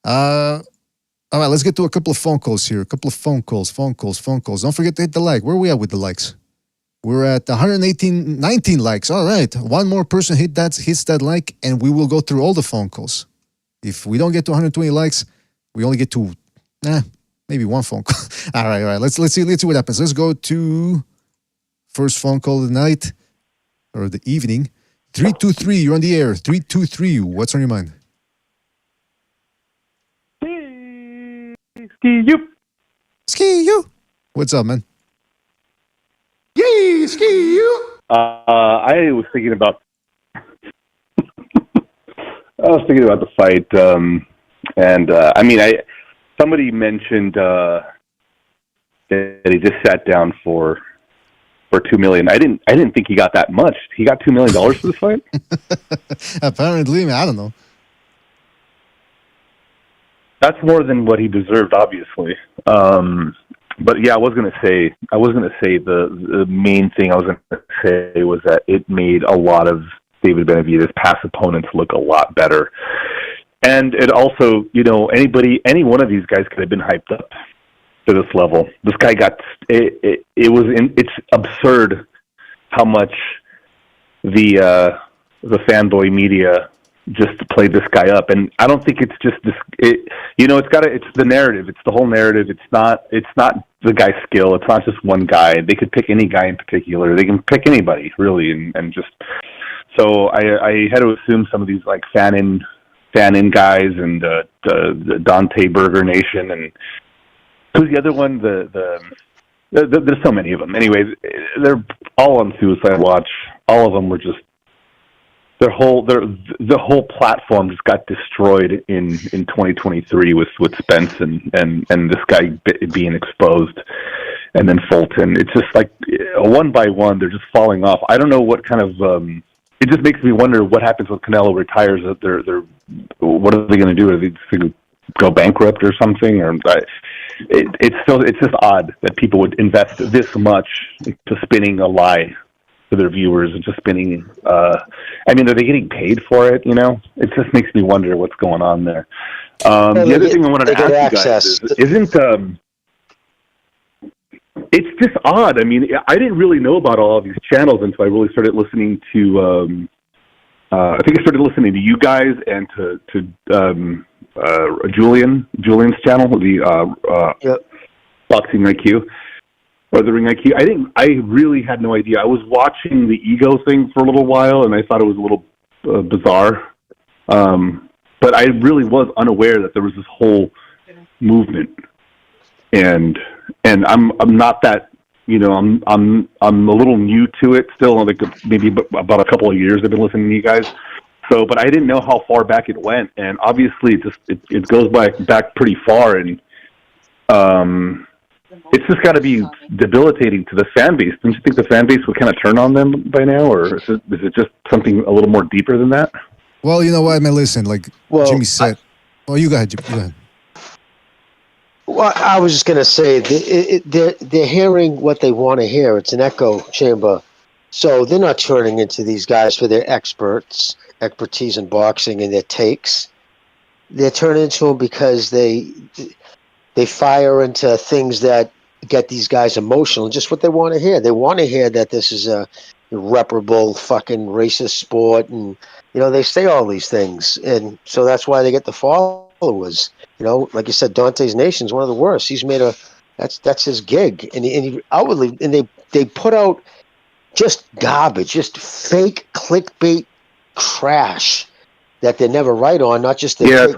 All right, let's get to a couple of phone calls here. A couple of phone calls. Don't forget to hit the like. Where are we at with the likes? We're at 19 likes. All right. One more person hits that like, and we will go through all the phone calls. If we don't get to 120 likes, we only get to maybe one phone call. all right. Let's see what happens. Let's go to first phone call of the night or the evening. 323, you're on the air. 323, what's on your mind? Ski you. What's up, man? Yee, ski you. I was thinking about the fight, somebody mentioned that he just sat down for $2 million. I didn't think he got that much. He got $2 million for this fight. Apparently, man, I don't know. That's more than what he deserved, obviously. But yeah, I was gonna say the main thing I was gonna say was that it made a lot of David Benavidez' past opponents look a lot better, and it also, any one of these guys could have been hyped up to this level. This guy got it. It's absurd how much the fanboy media just played this guy up, and I don't think it's just this. It's the narrative. It's the whole narrative. It's not the guy's skill. It's not just one guy. They could pick any guy in particular. They can pick anybody really, and just so I had to assume some of these like fan in guys and the Dante Burger Nation and who's the other one? There's so many of them. Anyways, they're all on Suicide Watch. All of them were just. The whole platform just got destroyed in 2023 with Spence and this guy being exposed, and then Fulton. It's just like one by one they're just falling off. I don't know what kind of. It just makes me wonder what happens when Canelo retires. They're what are they going to do? Are they going to go bankrupt or something? Or it's just odd that people would invest this much into spinning a lie to their viewers and just spinning. Are they getting paid for it? It just makes me wonder what's going on there. The other thing I wanted to ask you guys isn't it's just odd. I didn't really know about all of these channels until I really started listening to. I think I started listening to you guys and to Julian's channel, the Boxing IQ. Or the Ring IQ. I really had no idea. I was watching the ego thing for a little while, and I thought it was a little bizarre. But I really was unaware that there was this whole movement, and I'm not that. I'm a little new to it still. Like maybe about a couple of years I've been listening to you guys. So, but I didn't know how far back it went, and obviously it goes back pretty far, and it's just got to be debilitating to the fan base. Don't you think the fan base would kind of turn on them by now, or is it just something a little more deeper than that? Well, you know what, man, listen, Jimmy said. You go ahead, Jimmy. Go ahead. Well, I was just going to say, they're hearing what they want to hear. It's an echo chamber. So they're not turning into these guys for their expertise in boxing and their takes. They're turning into them because they fire into things that get these guys emotional, just what they want to hear. They want to hear that this is a irreparable fucking racist sport, and they say all these things, and so that's why they get the followers. Like you said, Dante's Nation's one of the worst. He's made that's his gig, and he outwardly, and they put out just garbage, just fake clickbait trash that they're never right on, not just their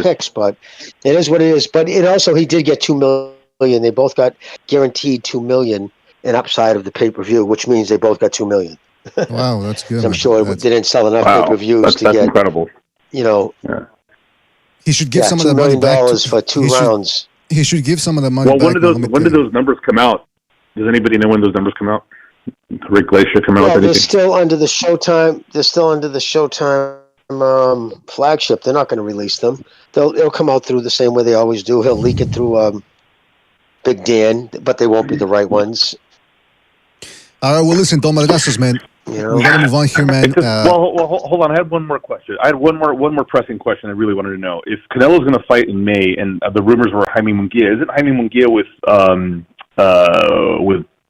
picks, but it is what it is. But it also, he did get $2 million. They both got guaranteed $2 million in upside of the pay-per-view, which means they both got $2 million. Wow, that's good. I'm sure they didn't sell enough pay-per-views to get. That's incredible. He should give some of the money back for two rounds. He should give some of the money back. Well, when did those numbers come out? Does anybody know when those numbers come out? Rick Glacier come out? They're still under the Showtime. They're still under the Showtime flagship. They're not going to release them. It'll come out through the same way they always do. He'll leak it through Big Dan, but they won't be the right ones. All right, well, listen, Don Malgastos, man. We got to move on here, man. Hold on. I had one more question. I had one more pressing question I really wanted to know. If Canelo's going to fight in May, and the rumors were Jaime Munguia, isn't Jaime Munguia with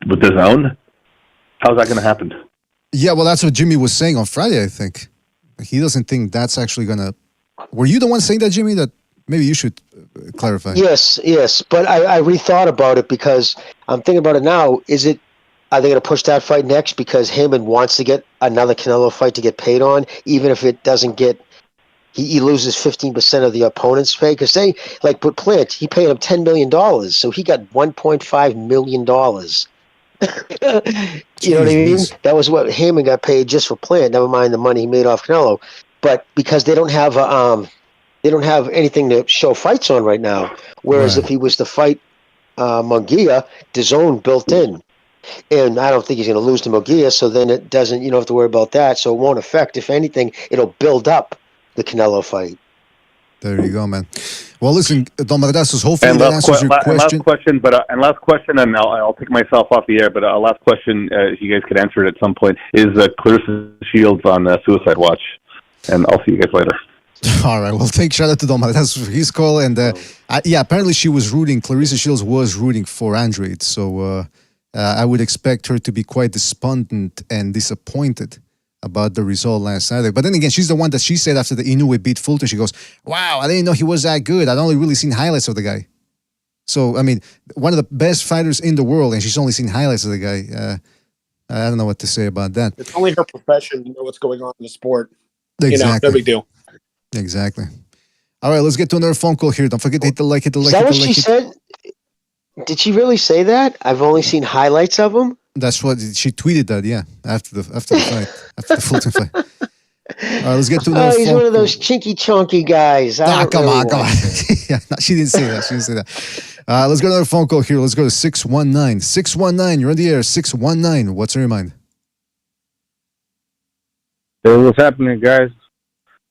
DAZN? How's that going to happen? Yeah, well, that's what Jimmy was saying on Friday, I think. He doesn't think that's actually going to... Were you the one saying that, Jimmy? That maybe you should clarify. Yes. But I rethought about it because I'm thinking about it now. Are they going to push that fight next because Heyman wants to get another Canelo fight to get paid on, even if it doesn't get... He loses 15% of the opponent's pay? Because they, like, put Plant, he paid him $10 million, so he got $1.5 million. You know what I mean? That was what Heyman got paid just for Plant. Never mind the money he made off Canelo. But because they don't have anything to show fights on right now. Whereas if he was to fight Munguia, DAZN built in, and I don't think he's going to lose to Munguia. So then it doesn't. You don't have to worry about that. So it won't affect. If anything, it'll build up the Canelo fight. There you go, man. Well, listen, Don Mardassos, hopefully And that answers your question. Last question, and I'll take myself off the air, but last question, if you guys could answer it at some point, is Clarissa Shields on Suicide Watch? And I'll see you guys later. All right, well, shout out to Don Mardassos for his call. And apparently Clarissa Shields was rooting for Andrade. So I would expect her to be quite despondent and disappointed about the result last Saturday. But then again, she's the one that she said after the Inoue beat Fulton, she goes, wow, I didn't know he was that good. I'd only really seen highlights of the guy. So, I mean, one of the best fighters in the world, and she's only seen highlights of the guy. I don't know what to say about that. It's only her profession to know what's going on in the sport. Exactly. No big deal. Exactly. All right, let's get to another phone call here. Don't forget to hit the like, Is that what she said? Did she really say that? I've only seen highlights of him? That's what she tweeted that, yeah, after the fight, after the Fulton fight. All right, let's get to another he's phone one of those chinky chonky guys. Come on. Yeah, no, she didn't say that. Let's go to another phone call here. Let's go to 619. 619, you're on the air. 619, what's on your mind? Hey, what's happening, guys?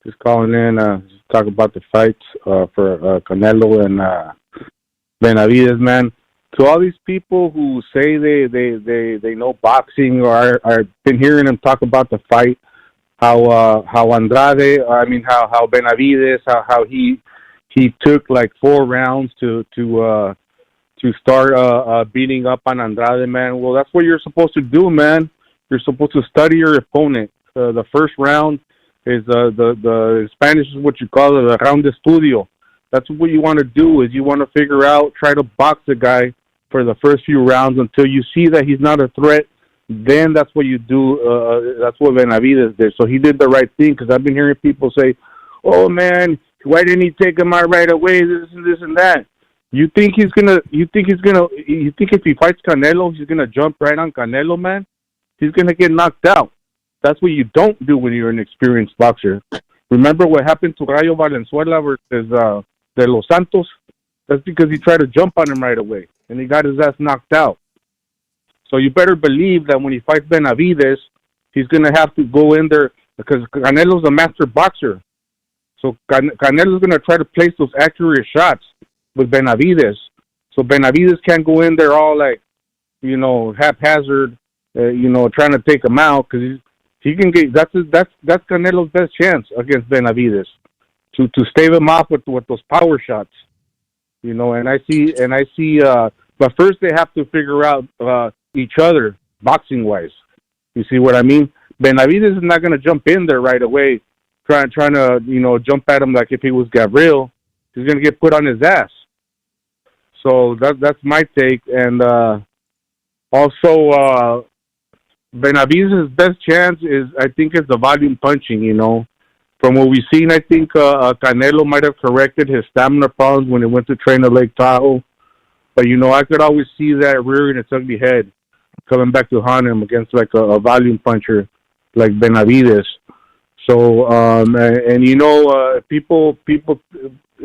Just calling in, just talk about the fights for Canelo and Benavidez, man. To all these people who say they know boxing, or I've been hearing them talk about the fight, how Benavidez, how he took like 4 rounds to start beating up on Andrade, man. Well, that's what you're supposed to do, man. You're supposed to study your opponent. The first round is the Spanish is what you call it, the round de estudio. That's what you want to do, is you want to figure out, try to box the guy for the first few rounds until you see that he's not a threat. Then that's what you do. That's what Benavidez did. So he did the right thing, because I've been hearing people say, "Oh man, why didn't he take him out right away? This and that." You think if he fights Canelo, he's gonna jump right on Canelo, man? He's gonna get knocked out. That's what you don't do when you're an experienced boxer. Remember what happened to Rayo Valenzuela versus De Los Santos? That's because he tried to jump on him right away, and he got his ass knocked out. So you better believe that when he fights Benavidez, he's going to have to go in there, because Canelo's a master boxer. So Canelo's going to try to place those accurate shots with Benavidez. So Benavidez can't go in there all like, haphazard, trying to take him out, because he can get, that's Canelo's best chance against Benavidez, to stave him off with those power shots. And I see, but first they have to figure out each other boxing wise. You see what I mean? Benavidez is not going to jump in there right away, trying to jump at him like if he was Gabriel. He's going to get put on his ass. So that's my take. And also Benavidez's best chance is the volume punching. From what we've seen, I think Canelo might have corrected his stamina problems when he went to train at Lake Tahoe. But, I could always see that rearing its ugly head coming back to haunt him against like a volume puncher like Benavidez. So, people,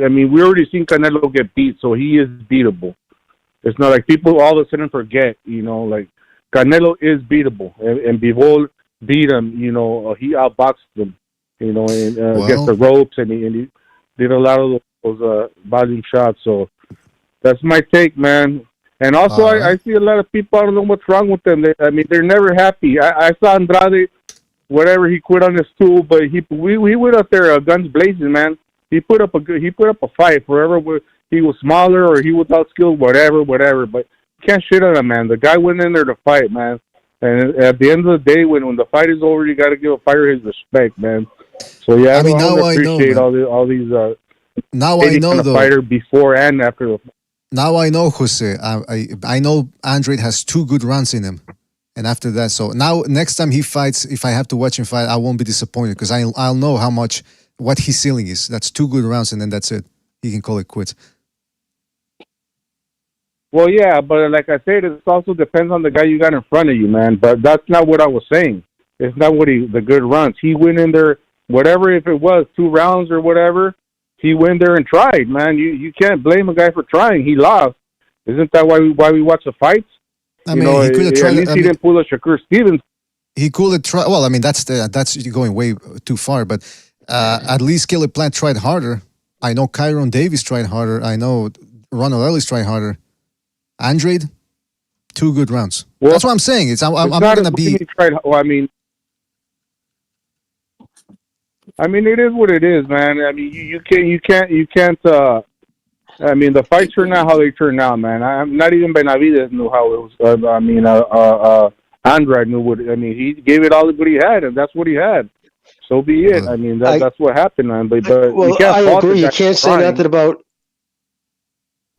I mean, we already seen Canelo get beat, so he is beatable. It's not like people all of a sudden forget, like Canelo is beatable. And Bivol beat him, he outboxed him. Against the ropes, and he did a lot of those volume shots. So that's my take, man. And also, I see a lot of people, I don't know what's wrong with them. They're never happy. I saw Andrade, whatever, he quit on his stool, but we went up there guns blazing, man. He put up a fight, wherever he was smaller or he was outskilled, whatever. But you can't shit on him, man. The guy went in there to fight, man. And at the end of the day, when the fight is over, you got to give a fighter his respect, man. So yeah, I mean, I now don't I know, appreciate man. all these. Now I know, on a though. fighter before and after the. Now I know, Jose. I know Andrade has 2 good rounds in him, and after that, so now next time he fights, if I have to watch him fight, I won't be disappointed because I'll know what his ceiling is. That's 2 good rounds, and then that's it. He can call it quits. Well, yeah, but like I said, it also depends on the guy you got in front of you, man. But that's not what I was saying. It's not what the good runs. He went in there, whatever, if it was 2 rounds or whatever, he went there and tried, man. You can't blame a guy for trying. He lost. Isn't that why we watch the fights? I mean, he could have tried. At least he didn't pull a Shakur Stevens. He could have tried. Well, I mean, that's going way too far. But at least Caleb Plant tried harder. I know Kyron Davis tried harder. I know Ronald Ellis tried harder. Andrade, 2 good rounds. Well, that's what I'm saying. I'm not gonna be. I mean, it is what it is, man. I mean, you can't. I mean, the fights turn out how they turn out, man. I'm not even Benavidez knew how it was. Andrade knew what. I mean, he gave it all what he had, and that's what he had. So be it. I mean, that's what happened, man. But well, I agree. You can't say nothing about.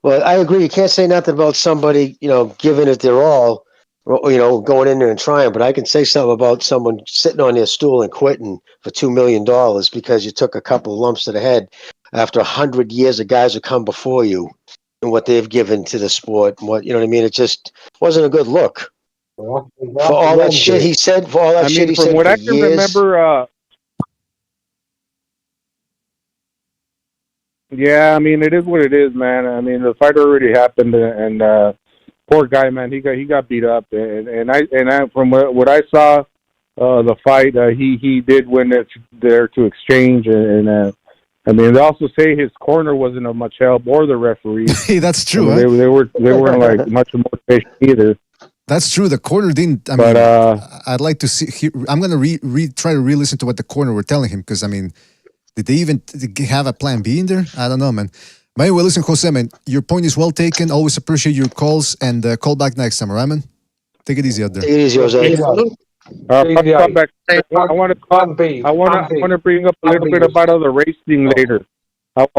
Well, I agree. You can't say nothing about somebody, giving it their all, going in there and trying. But I can say something about someone sitting on their stool and quitting for $2 million because you took a couple of lumps to the head after 100 years of guys who come before you and what they've given to the sport. And what, you know what I mean? It just wasn't a good look. For all that shit he said, for all that shit he said for years. From what I can remember, yeah, I mean, it is what it is, man. I mean, the fight already happened, and poor guy, man, he got beat up, and I from what I saw, the fight, he did win it there to exchange, and I mean, they also say his corner wasn't of much help, or the referee. That's true. I mean, they weren't like much motivation either. That's true. The corner didn't. I'd like to see. I'm gonna try to re-listen to what the corner were telling him because I mean. Did they even have a plan B in there? I don't know, man. But anyway, listen, Jose, man, your point is well taken. Always appreciate your calls and call back next time, all right, man? Take it easy out there. Take it easy, Jose. I want to bring up a little bit about the race thing later. I've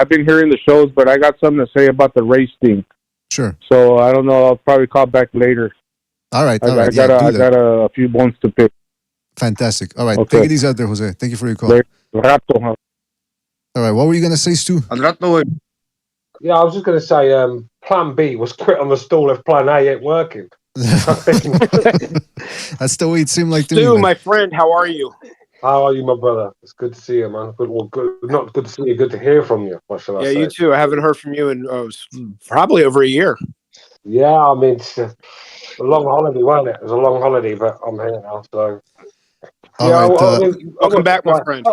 been hearing the shows, but I got something to say about the race thing. Sure. So I don't know. I'll probably call back later. All right. I got a few bones to pick. Fantastic. All right. Okay. Take it easy out there, Jose. Thank you for your call. All right. What were you going to say, Stu? Yeah, I was just going to say plan B was quit on the stall if plan A ain't working. That's the way it seemed like to me. Stu, my friend, how are you? How are you, my brother? It's good to see you, man. Good, not good to see you. Good to hear from you. What shall I say? Yeah, you too. I haven't heard from you in probably over a year. Yeah, I mean, it's a long holiday, wasn't it? It was a long holiday, but I'm here now, so. All right, welcome back, my friend.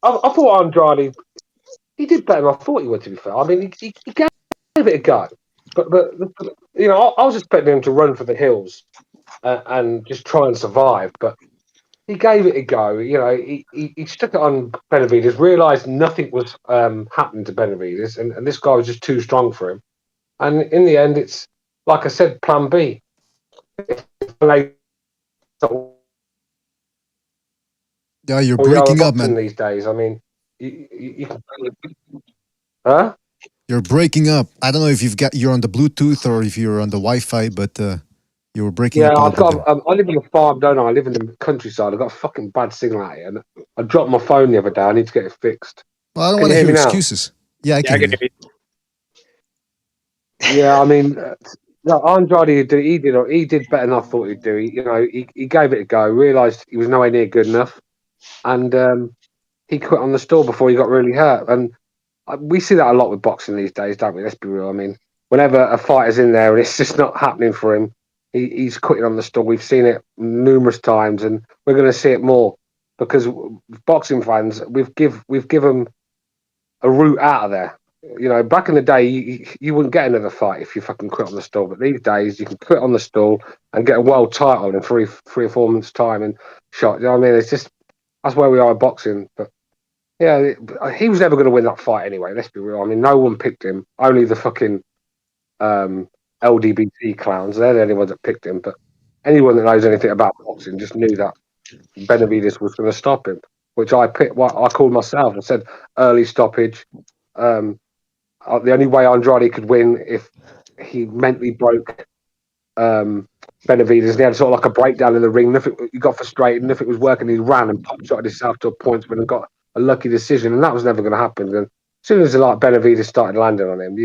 I thought Andrade, he did better than I thought he would, to be fair. I mean, he gave it a go. But I was expecting him to run for the hills and just try and survive. But he gave it a go. He stuck it on Benavidez, realised nothing was happening to Benavidez, and this guy was just too strong for him. And in the end, it's, like I said, plan B. Yeah, you're breaking up, man. These days, I mean, you can. Huh? You're breaking up. I don't know if you're on the Bluetooth or if you're on the Wi-Fi, but you were breaking up. Yeah, I live in a farm, don't I? I live in the countryside. I've got a fucking bad signal out here, and I dropped my phone the other day. I need to get it fixed. Well, I don't want to hear excuses. Yeah, I can hear you. Yeah, I mean, Andrade he did better than I thought he'd do. He gave it a go, realised he was nowhere near good enough, and he quit on the stall before he got really hurt. And we see that a lot with boxing these days, don't we? Let's be real. I mean, whenever a fighter's in there and it's just not happening for him, he's quitting on the stall. We've seen it numerous times, and we're going to see it more because boxing fans, we've given a route out of there. Back in the day, you wouldn't get another fight if you fucking quit on the stall. But these days, you can quit on the stall and get a world title in three or 4 months' time and shot. You know what I mean? It's just that's where we are in boxing. But yeah, he was never going to win that fight anyway. Let's be real. I mean, no one picked him. Only the fucking LGBT clowns. They're the only ones that picked him. But anyone that knows anything about boxing just knew that Benavidez was going to stop him, which I called myself and said early stoppage. The only way Andrade could win if he mentally broke Benavidez. And he had sort of like a breakdown in the ring. He got frustrated, and if it was working, he ran and pop shotted himself to a point when he got a lucky decision, and that was never going to happen. And as soon as Benavidez started landing on him,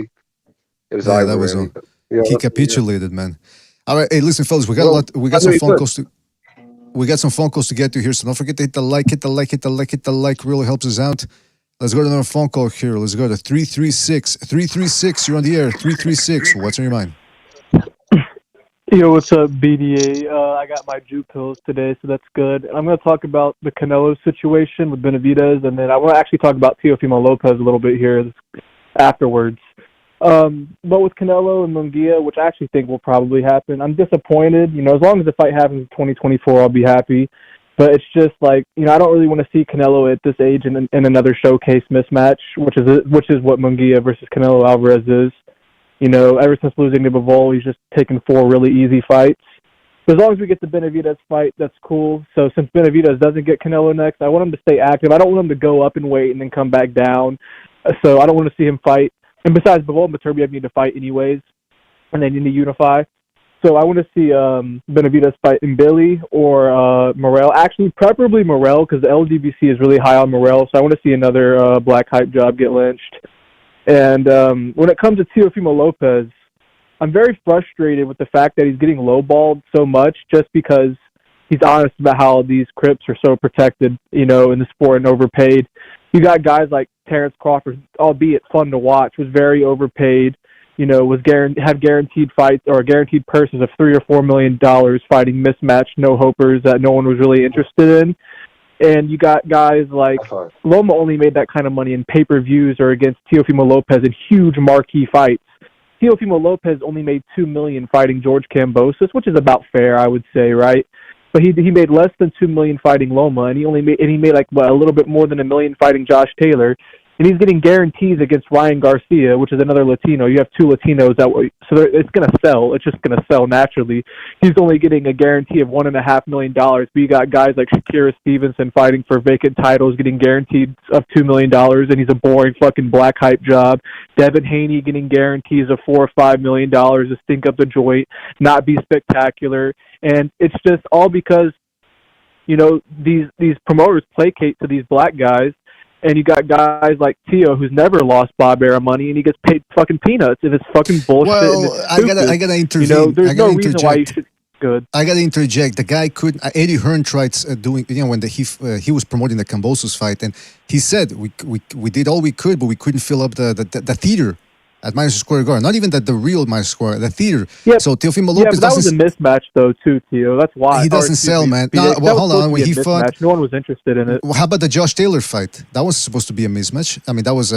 it was over. That was really. all. He capitulated, man. All right, hey, listen, fellas, we got some phone calls to. We got some phone calls to get to here, so don't forget to hit the like. Hit the like. Really helps us out. Let's go to another phone call here. Let's go to 336. 336, you're on the air. 336, what's on your mind? Yo, what's up, BDA? I got my Jew pills today, so that's good. I'm going to talk about the Canelo situation with Benavidez, and then I want to actually talk about Teofimo Lopez a little bit here afterwards. But with Canelo and Munguia, which I actually think will probably happen, I'm disappointed. As long as the fight happens in 2024, I'll be happy. But it's just like, I don't really want to see Canelo at this age in another showcase mismatch, which is what Munguia versus Canelo Alvarez is. Ever since losing to Bivol, he's just taken 4 really easy fights. But as long as we get the Benavidez fight, that's cool. So since Benavidez doesn't get Canelo next, I want him to stay active. I don't want him to go up and wait and then come back down. So I don't want to see him fight. And besides, Bivol and Beterbiev need to fight anyways, and they need to unify. So I want to see Benavidez fight Mbili or Morel. Actually, preferably Morel, because the LDBC is really high on Morel. So I want to see another black hype job get lynched. And when it comes to Teofimo Lopez, I'm very frustrated with the fact that he's getting lowballed so much just because he's honest about how these Crips are so protected, in the sport and overpaid. You got guys like Terrence Crawford, albeit fun to watch, was very overpaid, had guaranteed fights or guaranteed purses of $3 or $4 million fighting mismatched no-hopers that no one was really interested in. And you got guys like Loma only made that kind of money in pay-per-views or against Teofimo Lopez in huge marquee fights. Teofimo Lopez only made $2 million fighting George Kambosos, which is about fair, I would say, right? But he made less than $2 million fighting Loma, and he made like a little bit more than $1 million fighting Josh Taylor. And he's getting guarantees against Ryan Garcia, which is another Latino. You have 2 Latinos so it's going to sell. It's just going to sell naturally. He's only getting a guarantee of $1.5 million. But you got guys like Shakira Stevenson fighting for vacant titles, getting guaranteed of $2 million, and he's a boring fucking black hype job. Devin Haney getting guarantees of $4 or $5 million to stink up the joint, not be spectacular, and it's just all because these promoters placate to these black guys. And you got guys like Tio, who's never lost Bob Era money, and he gets paid fucking peanuts if it's fucking bullshit. Well, I gotta intervene. There's no reason why you should. Good. I gotta interject. The guy could. Eddie Hearn tried doing. When he was promoting the Kambosos fight, and he said we did all we could, but we couldn't fill up the theater at Madison Square Garden. Not even the real Madison Square, the theater. Yeah, so Teofimo Lopez. But that was a mismatch though too, Tio. That's why he doesn't sell, man. No, well, hold on. When he fought, no one was interested in it. How about the Josh Taylor fight? That was supposed to be a mismatch. I mean, that was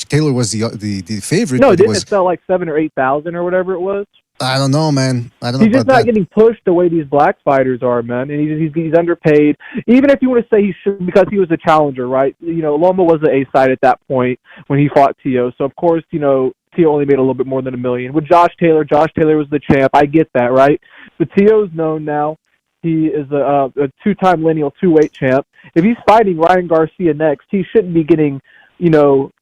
Taylor was the favorite. No, didn't it sell like 7,000 or 8,000 or whatever it was? I don't know, man. I don't know. He's just not getting pushed the way these black fighters are, man. And he's underpaid. Even if you want to say he should, because he was a challenger, right? Loma was the A side at that point when he fought Tio. So of course, Tio only made a little bit more than $1 million. With Josh Taylor was the champ. I get that, right? But Tio's known now. He is a 2-time lineal 2-weight champ. If he's fighting Ryan Garcia next, he shouldn't be getting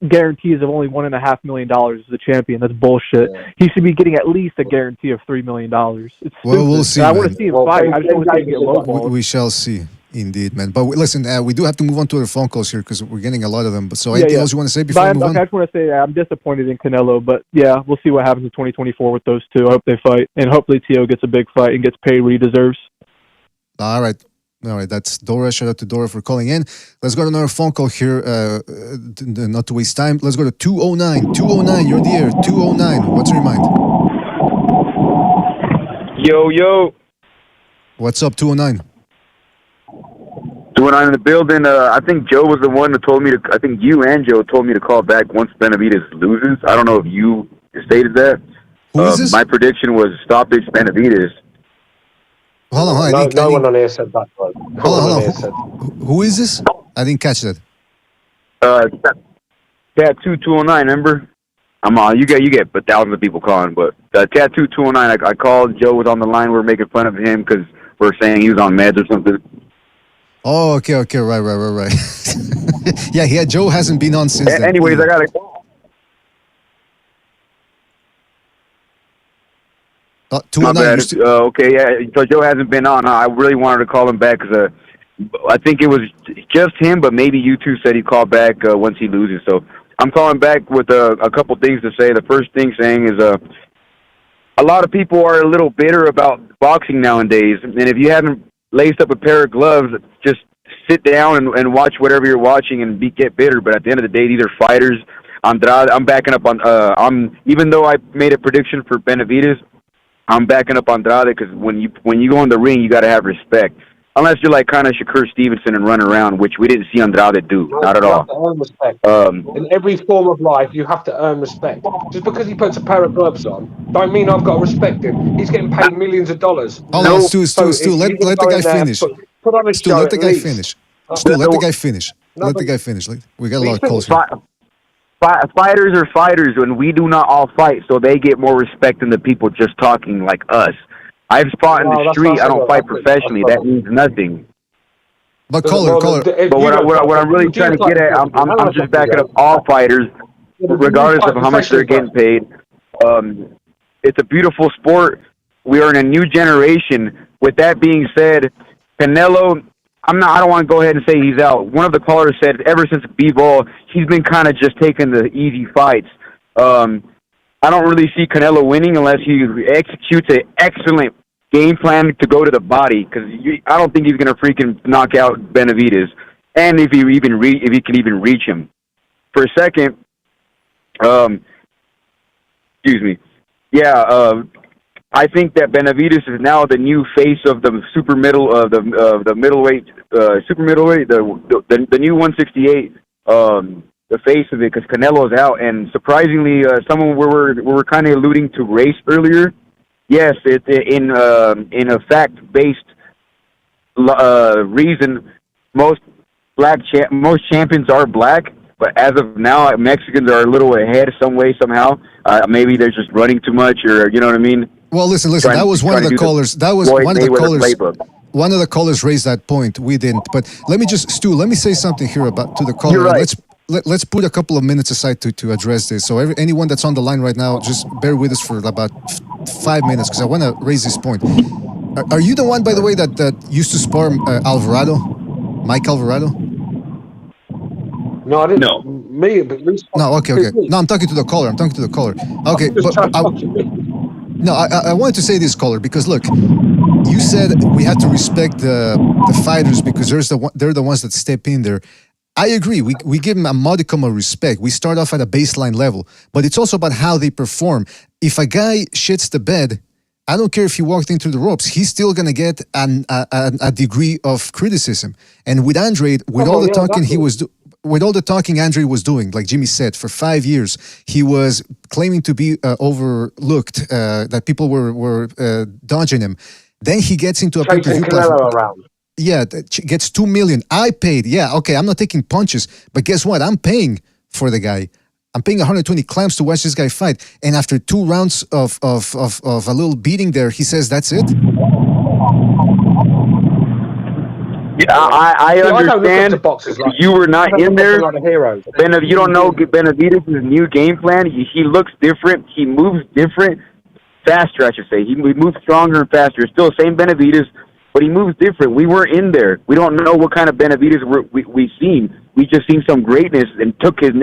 guarantees of only $1.5 million as a champion. That's bullshit. Yeah. He should be getting at least a guarantee of $3 million. It's well, we'll see. I want to see him fight. I just want to see him get lowballed. We shall see. Indeed, man. But listen, we do have to move on to the phone calls here because we're getting a lot of them. But anything else you want to say before we move on? I just want to say I'm disappointed in Canelo, but yeah, we'll see what happens in 2024 with those two. I hope they fight, and hopefully Tio gets a big fight and gets paid what he deserves. All right. That's Dora. Shout out to Dora for calling in. Let's go to another phone call here. Not to waste time. Let's go to 209. 209, you're the air. 209. What's on your mind? Yo. What's up, 209? 209 in the building. I think Joe was the one who told me to. I think you and Joe told me to call back once Benavidez loses. I don't know if you stated that. Who is this? My prediction was stoppage Benavidez. Hold on. No one on here said that. Hold on. Who is this? I didn't catch that. That 209, remember? I'm on. You get but thousands of people calling. But Tattoo 209, I called. Joe was on the line. We were making fun of him because we're saying he was on meds or something. Oh, okay, right. Yeah, Joe hasn't been on since then. Anyways, I gotta. My bad. Okay, yeah. So Joe hasn't been on. I really wanted to call him back because I think it was just him, but maybe you two said he'd call back once he loses. So I'm calling back with a couple things to say. The first thing saying is a lot of people are a little bitter about boxing nowadays, and if you haven't laced up a pair of gloves, just sit down and watch whatever you're watching and get bitter. But at the end of the day, these are fighters. Andrade, I'm backing up on. Even though I made a prediction for Benavidez, I'm backing up Andrade because when you go in the ring, you got to have respect. Unless you're like kind of Shakur Stevenson and run around, which we didn't see Andrade do, not at all. You have to earn respect. In every form of life, you have to earn respect. Just because he puts a pair of gloves on, don't mean I've got to respect him. He's getting paid millions of dollars. Hold on, Stu, let the guy finish. Put on a Stu, show let the at guy least. finish. Stu, let the guy finish. Let the guy finish. We got a lot of calls here. Fighters are fighters, and we do not all fight, so they get more respect than the people just talking like us. I've fought in the street. I don't fight professionally. That means nothing. But caller. But what I'm really trying to get at, I'm just backing up all fighters, regardless of how much they're getting paid. It's a beautiful sport. We are in a new generation. With that being said, Canelo, I don't want to go ahead and say he's out. One of the callers said ever since B-Ball, he's been kind of just taking the easy fights. I don't really see Canelo winning unless he executes an excellent game plan to go to the body, because I don't think he's going to freaking knock out Benavidez, and if he can even reach him. For a second, excuse me, I think that Benavidez is now the new face of the super middleweight, the new 168, the face of it, because Canelo's out, and surprisingly, someone we were kind of alluding to race earlier. Yes, in a fact-based reason, most champions are black, but as of now, Mexicans are a little ahead some way, somehow. Maybe they're just running too much, or you know what I mean. Well, listen. That was one of the callers. One of the callers raised that point. We didn't. But let me just, Stu, let me say something here to the caller. You're right. Let's put a couple of minutes aside to address this. So anyone that's on the line right now, just bear with us for about 5 minutes, because I want to raise this point. Are you the one, by the way, that used to spar Alvarado, Mike Alvarado? No, I didn't. No. Me, but no. Okay. No, I'm talking to the caller. Okay, I wanted to say this, caller, because look, you said we have to respect the fighters because they're the ones that step in there. I agree. We give them a modicum of respect. We start off at a baseline level, but it's also about how they perform. If a guy shits the bed, I don't care if he walked into the ropes, he's still going to get a degree of criticism. And with Andre, with all the talking Andre was doing, like Jimmy said, for 5 years, he was claiming to be overlooked, that people were dodging him. Then he gets into a pay-per-view platform. Yeah, gets $2 million. I paid. Yeah, okay, I'm not taking punches, but guess what? I'm paying for the guy. I'm paying 120 clams to watch this guy fight. And after 2 rounds of a little beating there, he says, that's it? Yeah, I understand. You were not in there. You don't know Benavidez' new game plan. He looks different. He moves different. Faster, I should say. He moves stronger and faster. Still the same Benavidez, but he moves different. We weren't in there. We don't know what kind of Benavidez we've seen. We just seen some greatness and took his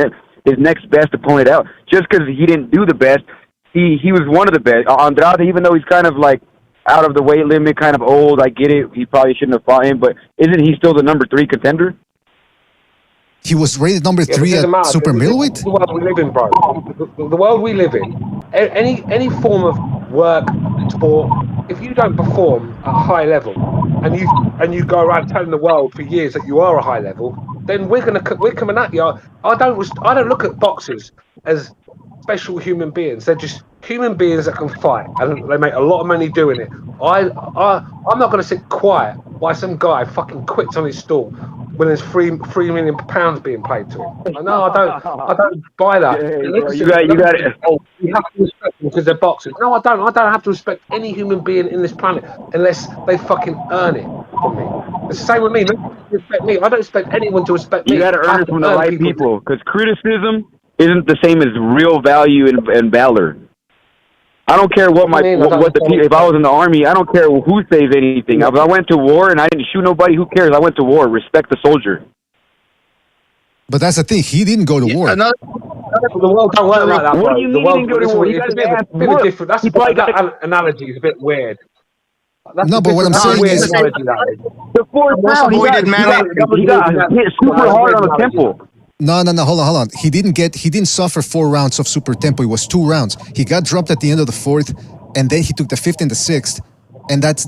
next best opponent out. Just because he didn't do the best, he was one of the best. Andrade, even though he's kind of like out of the weight limit, kind of old, I get it. He probably shouldn't have fought him, but isn't he still the number 3 contender? He was rated number 3 at super middleweight? The world we live in, bro. The world we live in. Any form of work, sport, if you don't perform at a high level and you go around telling the world for years that you are a high level, then we're coming at you. I don't look at boxers as special human beings. They're just human beings that can fight, and they make a lot of money doing it. I'm not going to sit quiet while some guy fucking quits on his stall when there's £3 million being paid to him. No, I don't buy that. You got it. Oh, you have to respect them because they're boxers. No, I don't. I don't have to respect any human being in this planet unless they fucking earn it from me. It's the same with me. Nobody respect me. I don't expect anyone to respect me. You got to earn it from the right people, because criticism isn't the same as real value and valor. I don't care what if I was in the army, I don't care who says anything. If I went to war and I didn't shoot nobody, who cares? I went to war. Respect the soldier. But that's the thing. He didn't go to war. The world don't work like that. What do you mean he didn't go to war? That analogy is a bit weird. No, but what I'm saying is, the fourth round, he got hit super hard on the temple. No, hold on. He didn't suffer 4 rounds of super tempo. It was 2 rounds. He got dropped at the end of the 4th, and then he took the 5th and the 6th, and that's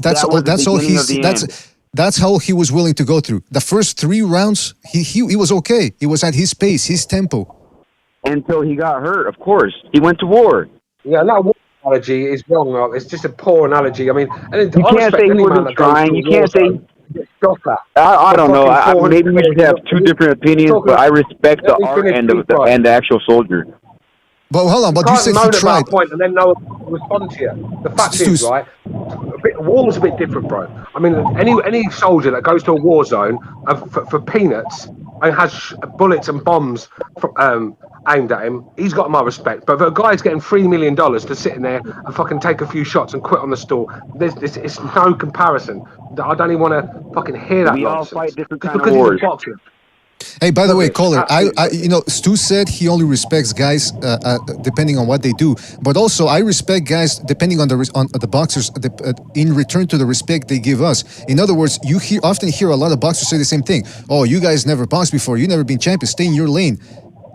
how he was willing to go through. The first 3 rounds, he was okay. He was at his pace, his tempo. Until he got hurt, of course. He went to war. Yeah, that analogy is wrong. It's just a poor analogy. I mean, you can't say he wasn't trying. You can't say. I don't know. Maybe we should have 2 different opinions, but I respect the art end of and the actual soldier. But hold on, but you said he tried. Point and then no one will respond to you. The fact is, right, war's a bit different, bro. I mean, any soldier that goes to a war zone for peanuts and has bullets and bombs aimed at him, he's got my respect. But if a guy's getting $3 million to sit in there and fucking take a few shots and quit on the stool, it's no comparison. I don't even want to fucking hear that. We nonsense. all fight different kind of wars. Hey, by the way, caller, Stu said he only respects guys depending on what they do, but also I respect guys depending on the boxers in return to the respect they give us. In other words, you often hear a lot of boxers say the same thing. Oh, you guys never boxed before. You never been champions. Stay in your lane.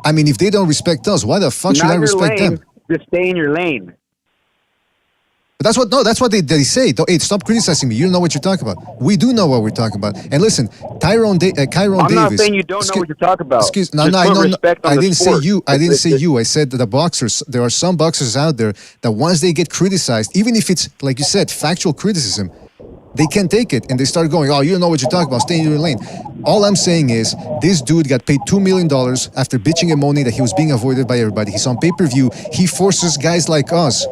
I mean, if they don't respect us, why the fuck should I respect them? Just stay in your lane. But that's what they say. Hey, stop criticizing me. You don't know what you're talking about. We do know what we're talking about. And listen, Chiron Davis. I'm not saying you don't know what you're talking about. I didn't say you. I didn't say you. I said that the boxers. There are some boxers out there that once they get criticized, even if it's like you said, factual criticism, they can't take it and they start going, "Oh, you don't know what you're talking about. Stay in your lane." All I'm saying is, this dude got paid $2 million after bitching and moaning that he was being avoided by everybody. He's on pay-per-view. He forces guys like us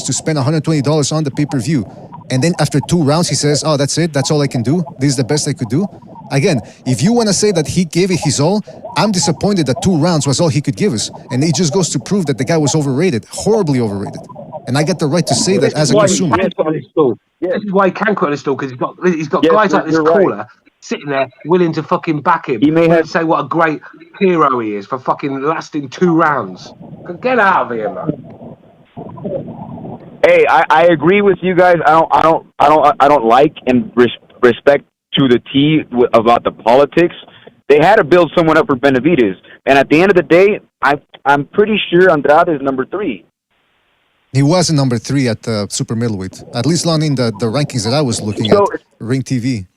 to spend $120 on the pay-per-view. And then after 2 rounds, he says, oh, that's it. That's all I can do. This is the best I could do. Again, if you want to say that he gave it his all, I'm disappointed that 2 rounds was all he could give us. And it just goes to prove that the guy was overrated, horribly overrated. And I get the right to say that as a consumer. This is why he can quit on his stall, because he's got guys like this caller sitting there willing to fucking back him. He may have say what a great hero he is for fucking lasting 2 rounds. Get out of here, man. Hey, I agree with you guys. I don't like and respect to the T about the politics. They had to build someone up for Benavidez, and at the end of the day, I'm pretty sure Andrade is number 3. He was number 3 at the super middleweight, at least not in the rankings that I was looking at. Ring TV.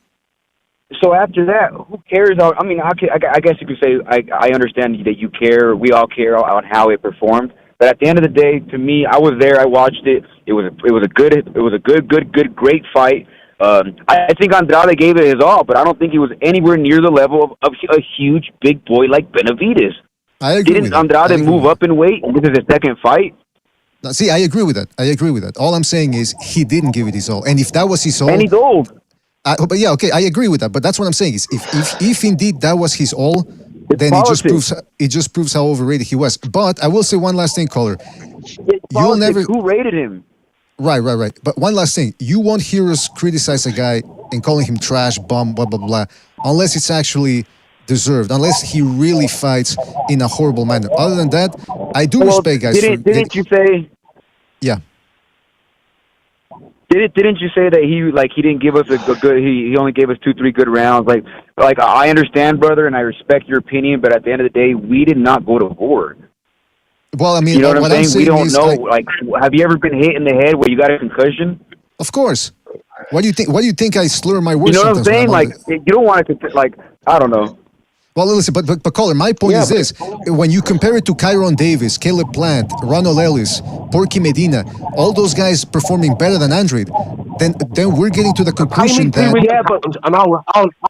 So after that, who cares? I mean, I guess you could say I understand that you care. We all care on how it performed. But at the end of the day, to me, I was there. I watched it. It was a good, great fight. I think Andrade gave it his all, but I don't think he was anywhere near the level of a huge big boy like Benavidez. I agree. Didn't Andrade move up in weight? And this is his second fight. Now, see, I agree with that. All I'm saying is he didn't give it his all, and if that was his all, and he's old. But yeah, okay, I agree with that. But that's what I'm saying is if indeed that was his all, then it just proves how overrated he was. But I will say one last thing, caller. You'll never who rated him. Right. But one last thing, you won't hear us criticize a guy and calling him trash, bum, blah blah blah, unless it's actually deserved, unless he really fights in a horrible manner. Other than that, I do respect guys. Didn't you say? Yeah. Didn't you say that he didn't give us a good? He only gave us 2-3 good rounds. Like I understand, brother, and I respect your opinion, but at the end of the day, we did not go to war. Well, I mean, you know what I'm saying? We don't know. Have you ever been hit in the head where you got a concussion? Of course. What do you think? Why do you think I slur my words? You know what I'm saying? You don't want to I don't know. Well, listen, but caller, my point is this. When you compare it to Chiron Davis, Caleb Plant, Ronald Ellis, Porky Medina, all those guys performing better than Andrade, then we're getting to the conclusion pay me that and I'll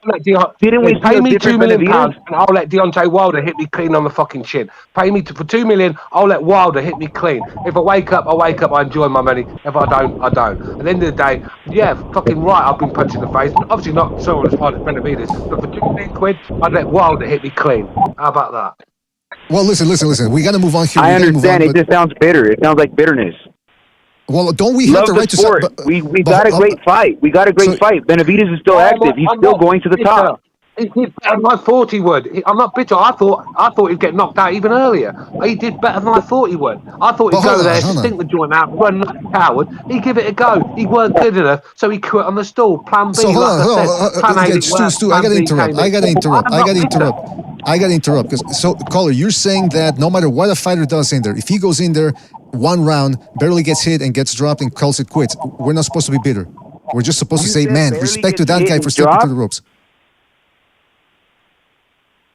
let Didn't we pay see a me different £2 million Benavidez? and I'll let Deontay Wilder hit me clean on the fucking chin. Pay me for $2 million, I'll let Wilder hit me clean. If I wake up, I enjoy my money. If I don't, I don't. At the end of the day, yeah, fucking right, I've been punched in the face. Obviously not so as hard as Benavidez, but for £2 million, I'd let Wilder hit me clean. How about that? well, listen. We got to move on here. I We gotta move on, understand. It just sounds bitter. It sounds like bitterness. well, don't we have Love the the right to sport. say? We got a great fight. We got a great fight. Benavidez is still active. He's still going to the top. He did better than I thought he would. I'm not bitter. I thought he'd get knocked out even earlier. He did better than I thought he would. I thought he'd go there, stink the joint out, run like a coward. He'd give it a go. He weren't good enough, so he quit on the stall. Plan B, So hold on. Plan A Again, didn't work. Stu, I gotta interrupt. So, caller, you're saying that no matter what a fighter does in there, if he goes in there one round, barely gets hit and gets dropped and calls it quits, we're not supposed to be bitter. We're just supposed to say, man, respect to that guy for sticking to the ropes.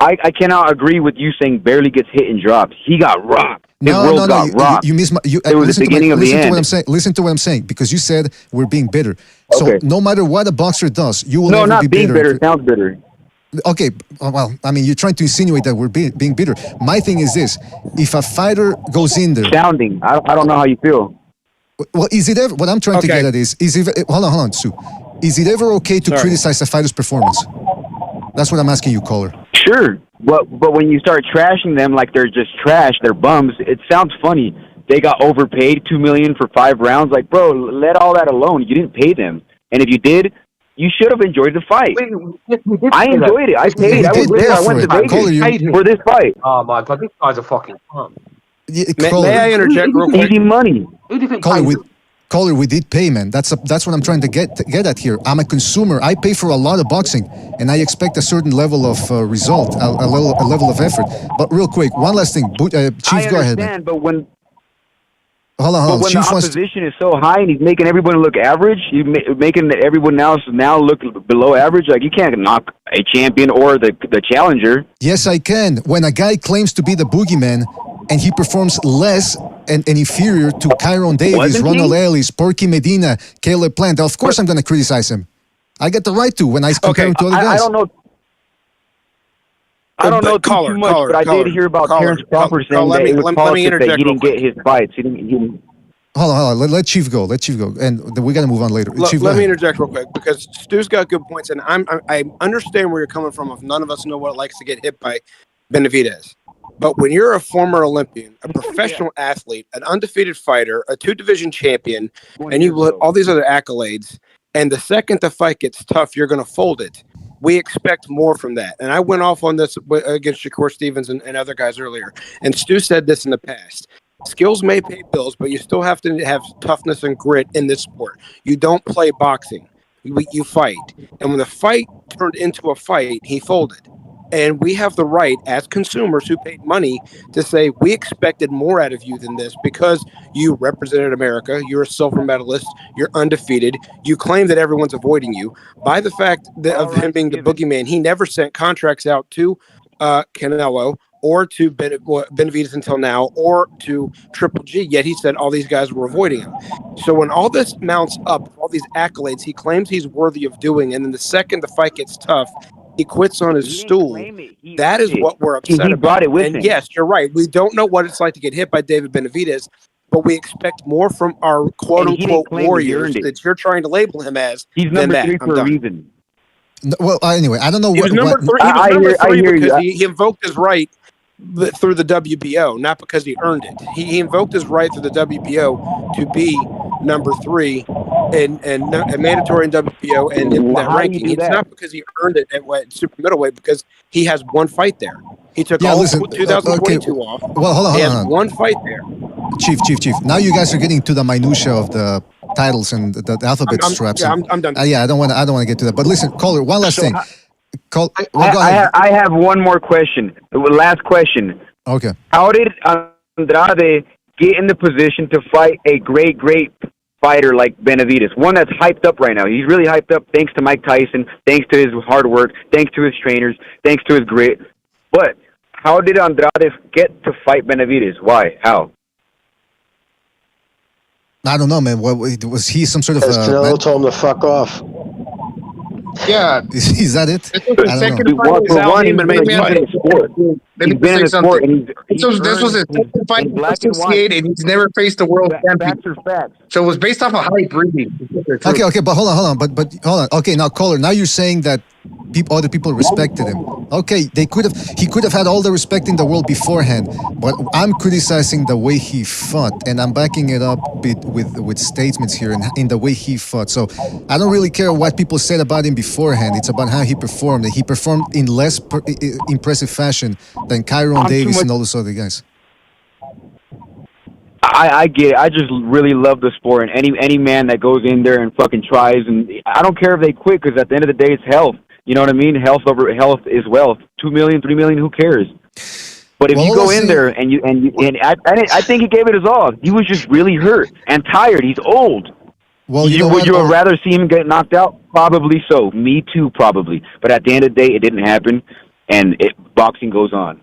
I cannot agree with you saying barely gets hit and dropped. He got rocked. His world got rocked. You missed it was the beginning of the end. Listen to what I'm saying, because you said we're being bitter. So no matter what a boxer does, you will never not be being bitter. bitter. Sounds bitter. Okay, well, I mean, you're trying to insinuate that we're being bitter. My thing is this: if a fighter goes in there, sounding, I don't know how you feel. Well, is it ever? What I'm trying to get at is it? Hold on, Sue. Is it ever okay to criticize a fighter's performance? That's what I'm asking you, caller. Sure, but when you start trashing them like they're just trash, they're bums. It sounds funny. They got overpaid $2 million for 5 rounds. Like, bro, let all that alone. You didn't pay them, and if you did, you should have enjoyed the fight. I enjoyed it. I paid. I went to Vegas for this fight. Oh my god, this guy's a fucking punk. May I interject real quick? Easy money. Who do you think Caller, we did pay, man. That's what I'm trying to get at here. I'm a consumer. I pay for a lot of boxing, and I expect a certain level of result, a level of effort. But real quick, one last thing. Chief, go ahead, man. But when hold on. But when the opposition is so high and he's making everyone look average, he's making everyone else now look below average. Like, you can't knock a champion or the challenger. Yes, I can. When a guy claims to be the boogeyman and he performs less and inferior to Kyron Davis, Ronald Ellis, Porky Medina, Caleb Plant, of course I'm going to criticize him. I get the right to when I compare him to other guys. I don't know too much, but I did hear about Terrence Crawford saying that it was politics that he didn't get his fights. He didn't. Hold on. Let Chief go. And we got to move on later. Chief, let me interject real quick, because Stu's got good points, and I understand where you're coming from. If none of us know what it likes to get hit by Benavidez. But when you're a former Olympian, a professional athlete, an undefeated fighter, a 2-division champion, and you all these other accolades, and the second the fight gets tough, you're going to fold it. We expect more from that. And I went off on this against Shakur Stevens and other guys earlier. And Stu said this in the past. Skills may pay bills, but you still have to have toughness and grit in this sport. You don't play boxing. You fight. And when the fight turned into a fight, he folded. And we have the right, as consumers who paid money, to say we expected more out of you than this because you represented America. You're a silver medalist. You're undefeated. You claim that everyone's avoiding you. By the fact that of him being the boogeyman, he never sent contracts out to Canelo or to Benavidez until now, or to Triple G, yet he said all these guys were avoiding him. So when all this mounts up, all these accolades he claims he's worthy of doing, and then the second the fight gets tough, he quits on his stool. That is what we're upset about. Brought it with him. Yes, you're right. We don't know what it's like to get hit by David Benavidez, but we expect more from our quote-unquote warriors that you're trying to label him as. He's number 3 for a reason. Well, anyway, I don't know what... He was number 3 because he invoked his right through the WBO, not because he earned it. He invoked his right through the WBO to be number 3 and mandatory in WBO and in that ranking. It's not because he earned it at super middleweight, because he has one fight there. He took 2022 off. Well, hold on. He has one fight there. Chief. Now you guys are getting to the minutia of the titles and the alphabet straps. Yeah, I'm done. I don't want to get to that. But listen, caller, one last thing. Go ahead. I have one more question. Last question. Okay. How did Andrade get in the position to fight a great fighter like Benavidez? One that's hyped up right now. He's really hyped up thanks to Mike Tyson, thanks to his hard work, thanks to his trainers, thanks to his grit. But how did Andrade get to fight Benavidez? Why? How? I don't know, man. What was he? Some sort of Canelo told him to fuck off. Yeah. Is that it? This was the second fight For without one, him he's been in the sport. Let me He's been say in the sport, something. and This was his second fight in black and white. and he's never faced the world champion. Facts are facts. So it was based off of hype, really. Okay, but hold on. But hold on. Okay, now caller, now you're saying that other people respected him. Okay, he could have had all the respect in the world beforehand, but I'm criticizing the way he fought, and I'm backing it up with statements here and in the way he fought. So I don't really care what people said about him beforehand. It's about how he performed. He performed in less impressive fashion than Kyron Davis and all those other guys. I get it. I just really love the sport, and any man that goes in there and fucking tries, and I don't care if they quit, because at the end of the day, it's health. You know what I mean? Health is wealth. 2 million, 3 million, who cares? But if you go in there and I think he gave it his all. He was just really hurt and tired. He's old. Well, would you rather see him get knocked out? Probably so. Me too, probably. But at the end of the day, it didn't happen, and boxing goes on.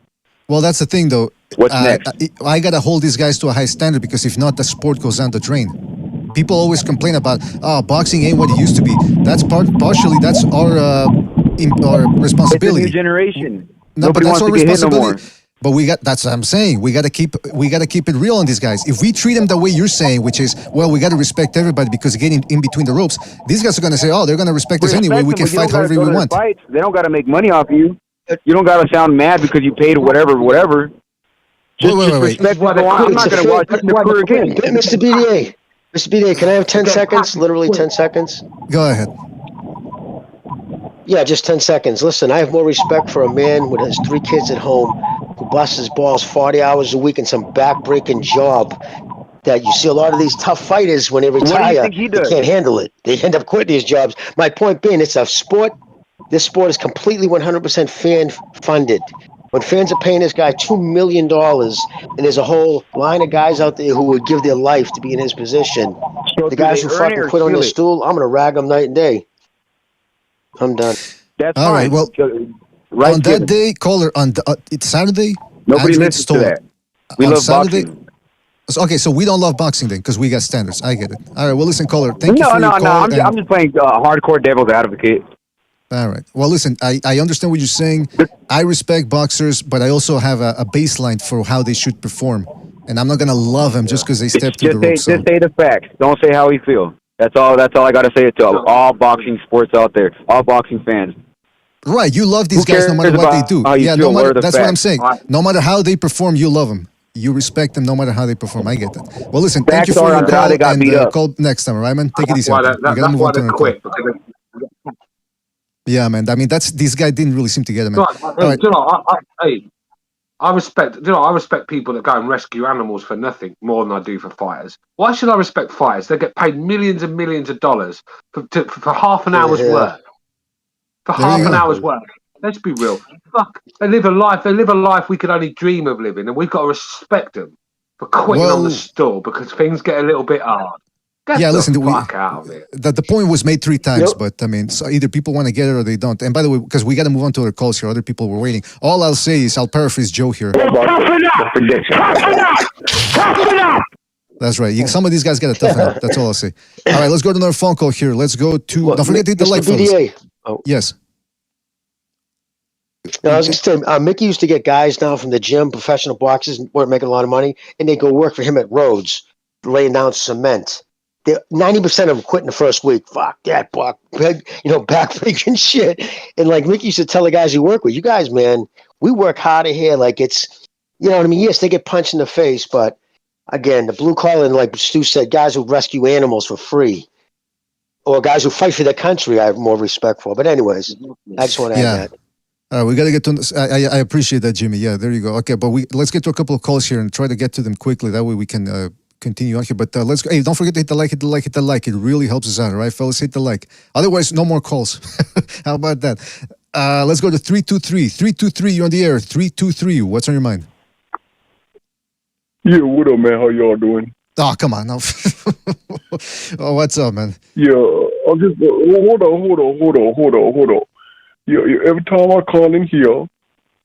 Well, that's the thing, though. What's next? I gotta hold these guys to a high standard, because if not, the sport goes down the drain. People always complain about, boxing ain't what it used to be. That's partially that's our responsibility. It's a new generation. No, Nobody but that's wants our to get hit no responsibility. more. But that's what I'm saying. We gotta keep it real on these guys. If we treat them the way you're saying, which is, well, we gotta respect everybody because getting in between the ropes, these guys are gonna say, they're gonna respect us anyway. We can fight however we want. They don't gotta make money off you. You don't gotta sound mad because you paid whatever. Just respect what I'm not gonna watch this career again. Mr. BDA, can I have 10 seconds? Literally 10 seconds. Go ahead. Yeah, just 10 seconds. Listen, I have more respect for a man with his 3 kids at home who busts his balls 40 hours a week in some back-breaking job that you see a lot of these tough fighters when they retire, they can't handle it. They end up quitting these jobs. My point being, it's a sport. This sport is completely 100% fan-funded. When fans are paying this guy $2 million, and there's a whole line of guys out there who would give their life to be in his position, the guys who fucking quit on the stool, I'm going to rag them night and day. I'm done. That's all right. Well, on that day, caller, it's Saturday. Nobody listens to that. We love Saturday, boxing. Okay, so we don't love boxing then, because we got standards. I get it. All right. Well, listen, caller. Thank you for your call. I'm just playing hardcore devil's advocate. All right. Well, listen, I understand what you're saying. I respect boxers, but I also have a baseline for how they should perform. And I'm not going to love them just because they step through the ropes. Just say the facts. Don't say how he feels. That's all I got to say to all boxing sports out there, all boxing fans. Right. You love these guys no matter what they do. Yeah, that's what I'm saying. No matter how they perform, you love them. You respect them no matter how they perform. I get that. Well, listen, thank you for your call. And call next time, all right, man? Take it easy. We got to move on to another call. Yeah, man. I mean, this guy didn't really seem to get it, man. I respect people that go and rescue animals for nothing more than I do for fighters. Why should I respect fighters? They get paid millions and millions of dollars for half an hour's work. For half an hour's work. Let's be real. Fuck. They live a life we could only dream of living, and we've got to respect them for quitting on the stool because things get a little bit hard. Listen, fuck out of it. The point was made 3 times, but I mean, so either people want to get it or they don't. And by the way, because we got to move on to other calls here, other people were waiting. All I'll say is, I'll paraphrase Joe here. That's right. Some of these guys got to toughen up. That's all I'll say. All right, let's go to another phone call here. Let's go to. Don't forget to hit the like, fellas. Yes. No, I was just saying, Mickey used to get guys now from the gym, professional boxers, weren't making a lot of money, and they go work for him at Rhodes, laying down cement. 90% of them quit in the first week. Fuck that, backbreaking shit. And like Mickey used to tell the guys he work with, you guys, man, we work harder here. Like it's, you know what I mean? Yes, they get punched in the face, but again, the blue collar, and like Stu said, guys who rescue animals for free, or guys who fight for their country, I have more respect for. But anyways, I just want to add that. We got to get to. I appreciate that, Jimmy. Yeah, there you go. Okay, but let's get to a couple of calls here and try to get to them quickly. That way we can continue on here. But let's go. Hey, don't forget to hit the like. It really helps us out. All right, fellas, hit the like. Otherwise, no more calls. How about that? Let's go to 323. 323, you're on the air. 323. What's on your mind? Yeah, what up, man? How y'all doing? Oh, come on. No. Oh, what's up, man? Yeah, I'm just hold on. Yeah, every time I call in here,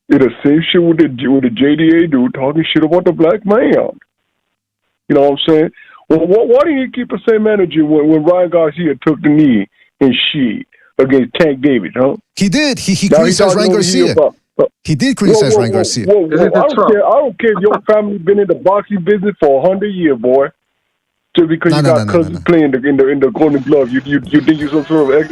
it's the same shit with the JDA dude talking shit about the black man. You know what I'm saying? Well, why didn't he keep the same energy when Ryan Garcia took the knee and shit against Tank Davis, huh? He did. He criticized Ryan Garcia. He did criticize Ryan Garcia. Whoa. I don't care if your family been in the boxing business for 100 years, boy. Just because you got cousins playing in the Golden Glove, you think you're some sort of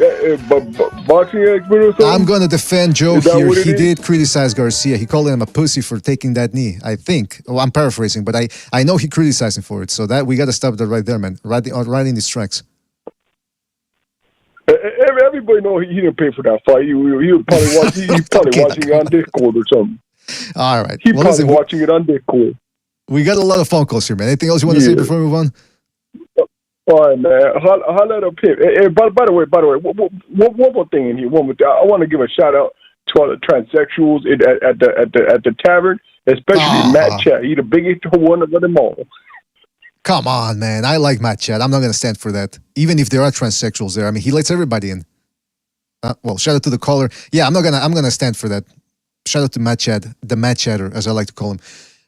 boxing expert or something? I'm gonna defend Joe here. He did criticize Garcia. He called him a pussy for taking that knee. I think. Well, I'm paraphrasing, but I know he criticized him for it. So that we got to stop that right there, man. Right in his tracks. Everybody know he didn't pay for that fight. He was probably watching it on Discord or something. All right. He probably watching it on Discord. We got a lot of phone calls here, man. Anything else you want to say before we move on? All right, man. Holla up here. Hey, by the way, one more thing in here. One more thing. I want to give a shout out to all the transsexuals at the tavern, especially Matt Chat. He's the biggest one of them all. Come on, man. I like Matt Chad. I'm not going to stand for that. Even if there are transsexuals there. I mean, he lets everybody in. Well, shout out to the caller. Yeah, I'm going to stand for that. Shout out to Matt Chad, the Matt Chatter, as I like to call him.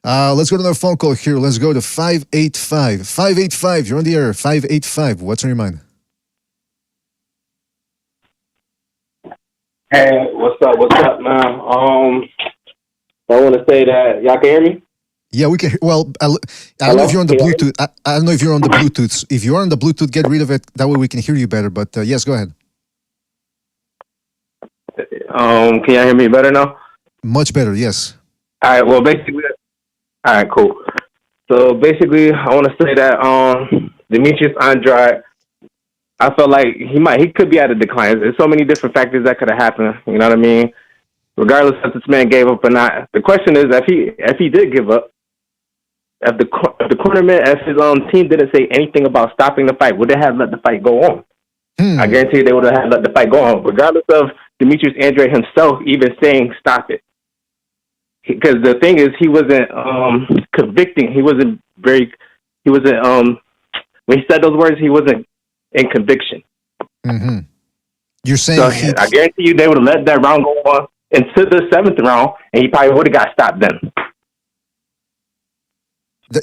Let's go to another phone call here. Let's go to 585. 585, you're on the air. 585, what's on your mind? Hey, what's up, man? I want to say that, y'all can hear me? Yeah, we can. Well, I don't know if you're on the Bluetooth. I don't know if you're on the Bluetooth. If you're on the Bluetooth, get rid of it. That way we can hear you better. But yes, go ahead. Can y'all hear me better now? Much better, yes. All right, well, basically, all right, cool. So basically, I want to say that Demetrius Andrade, I felt like he could be at a decline. There's so many different factors that could have happened. You know what I mean? Regardless if this man gave up or not, the question is if he did give up, if the cornerman, if his team didn't say anything about stopping the fight, would they have let the fight go on? I guarantee they would have let the fight go on, regardless of Demetrius Andrade himself even saying stop it. Because the thing is, he wasn't convicting. He wasn't when he said those words, he wasn't in conviction. Mm-hmm. You're saying so I guarantee you they would have let that round go on into the 7th round, and he probably would have got stopped then.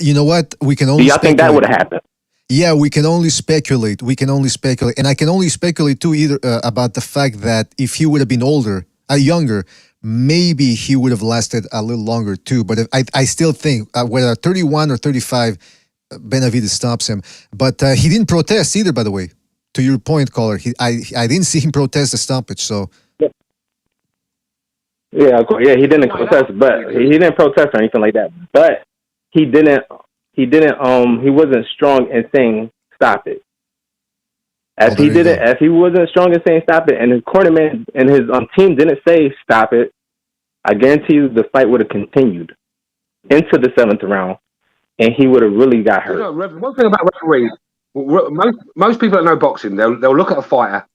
You know what? We can only. Do y'all think that would have happened? Yeah, we can only speculate. And I can only speculate too either about the fact that if he would have been older, younger, maybe he would have lasted a little longer too. But I still think whether 31 or 35, Benavidez stops him. But he didn't protest either, by the way. To your point, caller, I didn't see him protest the stoppage. So. Yeah, he didn't protest, but he didn't protest or anything like that. But he wasn't strong in saying stop it. As he wasn't strong in saying stop it, and his cornerman and his team didn't say stop it, I guarantee you the fight would have continued into the 7th round, and he would have really got hurt. One thing about referees, most people that know boxing, they'll look at a fighter,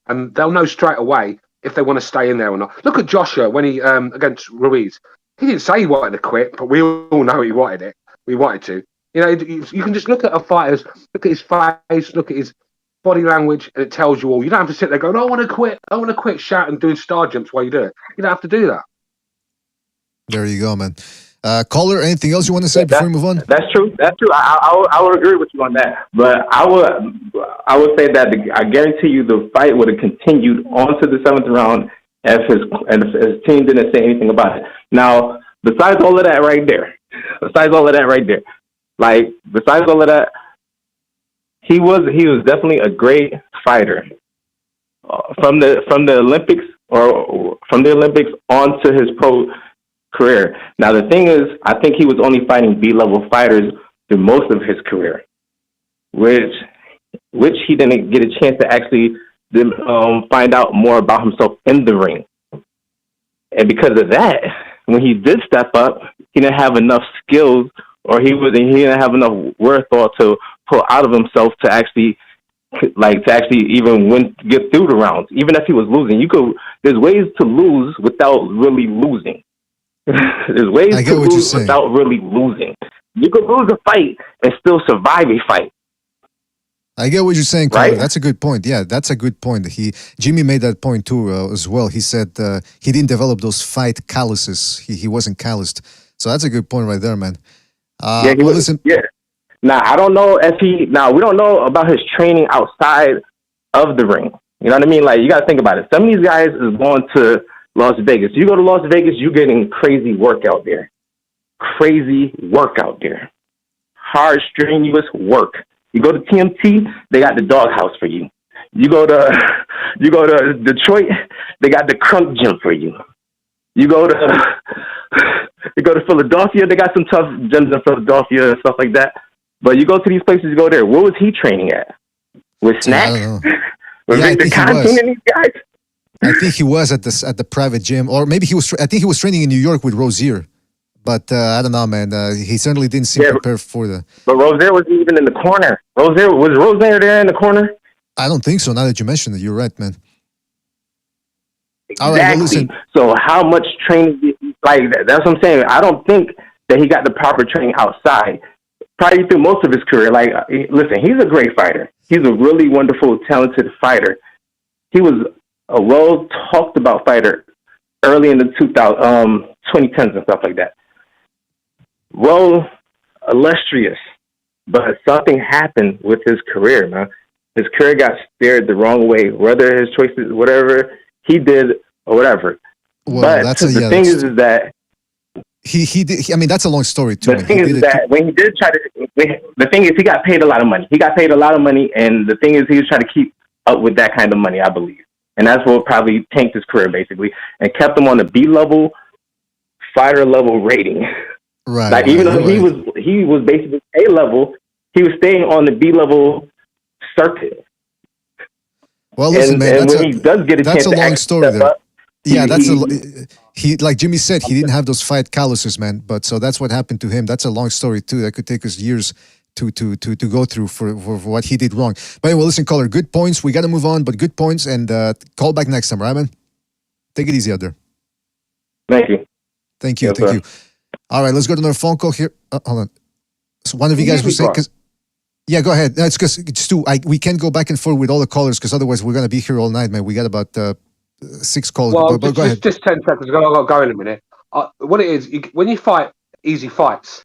and they'll know straight away if they want to stay in there or not. Look at Joshua when he against Ruiz. He didn't say he wanted to quit, but we all know he wanted it. We wanted to. You know, you can just look at a fighter's, look at his face, look at his body language, and it tells you all. You don't have to sit there going, I want to quit, shouting, doing star jumps while you do it. You don't have to do that. There you go, man. Caller, anything else you want to say before we move on? That's true. I would agree with you on that. But I would say that I guarantee you the fight would have continued on to the 7th round if his team didn't say anything about it. Now, besides all of that right there, he was definitely a great fighter from the Olympics onto his pro career. Now the thing is, I think he was only fighting B-level fighters through most of his career, which he didn't get a chance to actually find out more about himself in the ring. And because of that, when he did step up, he didn't have enough skills, or he didn't have enough wherewithal to pull out of himself to actually even get through the rounds. Even if he was losing, there's ways to lose without really losing. There's ways to lose without really losing. You could lose a fight and still survive a fight. I get what you're saying, Carl. Right? That's a good point. Yeah, that's a good point. Jimmy made that point too as well. He said he didn't develop those fight calluses. He wasn't calloused. So that's a good point right there, man. He wasn't. Yeah. Now, I don't know if we don't know about his training outside of the ring. You know what I mean? Like, you got to think about it. Some of these guys is going to Las Vegas. You go to Las Vegas, you're getting crazy work out there. Crazy work out there. Hard, strenuous work. You go to TMT, they got the doghouse for you. You go to Detroit, they got the crunk gym for you. You go to Philadelphia, they got some tough gyms in Philadelphia and stuff like that. But you go to these places, you go there. Where was he training at? With Snacks? With Victor Constantine and these guys? I think he was at the private gym, or maybe he was. I think he was training in New York with Rozier. But I don't know, man. He certainly didn't seem prepared for the. But Rozier wasn't even in the corner. Was Rozier there in the corner? I don't think so. Now that you mentioned it, you're right, man. Exactly. All right, well, listen. So how much training? Like that's what I'm saying. I don't think that he got the proper training outside. Probably through most of his career. Like, listen, he's a great fighter. He's a really wonderful, talented fighter. He was a well talked about fighter early in the 2010s and stuff like that. Well, illustrious, but something happened with his career, man. His career got steered the wrong way, whether his choices, whatever he did or whatever. Well, but the thing is that he did. I mean, that's a long story too. The thing is that when he did try to, the thing is he got paid a lot of money. He got paid a lot of money, and the thing is he was trying to keep up with that kind of money, I believe, and that's what probably tanked his career basically and kept him on the B-level, fighter level rating. Right. Like even though he was basically A level, he was staying on the B level circuit. Well, listen, man. And when he does get a chance, that's a long story there. Up, yeah, he like Jimmy said, he didn't have those fight calluses, man. But so that's what happened to him. That's a long story too. That could take us years to go through for what he did wrong. But anyway, listen, caller, good points. We got to move on, but good points, and call back next time, right, man? Take it easy out there. Thank you. Thank you. Thank you. All right, let's go to another phone call here. Hold on. So one of you guys was saying, yeah, go ahead. It's because we can't go back and forth with all the callers because otherwise we're gonna be here all night, man. We got about 6 calls. Well, go ahead. Just 10 seconds. I've got to go in a minute. What it is, when you fight easy fights,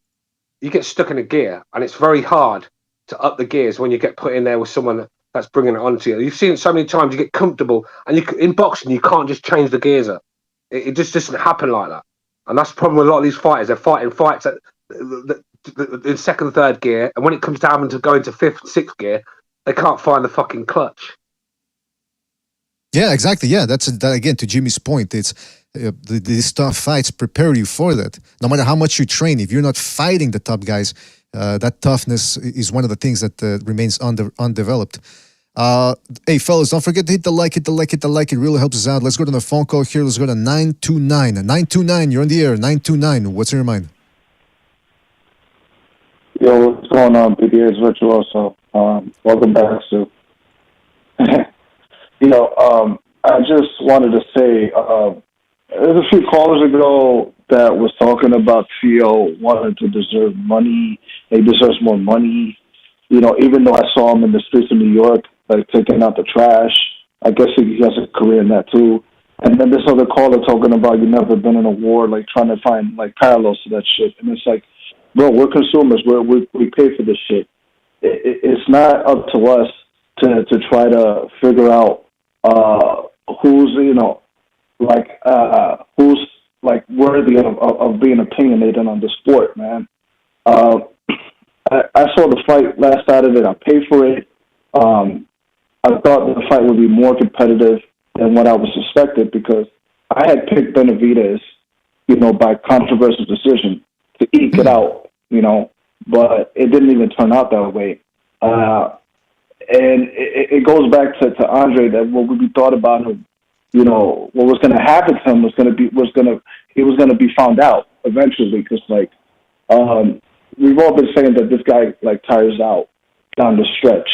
you get stuck in a gear, and it's very hard to up the gears when you get put in there with someone that's bringing it onto you. You've seen it so many times. You get comfortable, and in boxing, you can't just change the gears up. It just doesn't happen like that. And that's the problem with a lot of these fighters. They're fighting fights in second, third gear, and when it comes down to go into fifth, sixth gear, they can't find the fucking clutch. Yeah, exactly. Yeah, that again to Jimmy's point. It's these tough fights prepare you for that. No matter how much you train, if you're not fighting the top guys, that toughness is one of the things that remains undeveloped. Hey, fellas, don't forget to hit the like. It really helps us out. Let's go to the phone call here. Let's go to 929. 929, you're on the air. 929, what's in your mind? Yo, what's going on, BDA? It's Virtuoso. Welcome back, Sue. I just wanted to say, there's a few callers ago that was talking about Theo wanting to deserve money. He deserves more money. Even though I saw him in the streets of New York, like taking out the trash, I guess he has a career in that too. And then this other caller talking about you never been in a war, like trying to find like parallels to that shit. And it's like, bro, we're consumers. We pay for this shit. It's not up to us to try to figure out who's worthy of being opinionated on the sport, man. I saw the fight last Saturday. I paid for it. I thought the fight would be more competitive than what I was suspected because I had picked Benavidez, by controversial decision to eke it out, but it didn't even turn out that way. And it goes back to Andre that what we thought about him, what was going to happen to him he was going to be found out eventually because we've all been saying that this guy tires out down the stretch,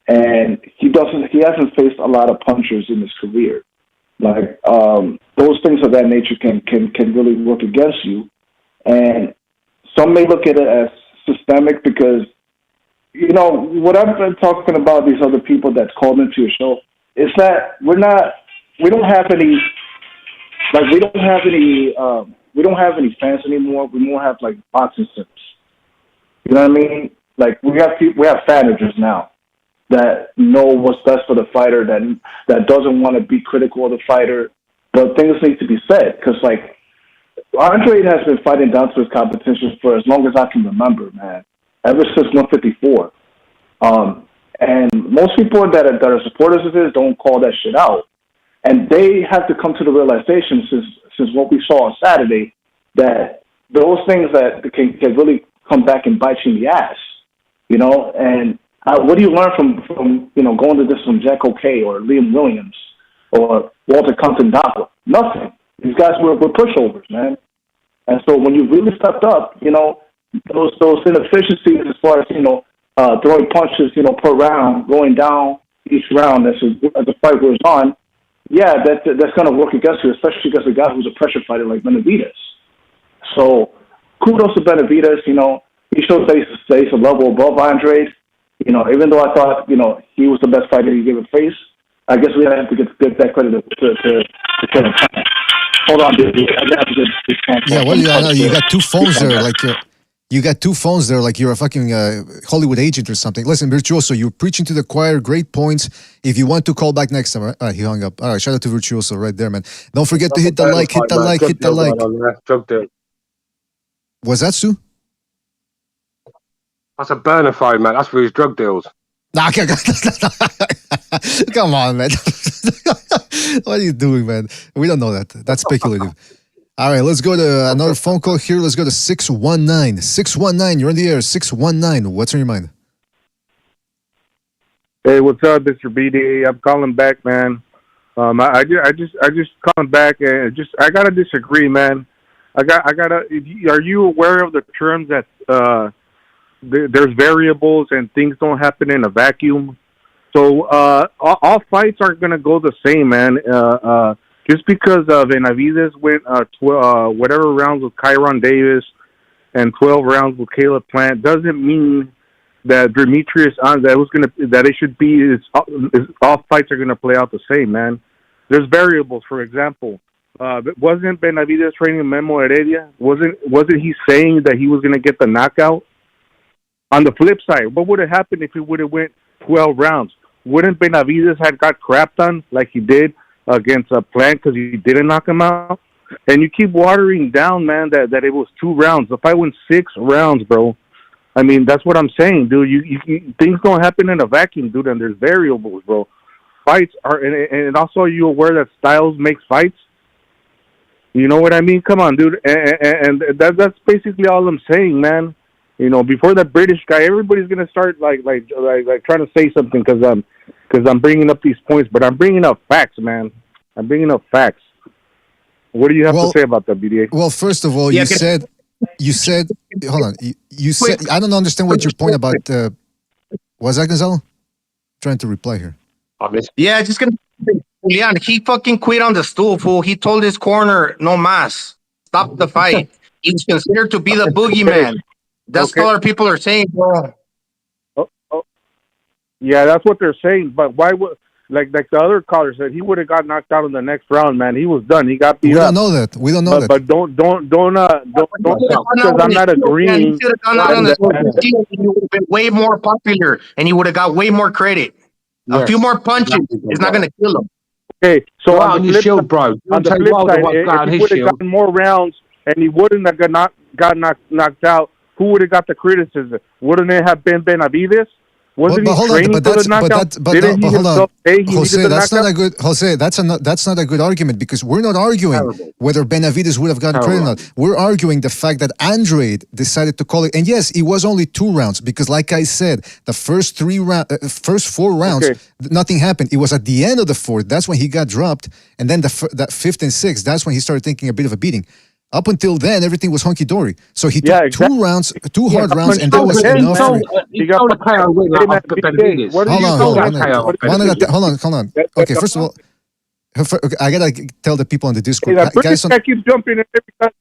and he hasn't faced a lot of punchers in his career. Those things of that nature can really work against you, and some may look at it as systemic because what I've been talking about these other people that's called into your show is that we don't have any fans anymore. We more have boxing sims. You know what I mean? Like we have managers now that know what's best for the fighter, that doesn't want to be critical of the fighter, but things need to be said because like Andre has been fighting down to his competition for as long as I can remember, man. Ever since 154. And most people that are supporters of his don't call that shit out. And they have to come to the realization since what we saw on Saturday that those things that can really come back and bite you in the ass, you know. And what do you learn from going to this from Jack O'Kay or Liam Williams or Walter Compton-Doppler? Nothing. These guys were pushovers, man. And so when you really stepped up, those inefficiencies as far as throwing punches, per round, going down each round as the fight goes on, yeah, that's going to work against you, especially against a guy who's a pressure fighter like Benavidez. So kudos to Benavidez. He shows that he's a level above Andre. Even though I thought he was the best fighter he ever faced, I guess we have to give that credit to Kevin. Hold on, dude. I have to get this. Yeah, well, you got two phones there, like you got two phones there, like you're a fucking Hollywood agent or something. Listen, Virtuoso, you're preaching to the choir. Great points. If you want to call back next time, all right, he hung up. All right, shout out to Virtuoso right there, man. Don't forget to hit the like, hit the like, hit the like. Was that Stu? That's a burner phone, man. That's for his drug deals. Nah, come on, man. What are you doing, man? We don't know that. That's speculative. All right, let's go to another phone call here. Let's go to 619. 619, you're on the air. 619, what's on your mind? Hey, what's up, Mr. BD? I'm calling back, man. I just calling back and I gotta disagree, man. Are you aware of the terms that there's variables and things don't happen in a vacuum? So all fights aren't gonna go the same, man. Just because Benavidez went whatever rounds with Kyron Davis and 12 rounds with Caleb Plant doesn't mean that Demetrius that it should be all fights are gonna play out the same, man. There's variables. For example, wasn't Benavidez training Memo Heredia? Wasn't he saying that he was gonna get the knockout? On the flip side, what would have happened if he would have went 12 rounds? Wouldn't Benavidez have got crapped on like he did against a Plant because he didn't knock him out? And you keep watering down, man, that it was 2 rounds. The fight went 6 rounds, bro. I mean, that's what I'm saying, dude. You things don't happen in a vacuum, dude, and there's variables, bro. Fights are, and also are you aware that styles makes fights? You know what I mean? Come on, dude. And that's basically all I'm saying, man. Before that British guy, everybody's gonna start like trying to say something because I'm bringing up these points, but I'm bringing up facts, man. I'm bringing up facts. What do you have to say about that, BDA? Well, first of all, you said, hold on, you said, I don't understand what your point about, was that Gonzalo? Trying to reply here. Yeah, just gonna, Julian, he fucking quit on the stool, fool. He told his corner, no mas, stop the fight. He's considered to be the boogeyman. That's what our people are saying, bro. Yeah, that's what they're saying. But why would like the other caller said he would have got knocked out in the next round, man? He was done. He got beat up. We don't know that. But don't because I'm not agreeing. He would have been way more popular, and he would have got way more credit. A few more punches is not gonna kill him. Okay, so on the flip side, on the flip side, if he would have gotten more rounds and he wouldn't have got knocked out, who would have got the criticism? Wouldn't it have been Benavidez? Wasn't he training for the knockout? Didn't he himself say he needed the knockout? Jose, that's not a good argument because we're not arguing whether Benavidez would have gotten credit or not. We're arguing the fact that Andrade decided to call it. And yes, it was only 2 rounds because, like I said, the first 4 rounds, nothing happened. It was at the end of the 4th. That's when he got dropped. And then that 5th and 6th, that's when he started taking a bit of a beating. Up until then, everything was hunky-dory. So he took 2 rounds, 2 hard rounds, and there was enough. Hold on. Okay, first of all, I gotta tell the people on the Discord. That British guy keeps jumping in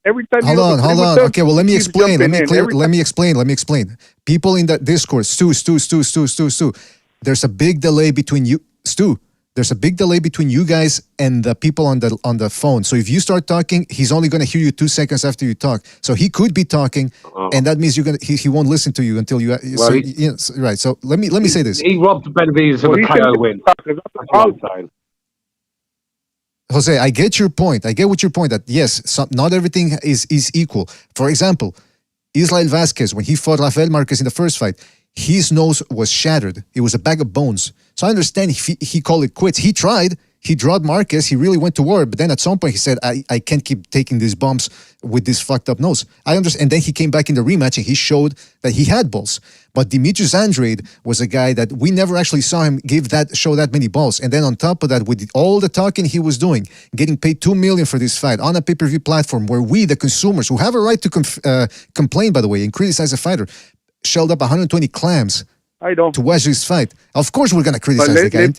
every time. Hold on. Okay, well, let me explain. Let me explain. People in that Discord, Stu. There's a big delay between you, Stu. There's a big delay between you guys and the people on the phone. So if you start talking, he's only going to hear you 2 seconds after you talk. So he could be talking, and that means he won't listen to you until you. Well, right. So let me say this. He robbed Benavidez of a KO win. That's what I'm saying. Jose, I get your point. I get what your point that yes, not everything is equal. For example, Israel Vasquez, when he fought Rafael Marquez in the first fight, his nose was shattered. It was a bag of bones. So I understand he called it quits. He tried. He drawed Marquez. He really went to war. But then at some point he said, I can't keep taking these bumps with this fucked up nose. I understand. And then he came back in the rematch and he showed that he had balls. But Demetrius Andrade was a guy that we never actually saw him show that many balls. And then on top of that, with all the talking he was doing, getting paid $2 million for this fight on a pay-per-view platform where we, the consumers, who have a right to complain, by the way, and criticize a fighter, shelled up 120 clams to watch this fight. Of course we're going to criticize the guy.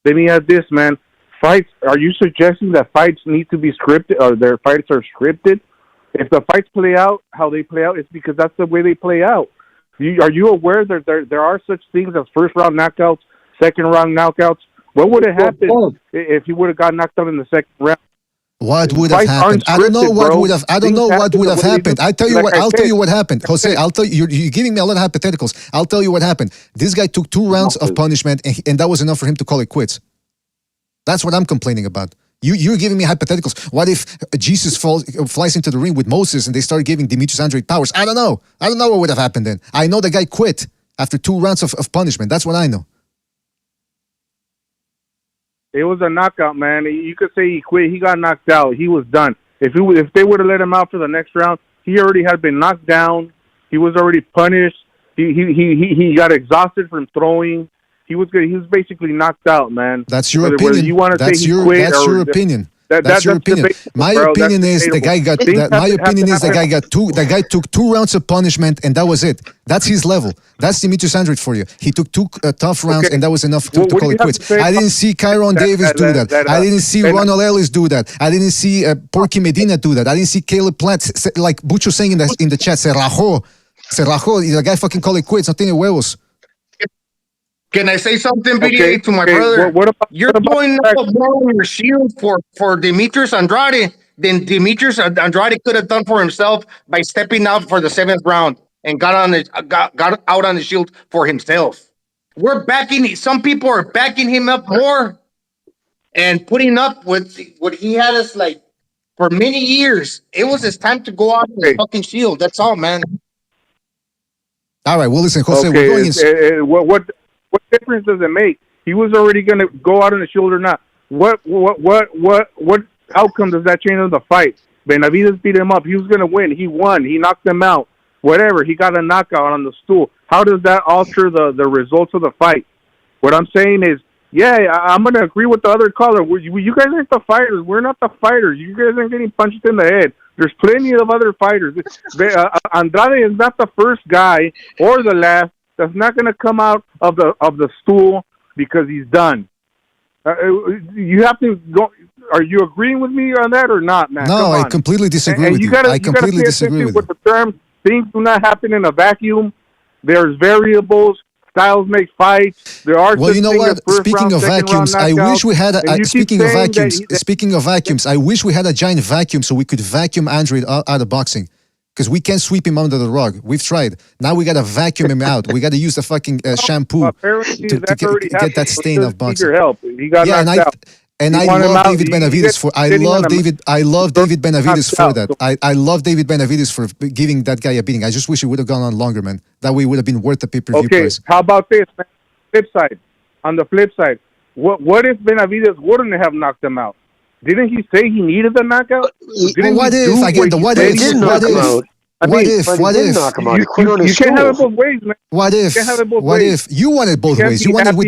Let me add this, man. Fights, are you suggesting that fights need to be scripted, or their fights are scripted? If the fights play out how they play out, it's because that's the way they play out. Are you aware that there are such things as first-round knockouts, second-round knockouts? What would have happened if he would have got knocked out in the second round? What would have happened? I don't know what would have. I don't know what would have happened. I'll tell you what. I'll tell you what happened, Jose. I'll tell you. You're giving me a lot of hypotheticals. I'll tell you what happened. This guy took 2 rounds of punishment, and that was enough for him to call it quits. That's what I'm complaining about. You're giving me hypotheticals. What if Jesus flies into the ring with Moses and they start giving Demetrius Andrade powers? I don't know. I don't know what would have happened then. I know the guy quit after 2 rounds of punishment. That's what I know. It was a knockout, man. You could say he quit. He got knocked out. He was done. If they would have let him out for the next round, he already had been knocked down. He was already punished. He got exhausted from throwing. He was basically knocked out, man. That's your opinion. You want to that's say your, he quit that's your opinion. That's your opinion. My opinion is the guy got. The guy took 2 rounds of punishment, and that was it. That's his level. That's Demetrius Andrade for you. He took 2 tough rounds, and that was enough to call it quits. I didn't see Kyron Davis do that. I didn't see Ronald Ellis do that. I didn't see Porky Medina do that. I didn't see Caleb Platt, like Bucho saying in the chat, se rajó. The guy fucking called it quits. No tiene huevos. Can I say something, BDA, to my brother? You're throwing up more on your shield for Demetrius Andrade than Demetrius Andrade could have done for himself by stepping out for the 7th round and got out on the shield for himself. We're backing. Some people are backing him up more and putting up with what he had us like for many years. It was his time to go out on the fucking shield. That's all, man. All right. Well, listen, Jose. We're going What difference does it make? He was already going to go out on the shield or not. What outcome does that change in the fight? Benavidez beat him up. He was going to win. He won. He knocked him out. Whatever. He got a knockout on the stool. How does that alter the results of the fight? What I'm saying is, I'm going to agree with the other caller. You guys aren't the fighters. We're not the fighters. You guys aren't getting punched in the head. There's plenty of other fighters. Andrade is not the first guy or the last that's not going to come out of the stool because he's done. You have to go. Are you agreeing with me on that or not, man? No, I completely disagree with you. I completely disagree with the term. Things do not happen in a vacuum. There's variables. Styles make fights. There are. Well, you know what? Speaking of vacuums, I wish we had. Speaking of vacuums, I wish we had a giant vacuum so we could vacuum Andrade out of boxing. Because we can't sweep him under the rug. We've tried. Now we got to vacuum him out. We got to use the fucking shampoo to get that stain of boxing. He got knocked out. And I love David Benavidez for. I love David Benavidez for that. I love David Benavidez for giving that guy a beating. I just wish it would have gone on longer, man. That way it would have been worth the pay-per-view price. How about this, man? On the flip side, what if Benavidez wouldn't have knocked him out? Didn't he say he needed the knockout? What if? Again, the what if? What if? You can't have it both ways, man. What if? You wanted both ways. You wanted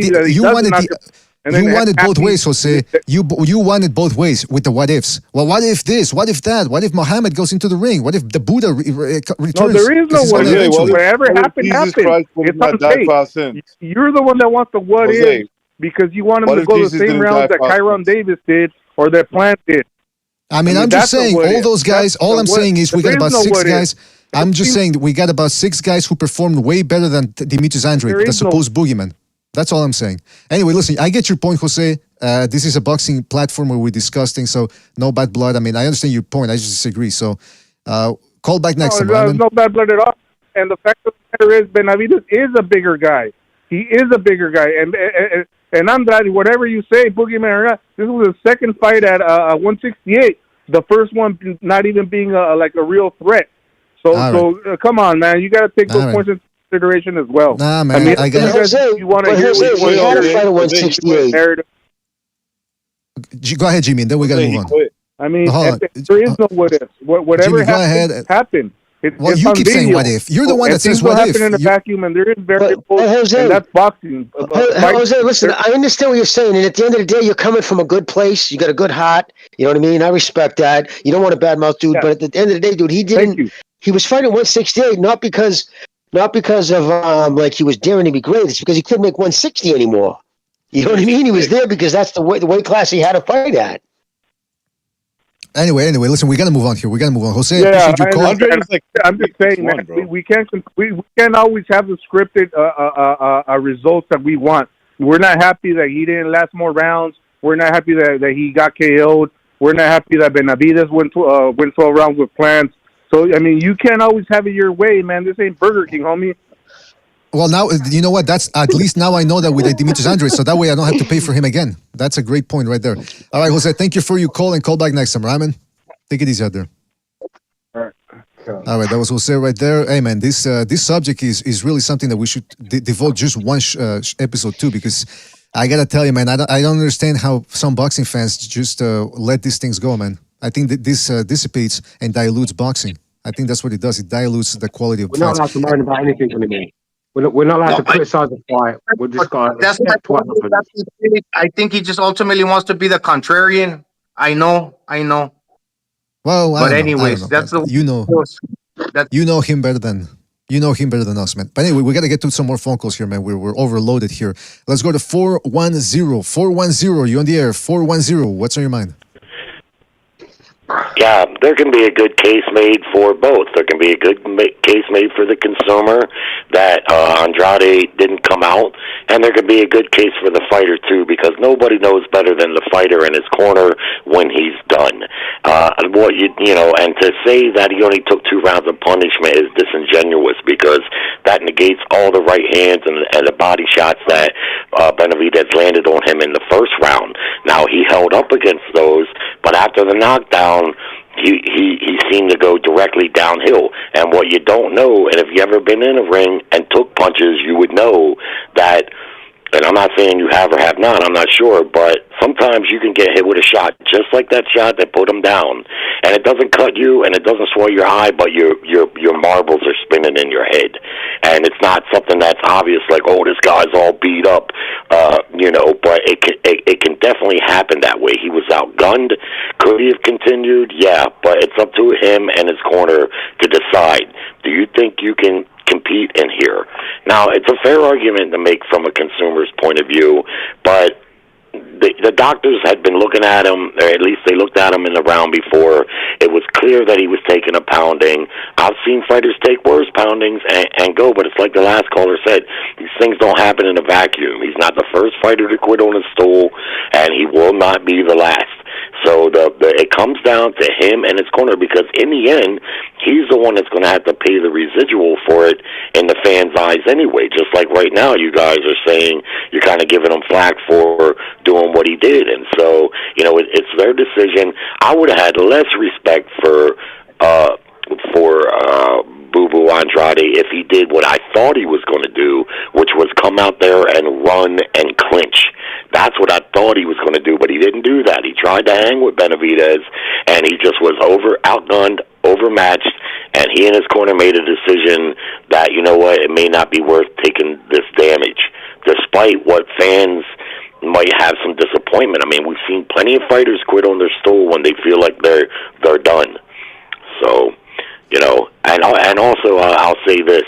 both ways, Jose. You wanted both ways with the what ifs. Well, what if this? What if that? What if Muhammad goes into the ring? What if the Buddha returns? No, there is no what if. Whatever happened, happened. It's on tape. You're the one that wants the what if because you want him to go the same rounds that Kyron Davis did or that Plant did. I mean, I'm just saying, all those guys, all I'm saying is we got about 6 guys. I'm just saying that we got about 6 guys who performed way better than Demetrius Andrade, the supposed boogeyman. That's all I'm saying. Anyway, listen, I get your point, Jose. This is a boxing platform where we're discussing, so no bad blood. I mean, I understand your point. I just disagree. So call back next time, Raymond. No bad blood at all. And the fact of the matter is, Benavidez is a bigger guy. He is a bigger guy. And Andrade, whatever you say, Boogeyman or not, this was his second fight at 168. The first one not even being like a real threat. So come on, man. You got to take those points into consideration as well. Nah, man. I got Jose, you want to hear Jose, we had a fight at 168. Go ahead, Jimmy, and then we got to move on. I mean, there is no what if. Whatever Jimmy, happened. Well, you keep saying what if. You're the one that says what if. Things will happen in a vacuum, and there is variables, and that's boxing. Jose, listen, I understand what you're saying, and at the end of the day, you're coming from a good place. You got a good heart. You know what I mean? I respect that. You don't want to badmouth dude, but at the end of the day, dude, he didn't. He was fighting 168, not because of like he was daring to be great. It's because he couldn't make 160 anymore. You know what I mean? He was there because that's the weight class he had to fight at. Anyway, listen, we got to move on here. We got to move on. Jose, yeah, I'm just saying, man, we can't always have the scripted results that we want. We're not happy that he didn't last more rounds. We're not happy that he got KO'd. We're not happy that Benavidez went 12 rounds with plans. So, I mean, you can't always have it your way, man. This ain't Burger King, homie. Well, now, you know what? That's at least now I know that with Demetrius Andrade, so that way I don't have to pay for him again. That's a great point right there. All right, Jose, thank you for your call, and call back next time, Raymond. Take it easy out there. All right, that was Jose right there. Hey, man, this subject is really something that we should devote just one episode to, because I got to tell you, man, I don't understand how some boxing fans just let these things go, man. I think that this dissipates and dilutes boxing. I think that's what it does. It dilutes the quality of fights. We're not allowed to moan about anything anymore. We're not allowed to criticize the fight. We're just going to. I think he just ultimately wants to be the contrarian. I know. Well, but anyways, that's the you know him better than us, man. But anyway, we got to get to some more phone calls here, man. We're overloaded here. Let's go to 410. 410, you on the air? 410. What's on your mind? Yeah, there can be a good case made for both. There can be a good case made for the consumer that Andrade didn't come out, and there can be a good case for the fighter too, because nobody knows better than the fighter in his corner when he's done. And to say that he only took 2 rounds of punishment is disingenuous, because that negates all the right hands and the body shots that Benavidez landed on him in the first round. Now, he held up against those, but after the knockdown, he seemed to go directly downhill. And what you don't know, and if you ever been in a ring and took punches, you would know that, and I'm not saying you have or have not, I'm not sure, but sometimes you can get hit with a shot just like that shot that put him down. And it doesn't cut you and it doesn't swell your eye, but your marbles are spinning in your head. And it's not something that's obvious like, oh, this guy's all beat up, but it can definitely happen that way. He was outgunned. Could he have continued? Yeah, but it's up to him and his corner to decide. Do you think you can compete in here? Now, it's a fair argument to make from a consumer's point of view, but the doctors had been looking at him, or at least they looked at him in the round before. It was clear that he was taking a pounding. I've seen fighters take worse poundings and go, but it's like the last caller said, these things don't happen in a vacuum. He's not the first fighter to quit on his stool, and he will not be the last. So it comes down to him and his corner, because in the end, he's the one that's going to have to pay the residual for it in the fans' eyes anyway. Just like right now, you guys are saying you're kind of giving him flack for doing what he did. And so, it's their decision. I would have had less respect for Boo Boo Andrade if he did what I thought he was going to do, which was come out there and run and clinch. That's what I thought he was going to do, but he didn't do that. He tried to hang with Benavidez, and he just was outgunned, overmatched, and he and his corner made a decision that, you know what, it may not be worth taking this damage, despite what fans might have some disappointment. I mean, we've seen plenty of fighters quit on their stool when they feel like they're done. So, and also I'll say this,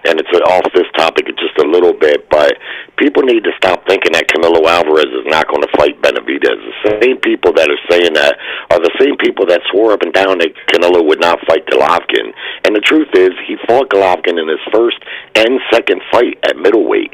and it's off this topic just a little bit, but people need to stop thinking that Canelo Alvarez is not going to fight Benavidez. The same people that are saying that are the same people that swore up and down that Canelo would not fight Golovkin. And the truth is, he fought Golovkin in his first and second fight at middleweight.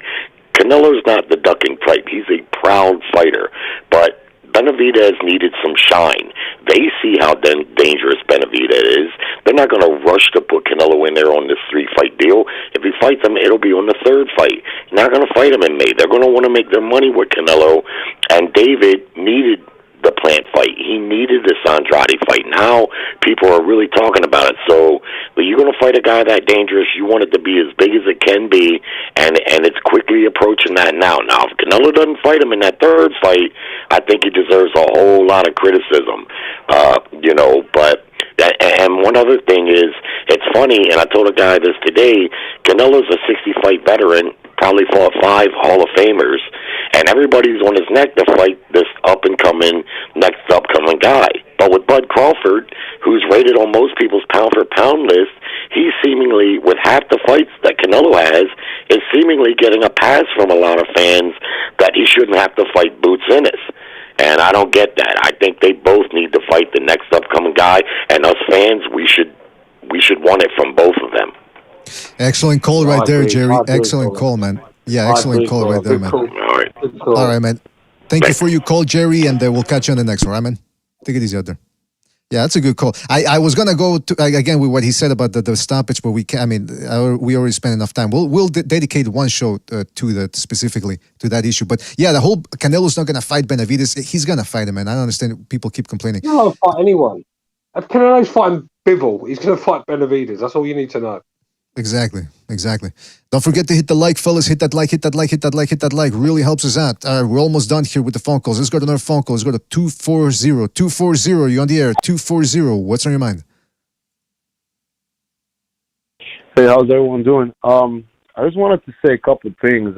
Canelo's not the ducking type. He's a proud fighter. But Benavidez needed some shine. They see how dangerous Benavidez is. They're not going to rush to put Canelo in there on this 3-fight deal. If he fights him, it'll be on the 3rd fight. They're not going to fight him in May. They're going to want to make their money with Canelo. And David needed the Plant fight. He needed this Andrade fight. Now people are really talking about it. So, but you're going to fight a guy that dangerous. You want it to be as big as it can be, and it's quickly approaching that now. Now, if Canelo doesn't fight him in that 3rd fight, I think he deserves a whole lot of criticism. But and one other thing is, it's funny, and I told a guy this today. Canelo's a 60-fight veteran. Probably fought 5 Hall of Famers, and everybody's on his neck to fight this next upcoming guy. But with Bud Crawford, who's rated on most people's pound-for-pound list, he's seemingly, with half the fights that Canelo has, is seemingly getting a pass from a lot of fans that he shouldn't have to fight Boots Ennis. And I don't get that. I think they both need to fight the next upcoming guy, and us fans, we should want it from both of them. Excellent call right there, Jerry. Excellent call, man. Yeah, excellent call right there, man. All right, man. Thank you for your call, Jerry, and we'll catch you on the next one, all right, man? Take it easy out there. Yeah, that's a good call. I was gonna go to, again with what he said about the stoppage, but we can. I mean, we already spent enough time. We'll dedicate one show to that specifically to that issue. But yeah, the whole Canelo's not gonna fight Benavidez. He's gonna fight him, man. I don't understand. People keep complaining. He's not gonna fight anyone. If Canelo's fighting Bivol, he's gonna fight Benavidez. That's all you need to know. Exactly. Don't forget to hit the like, fellas. Hit that like. Really helps us out. We're almost done here with the phone calls. Let's go to another phone call. Let's go to 240. 240, you on the air. 240. What's on your mind? Hey, how's everyone doing? I just wanted to say a couple of things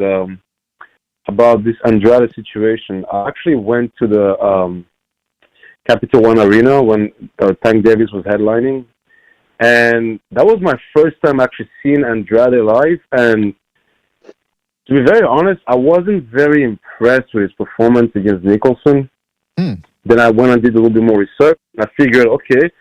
about this Andrade situation. I actually went to the Capital One Arena when Tank Davis was headlining. And that was my first time actually seeing Andrade live. And to be very honest, I wasn't very impressed with his performance against Nicholson. Then I went and did a little bit more research. I figured, okay,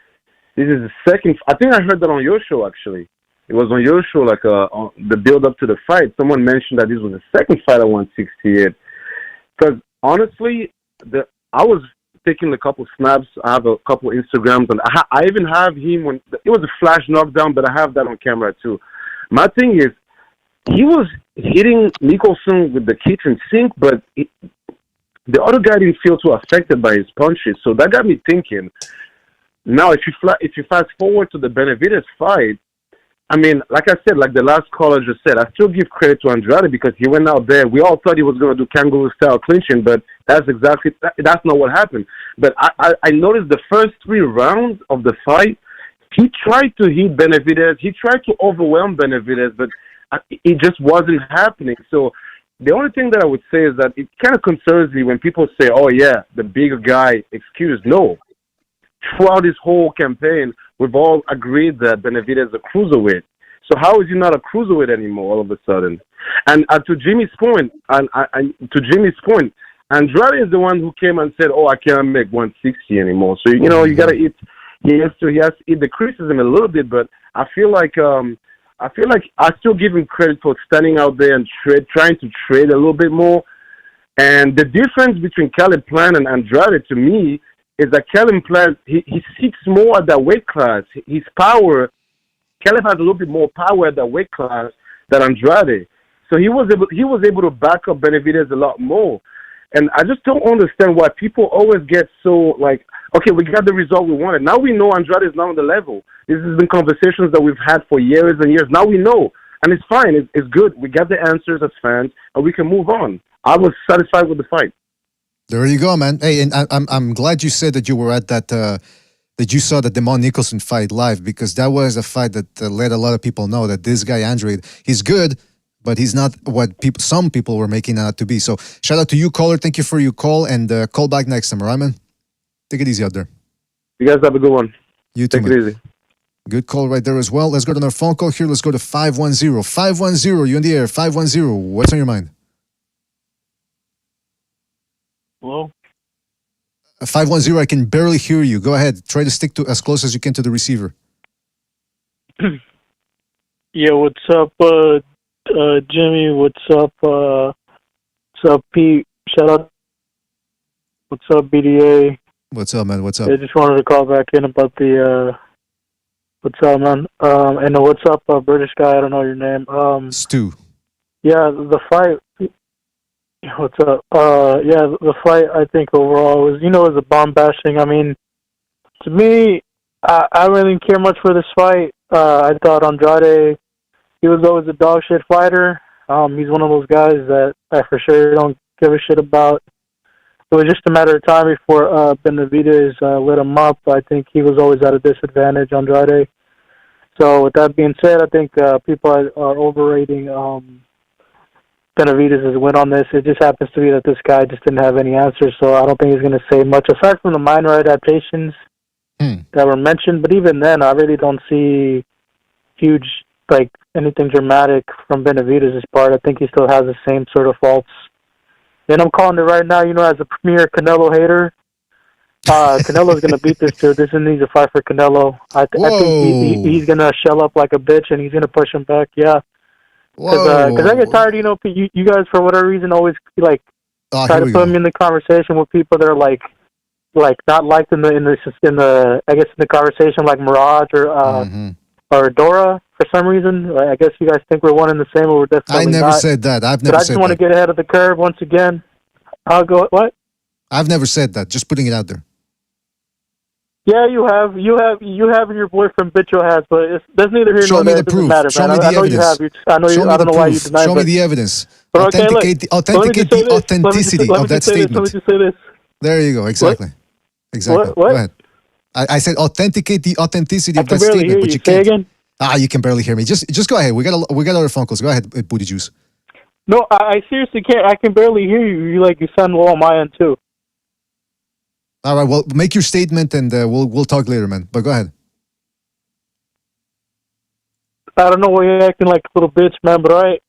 this is the second. I think I heard that on your show, actually. It was on your show, like on the build-up to the fight. Someone mentioned that this was the second fight at 168. Because honestly, I was taking a couple snaps. I have a couple Instagrams, and I even have him when it was a flash knockdown, but I have that on camera too. My thing is, he was hitting Nicholson with the kitchen sink, but the other guy didn't feel too affected by his punches. So that got me thinking. Now, if you fast forward to the Benavidez fight, I mean, like I said, like the last caller just said, I still give credit to Andrade because he went out there. We all thought he was going to do kangaroo-style clinching, but that's not what happened. But I noticed the first 3 rounds of the fight, he tried to hit Benavidez. He tried to overwhelm Benavidez, but it just wasn't happening. So the only thing that I would say is that it kind of concerns me when people say, oh, yeah, the bigger guy excuse. No. Throughout this whole campaign, we've all agreed that Benavidez is a cruiserweight. So how is he not a cruiserweight anymore all of a sudden? And to Jimmy's point, Andrade is the one who came and said, "Oh, I can't make 160 anymore." So you got to eat. He has to eat the criticism a little bit, but I feel like I still give him credit for standing out there and trying to trade a little bit more. And the difference between Caleb Plant and Andrade, to me, is that Caleb Plant, he seeks more at that weight class. His power, Caleb has a little bit more power at that weight class than Andrade. So he was able to back up Benavidez a lot more. And I just don't understand why people always get so like, okay, we got the result we wanted. Now we know Andrade is not on the level. This has been conversations that we've had for years and years. Now we know. And it's fine. It's good. We got the answers as fans, and we can move on. I was satisfied with the fight. There you go, man. Hey, and I'm glad you said that you were at that that you saw the Demond Nicholson fight live, because that was a fight that let a lot of people know that this guy Andrade, he's good, but he's not what some people were making out to be. So shout out to you, caller. Thank you for your call, and call back next time, all right, man? Take it easy out there. You guys have a good one. You too, Take man. it easy. Good call right there as well. Let's go to another phone call here. Let's go to 510. 510, you in the air. 510, what's on your mind? Hello? 510, I can barely hear you. Go ahead. Try to stick to as close as you can to the receiver. Yeah, what's up, Jimmy? What's up, up, Pete? Shout out. What's up, BDA? What's up, man? What's up? I just wanted to call back in about the. What's up, man? And what's up, British guy? I don't know your name. Stu. Yeah, the fight. What's up? Yeah, the fight. I think overall was, was a bomb bashing. I mean, to me, I really didn't care much for this fight. I thought Andrade, he was always a dog shit fighter. He's one of those guys that I for sure don't give a shit about. It was just a matter of time before Benavidez lit him up. I think he was always at a disadvantage, Andrade. So with that being said, I think people are overrating Benavidez' win on this. It just happens to be that this guy just didn't have any answers, so I don't think he's going to say much, aside from the minor adaptations that were mentioned. But even then, I really don't see huge, anything dramatic from Benavidez' part. I think he still has the same sort of faults. And I'm calling it right now, as a premier Canelo hater, Canelo's going to beat this dude. This is an easy fight for Canelo. I think he's going to shell up like a bitch, and he's going to push him back, yeah. Because I get tired, you guys, for whatever reason, always, try to put me in the conversation with people that are, not liked in the conversation, like Mirage or Dora, for some reason. I guess you guys think we're one and the same, but we're definitely not. I never said that. I've never said that. But I just want to get ahead of the curve once again. I'll go, what? I've never said that. Just putting it out there. Yeah, you have, and your boyfriend Bitcho has, but that's neither here nor there. It doesn't matter, man. I know you have. I don't know why you deny it. Show me the evidence. But authenticate the authenticity of that statement. Let me just say this. There you go. Exactly. What? Exactly. What? Go ahead. I said authenticate the authenticity of that barely statement, hear but you. you Say can't. again? You can barely hear me. Just go ahead. We got other phone calls. Go ahead, Booty Juice. No, I seriously can't. I can barely hear you. You sound low on my end too. All right. Well, make your statement, and we'll talk later, man. But go ahead. I don't know why you're acting like a little bitch, man. But all right.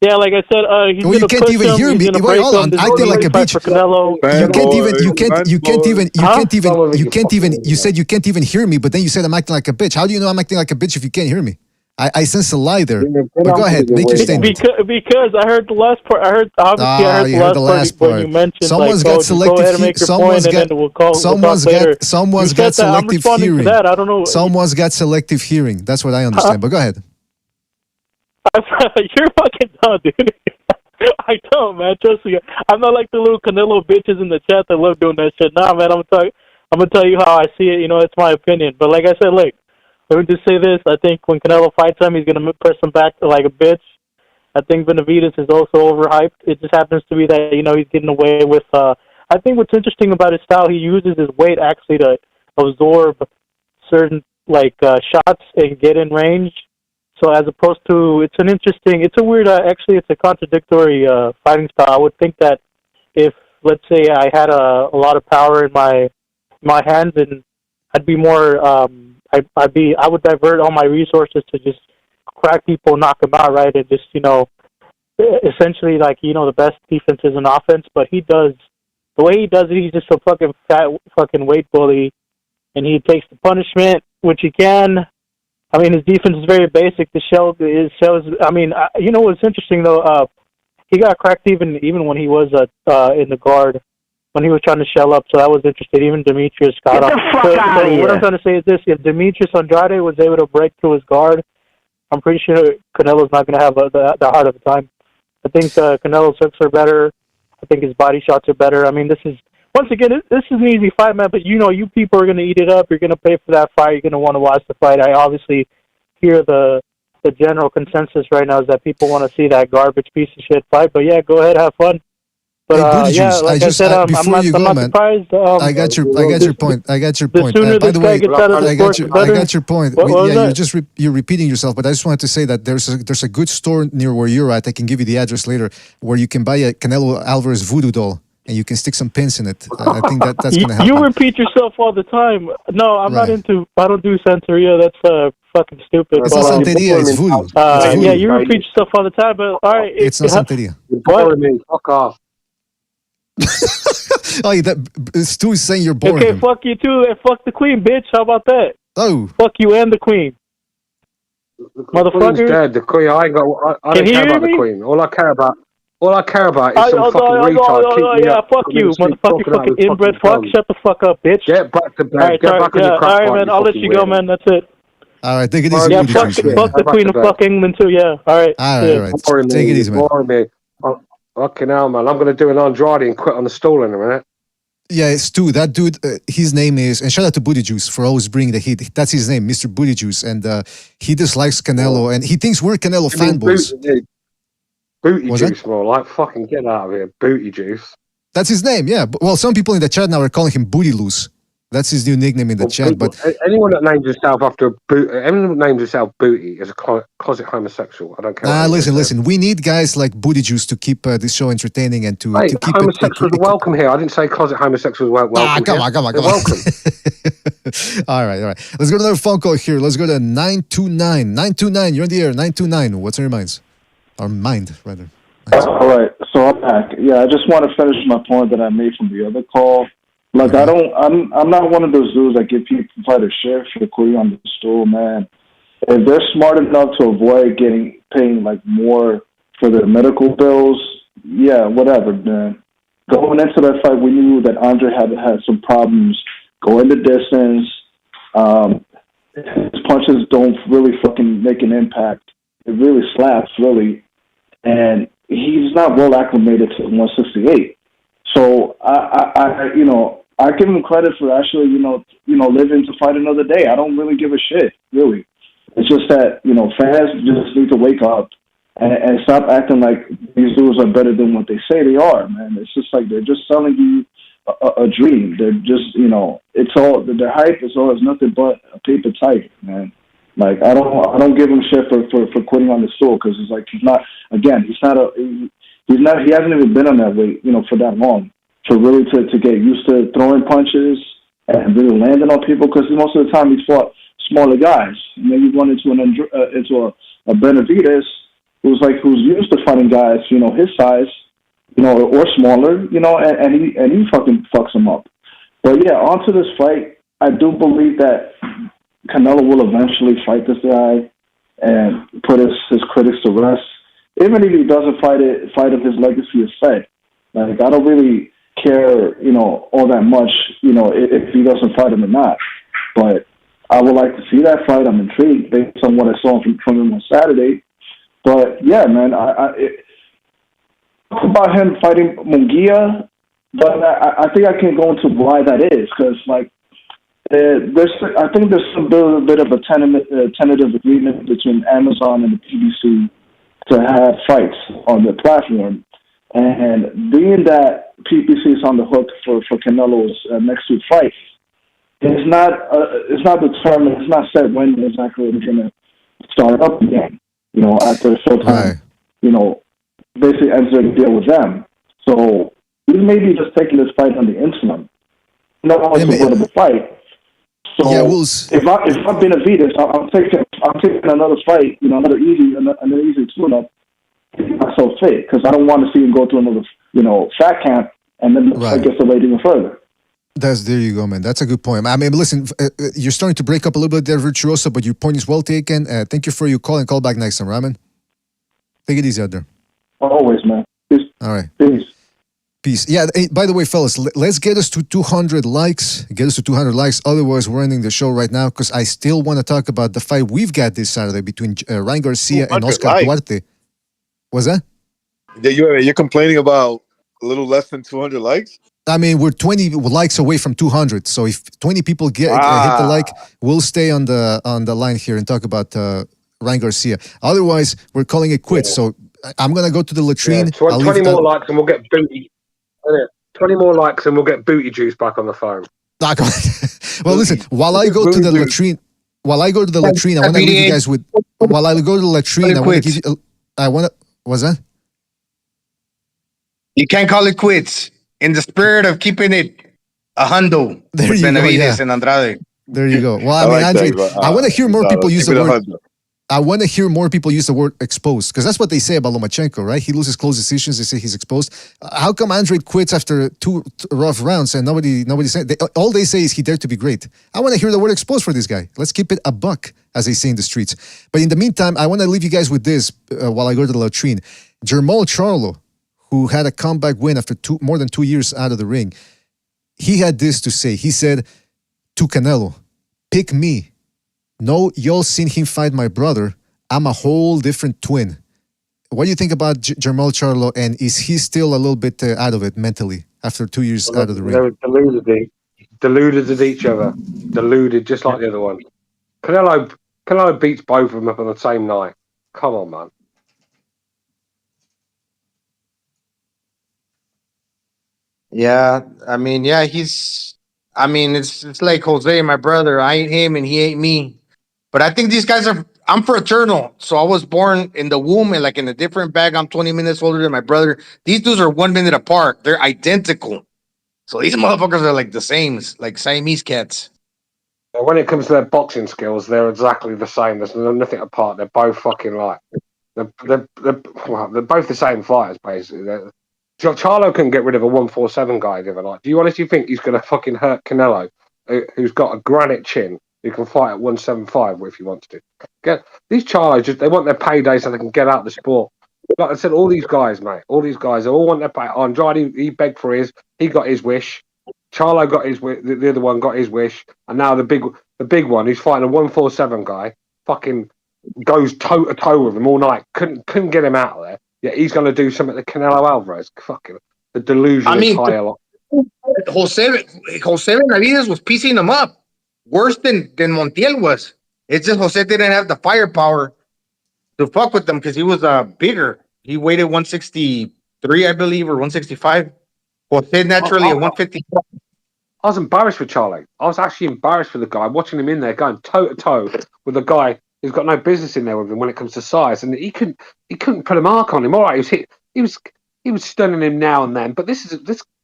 Yeah, like I said, he's well, you can't even hear me. Wait, hold on. Acting like a bitch. You can't even. You said you can't even hear me, but then you said I'm acting like a bitch. How do you know I'm acting like a bitch if you can't hear me? I sense a lie there. But go ahead, make your statement. Because I heard the last part. I heard the last part when you mentioned. Someone's got selective hearing. Someone's got selective hearing. I don't know. Someone's got selective hearing. That's what I understand. But go ahead. You're fucking dumb, dude. I don't, man. Trust me. I'm not like the little Canelo bitches in the chat that love doing that shit. Nah, man. I'm gonna tell you how I see it. It's my opinion. But like I said, look, let me just say this. I think when Canelo fights him, he's gonna press him back like a bitch. I think Benavidez is also overhyped. It just happens to be that he's getting away with. I think what's interesting about his style, he uses his weight actually to absorb certain shots and get in range. So as opposed to, it's a weird, actually it's a contradictory fighting style. I would think that if, let's say, I had a lot of power in my hands, and I'd be more, I would divert all my resources to just crack people, knock them out, right, and just, essentially the best defense is an offense. But the way he does it, he's just a fucking fat fucking weight bully, and he takes the punishment, which he can. I mean, his defense is very basic. The shell is. I mean, what's interesting though? He got cracked even when he was in the guard when he was trying to shell up. So that was interesting. Even Demetrius got off. So what I'm trying to say is this: if Demetrius Andrade was able to break through his guard, I'm pretty sure Canelo's not going to have the hard of a time. I think Canelo's hooks are better. I think his body shots are better. I mean, once again, this is an easy fight, man, but you people are going to eat it up. You're going to pay for that fight. You're going to want to watch the fight. I obviously hear the general consensus right now is that people want to see that garbage piece of shit fight. But yeah, go ahead, have fun. But like I said, I'm not surprised. I got your point. By the way, I got your point. You're repeating yourself, but I just wanted to say that there's a good store near where you're at. I can give you the address later, where you can buy a Canelo Alvarez voodoo doll. And you can stick some pins in it. I think that's going to help. You repeat yourself all the time. No, I'm not into. I don't do Santeria. That's fucking stupid. It's not Santeria. It's voodoo. Yeah, you repeat yourself all the time. But all right, it's not Santeria. What? Fuck off. Stu is saying you're boring. Okay, fuck you too, and fuck the queen, bitch. How about that? Oh, fuck you and the queen. Motherfucker. Dead. The queen. I don't care about the queen. All I care about. All I care about is some fucking retard. Yeah, fuck you, motherfucker, fucking inbred fuck. Shut the fuck up, bitch. Get back to bed. All right, Get back on your crack all right, pipe, man. you I'll let fucking you go, weirdo. man. That's it. All right, take it easy. Yeah, Booty fuck, juice, man. fuck the Queen of fuck England too. Yeah. All right. All right, all right. Boring Take me, it easy, man. boring me. Oh, fucking hell, man. I'm going to do an Andrade and quit on the stool in a minute. Yeah, it's Stu. That dude, his name is, and shout out to Booty Juice for always bringing the heat. That's his name, Mr. Booty Juice. And he dislikes Canelo, and he thinks we're Canelo fanboys. Booty Was juice, more like fucking get out of here. Booty juice. That's his name, yeah. Well, some people in the chat now are calling him Booty Loose. That's his new nickname in the chat. But anyone that names himself after a boot, anyone that names himself Booty is a closet homosexual. I don't care. Listen. We need guys like Booty Juice to keep this show entertaining and to keep homosexuals are welcome here. I didn't say closet homosexuals weren't welcome. Come on. They're welcome. All right. Let's go to another phone call here. Let's go to 929. 929, you're in the air. 929. What's on your minds? Or mind, rather. All right, so I'm back. Yeah, I just want to finish my point that I made from the other call. Like, I'm not one of those dudes that give people fighter shit for quitting on the stool, man. If they're smart enough to avoid paying like more for their medical bills, yeah, whatever, man. Going into that fight, we knew that Andre had some problems going the distance. His punches don't really fucking make an impact. It really slaps, really. And he's not well acclimated to 168. So I give him credit for actually, living to fight another day. I don't really give a shit, really. It's just that, fans just need to wake up and stop acting like these dudes are better than what they say they are, man. It's just like they're just selling you a dream. They're just, it's all, their hype is always nothing but a paper tiger, man. Like, I don't give him shit for quitting on the stool, because it's like he hasn't even been on that weight, for that long, for really to get used to throwing punches and really landing on people, because most of the time he's fought smaller guys. And then you run into a Benavidez who's used to fighting guys, his size, or smaller, and he fucking fucks him up. But yeah, onto this fight, I do believe that Canelo will eventually fight this guy and put his critics to rest. Even if he doesn't fight him, his legacy is set. Like, I don't really care, all that much, if he doesn't fight him or not. But I would like to see that fight. I'm intrigued based on what I saw from him on Saturday. But yeah, man, talk about him fighting Munguia, but I think I can go into why that is, because I think there's a bit of a tentative agreement between Amazon and the PBC to have fights on their platform, and being that PBC is on the hook for Canelo's next two fights, it's not determined. It's not set when exactly they're going to start up again. After Showtime, basically ends a deal with them. So he may be just taking this fight on the interim. It's a bit of a fight. So if I'm Benavidez, I'm taking another fight, another easy tune-up. Not so fit, because I don't want to see him go to another, fat camp, and then the fight gets delayed even further. There you go, man. That's a good point. I mean, listen, you're starting to break up a little bit there, Virtuoso, but your point is well taken. Thank you for your call, and call back next time, right, man? Take it easy out there. Always, man. Peace. All right. Peace. Yeah, hey, by the way, fellas, let's get us to 200 likes. Get us to 200 likes. Otherwise, we're ending the show right now, because I still want to talk about the fight we've got this Saturday between Ryan Garcia and Oscar Duarte. What's that? Yeah, you're complaining about a little less than 200 likes? I mean, we're 20 likes away from 200. So if 20 people hit the like, we'll stay on the line here and talk about Ryan Garcia. Otherwise, we're calling it quits. So I'm gonna go to the latrine. Yeah, 20 more likes and we'll get booty. 20 more likes and we'll get booty juice back on the phone. Well, listen. While I go to the latrine, I want to leave you guys with. While I go to the latrine, I want to give you. What's that? You can't call it quits. In the spirit of keeping it a hundo with Benavidez and Andrade. There you go. Well, I mean, Andre, I want to hear more people use the word. I want to hear more people use the word exposed, because that's what they say about Lomachenko, right? He loses close decisions. They say he's exposed. How come Andre quits after two rough rounds and nobody said? All they say is he dared to be great. I want to hear the word exposed for this guy. Let's keep it a buck, as they say in the streets. But in the meantime, I want to leave you guys with this while I go to the latrine. Jermall Charlo who had a comeback win after more than 2 years out of the ring, he had this to say. He said to Canelo, "Pick me. No, y'all seen him fight my brother. I'm a whole different twin." What do you think about Jermell Charlo, and is he still a little bit out of it mentally after 2 years out of the ring? They were deluded at each other. Deluded, just like the other one. Canelo beats both of them up on the same night. Come on, man. Yeah, I mean, it's like Jose, my brother. I ain't him and he ain't me. But I think these guys I'm fraternal. So I was born in the womb and like in a different bag. I'm 20 minutes older than my brother. These dudes are 1 minute apart. They're identical. So these motherfuckers are like the same, like Siamese cats. When it comes to their boxing skills, they're exactly the same. There's nothing apart. They're both fucking like they're both the same fighters basically. Charlo can get rid of a 147 guy the other night. Do you honestly think he's going to fucking hurt Canelo, who's got a granite chin, who can fight at 175 if he wants to? These Charlos they want their payday so they can get out of the sport. Like I said, all these guys, mate, they all want their pay. Andrade, he begged for his, he got his wish. Charlo got his wish. The other one got his wish, and now the big one who's fighting a 147 guy, fucking goes toe to toe with him all night. Couldn't get him out of there. Yeah, he's going to do something to Canelo Alvarez. Fucking the delusion is high a lot. Jose Benavidez was piecing him up worse than Montiel was. It's just Jose didn't have the firepower to fuck with them because he was bigger. He weighed 163, I believe, or 165. Jose naturally at 154. I was embarrassed for Charlie. I was actually embarrassed for the guy, watching him in there going toe to toe with a guy who's got no business in there with him when it comes to size, and he couldn't put a mark on him. All right, he was stunning him now and then, but this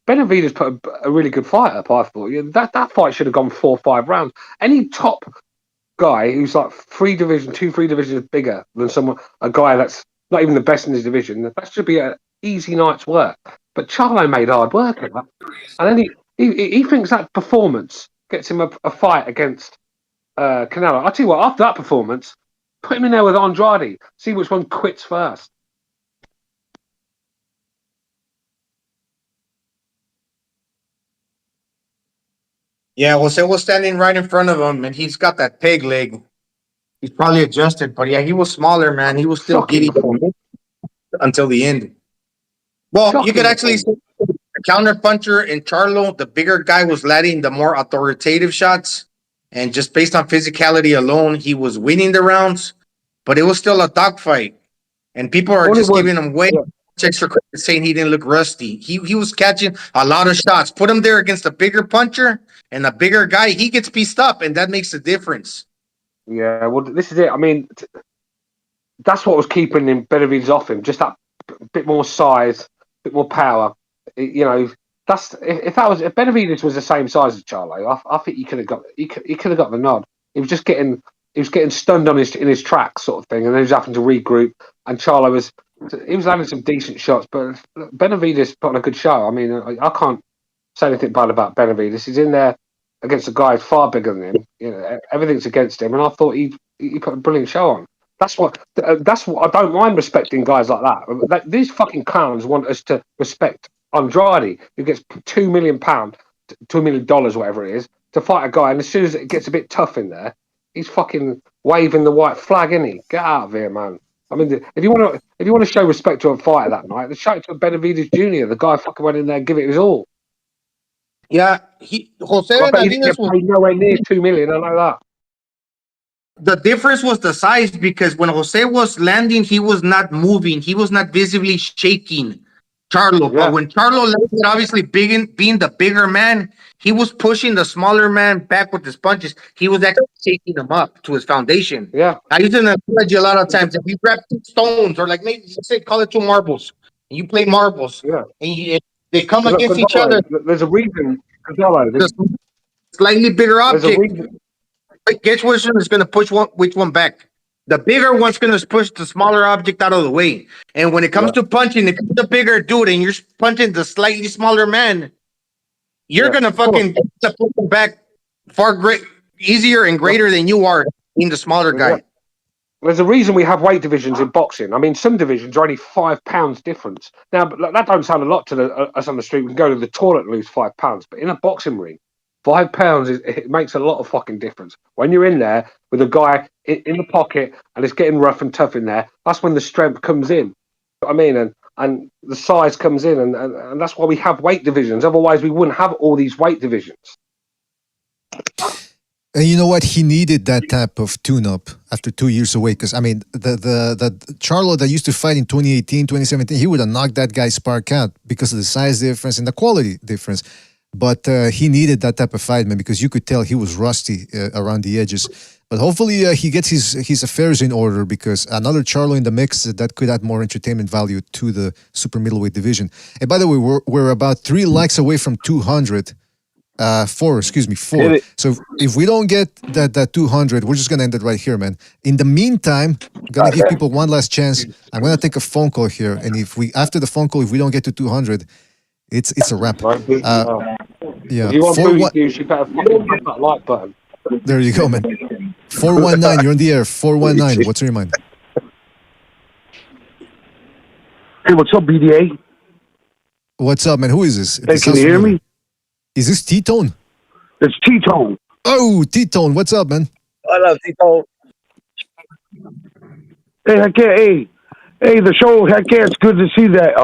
Benavidez put a really good fight up. I thought that fight should have gone 4 or 5 rounds. Any top guy who's like 3 divisions bigger than a guy that's not even the best in his division, that should be an easy night's work. But Charlo made hard work of that, and then he thinks that performance gets him a fight against Canelo. I'll tell you what, after that performance, put him in there with Andrade. See which one quits first. Yeah, Jose was standing right in front of him, and he's got that peg leg. He's probably adjusted, but yeah, he was smaller, man. He was still giddy until the end. Well, you could actually see the counter puncher in Charlo. The bigger guy was landing the more authoritative shots, and just based on physicality alone, he was winning the rounds. But it was still a dogfight, and people are just giving him way extra credit, saying he didn't look rusty. He was catching a lot of shots. Put him there against a bigger puncher and a bigger guy, he gets pieced up, and that makes a difference. Yeah, well, this is it. I mean, that's what was keeping Benavidez off him. Just that bit more size, bit more power. That's if Benavidez was the same size as Charlo, I think he could have got the nod. He was getting stunned in his tracks, sort of thing, and then he was having to regroup. And Charlo was landing some decent shots, but Benavidez put on a good show. I mean, I can't say anything bad about Benavidez. He's in there against a guy far bigger than him. Everything's against him, and I thought he put a brilliant show on. That's what I don't mind respecting guys like that. These fucking clowns want us to respect Andrade, who gets £2 million, $2 million, whatever it is, to fight a guy, and as soon as it gets a bit tough in there, he's fucking waving the white flag, isn't he? Get out of here, man. I mean, if you want to show respect to a fighter that night, then show it to Benavidez Jr. The guy fucking went in there and give it his all. Yeah, Jose Benavidez was nowhere near 2 million. I know that. The difference was the size, because when Jose was landing, he was not moving. He was not visibly shaking Charlo. Yeah. But when Charlo landed, obviously being the bigger man, he was pushing the smaller man back with his punches. He was actually shaking him up to his foundation. Yeah. I use an analogy a lot of times. If you grab 2 stones, or like maybe say call it 2 marbles, and you play marbles, yeah, and they come against each other. There's a reason. Slightly bigger object. Guess which one is going to push which one back? The bigger one's going to push the smaller object out of the way. And when it comes to punching, if you're the bigger dude and you're punching the slightly smaller man, you're going to fucking push him back far easier and greater than you are in the smaller guy. There's a reason we have weight divisions in boxing. I mean, some divisions are only £5 difference. Now, but that don't sound a lot to us on the street. We can go to the toilet and lose £5, but in a boxing ring, £5 it makes a lot of fucking difference. When you're in there with a guy in the pocket and it's getting rough and tough in there, that's when the strength comes in. You know what I mean? And the size comes in, and that's why we have weight divisions. Otherwise, we wouldn't have all these weight divisions. And you know what? He needed that type of tune-up after 2 years away. Because, I mean, the Charlo that used to fight in 2018, 2017, he would have knocked that guy's spark out because of the size difference and the quality difference. But he needed that type of fight, man, because you could tell he was rusty around the edges. But hopefully he gets his affairs in order, because another Charlo in the mix that could add more entertainment value to the super middleweight division. And by the way, we're about 3 likes away from 200. 4. So if we don't get that 200, we're just gonna end it right here, man. In the meantime, I'm gonna give people one last chance. I'm gonna take a phone call here, and after the phone call, if we don't get to 200, it's a wrap. Yeah. If you want booty juice, you better fucking hit that like button. There you go, man. 419, you're on the air. 419. What's on your mind? Hey, what's up, BDA? What's up, man? Who is this? Hey, can you hear me? Is this T-Tone? It's T-Tone. Oh, T-Tone. What's up, man? What up, T-Tone? Hey, heck yeah, hey, the show, heck yeah, it's good to see that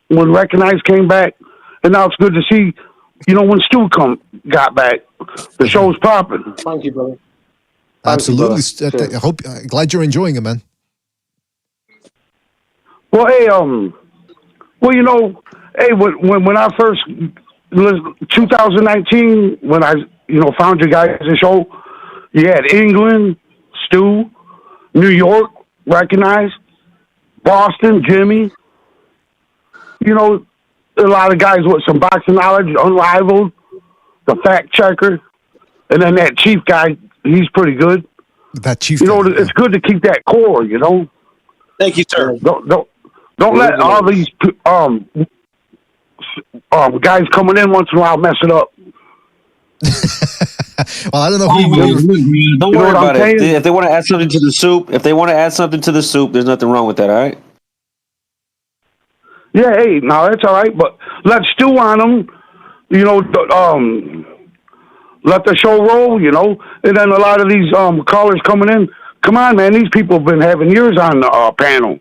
when Recognize came back, and now it's good to see, when Stu got back. The show's popping. Thank you, brother. Absolutely. Glad you're enjoying it, man. Well, hey, when I first 2019, when I found you guys' show, you had England, Stu, New York, Recognize, Boston, Jimmy. A lot of guys with some boxing knowledge, unrivaled, the fact checker, and then that chief guy, he's pretty good. That chief, it's good to keep that core. Thank you, sir. Don't let all these guys coming in once in a while mess it up. Well, I don't know who. Don't worry about it. If they want to add something to the soup, there's nothing wrong with that. All right. Yeah, hey, no, that's all right. But let's stew on them. Let the show roll. And then a lot of these callers coming in. Come on, man. These people have been having years on the panel.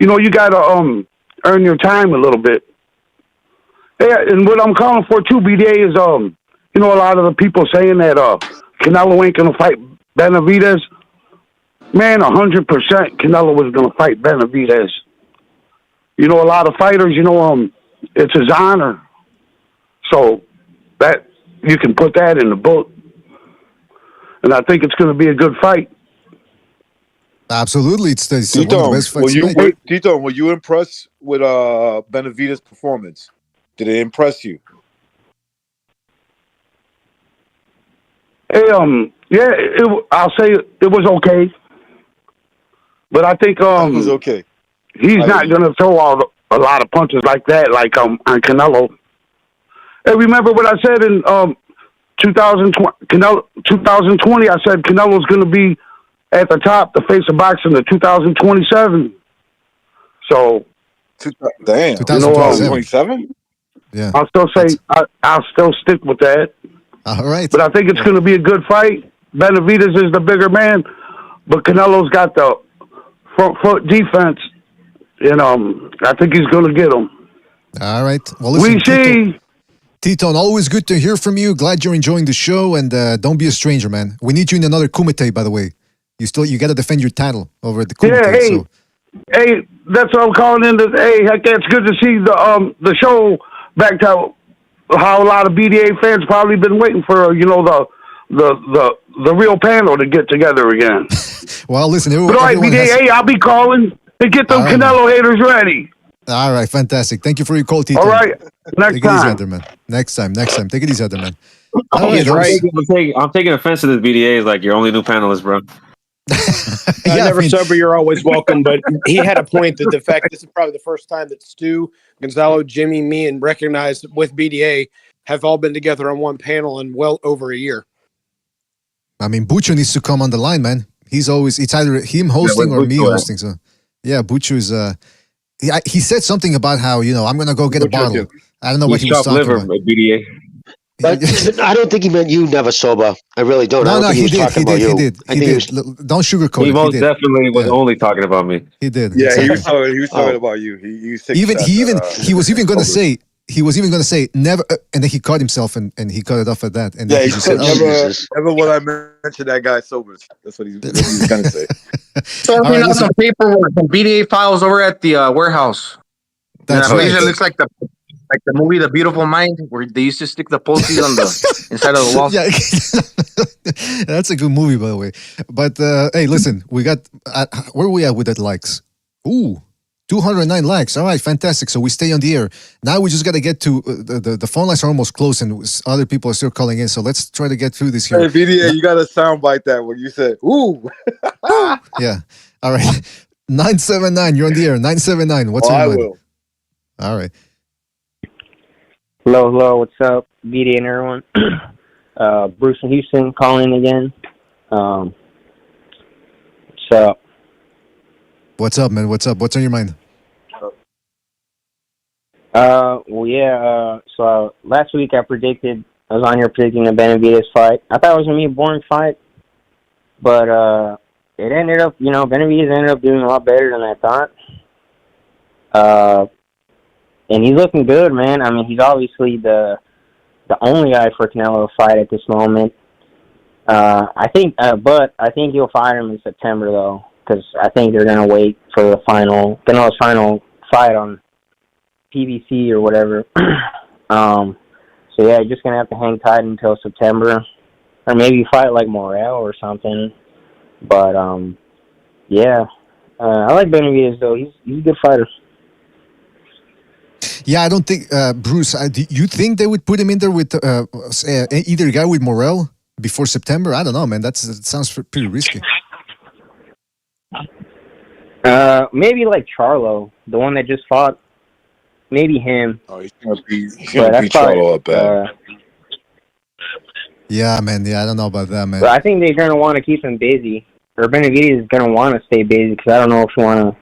You got to earn your time a little bit. Yeah, and what I'm calling for too, BDA, is a lot of the people saying that Canelo ain't gonna fight Benavidez. Man, 100% Canelo was gonna fight Benavidez. A lot of fighters, it's his honor. So that you can put that in the book, and I think it's gonna be a good fight. Absolutely, it's one of the best fights. Tito, were you impressed with Benavidez' performance? Did it impress you? Hey, I'll say it was okay, but I think it was okay. He's not going to throw out a lot of punches like that, like on Canelo. Hey, remember what I said in 2020? I said Canelo's going to be at the top, the face of boxing, in 2027. So, damn, 2027. Yeah, I'll still say I'll still stick with that. All right, but I think it's going to be a good fight. Benavidez is the bigger man, but Canelo's got the front foot defense, and I think he's going to get him. All right. Well, listen, we see. Tito, always good to hear from you. Glad you're enjoying the show, and don't be a stranger, man. We need you in another Kumite, by the way. You got to defend your title over at the Kumite. Yeah, hey, that's what I'm calling in. Hey, heck, it's good to see the show back to how a lot of BDA fans probably been waiting for, the real panel to get together again. Well, listen, but all right, BDA, I'll be calling and get them Canelo haters ready. All right, fantastic. Thank you for your call, Tito. All right, next time. Easy out there, man. Next time. Take it easy out there, man. All right, I'm taking offense to this BDA. Like, you're only new panelist, bro. Sober, you're always welcome. But he had a point that the fact this is probably the first time that Stu, Gonzalo, Jimmy, me, and Recognized with BDA have all been together on one panel in well over a year. I mean, Bucho needs to come on the line, man. He's always, it's either him hosting or me Bucho, hosting. So, yeah, Bucho is, he said something about how, I'm going to go get a bottle. I don't know what he was talking about. BDA. But I don't think he meant you, Never Sober. I really don't. I don't think he was talking about you. I think he was. Don't sugarcoat it. He most did. definitely was only talking about me. He did. Yeah, exactly. he was talking about you. He was even going to say, never, and then he caught himself and he cut it off at that. And Yeah, then he just said, said, never will I mention that guy sober. That's what he was going to say. Serving out some paperwork, some BDA files over at the warehouse. That's right. right. It looks like the movie The Beautiful Mind, where they used to stick the posties on the inside of the wall. Yeah, that's a good movie, by the way. But hey, listen, we got where are we at with that likes? Ooh, 209 likes. All right, fantastic. So we stay on the air. Now we just got to get to the phone lines are almost closed, and other people are still calling in. So let's try to get through this here. Hey, VDA, you got to soundbite that when you said "ooh." Yeah. All right. 979. You're on the air. 979. What's your mind? Will. All right. Hello, what's up, BD and everyone? Bruce in Houston calling again. What's up? What's up, man? What's up? What's on your mind? So last week I was on here predicting the Benavidez fight. I thought it was going to be a boring fight, but it ended up, Benavidez ended up doing a lot better than I thought. And he's looking good, man. I mean, he's obviously the only guy for Canelo to fight at this moment. I think he'll fight him in September, though, because I think they're going to wait for Canelo's final fight on PBC or whatever. So, yeah, just going to have to hang tight until September. Or maybe fight like Morel or something. But, I like Benavidez, though. He's a good fighter. Yeah, I don't think, Bruce, do you think they would put him in there with either guy with Morel before September? I don't know, man. That sounds pretty risky. Maybe like Charlo, the one that just fought. Maybe him. Oh, he's going to beat Charlo up bad. Yeah, man. Yeah, I don't know about that, man. But I think they're going to want to keep him busy. Or Benavidez is going to want to stay busy because I don't know if you want to,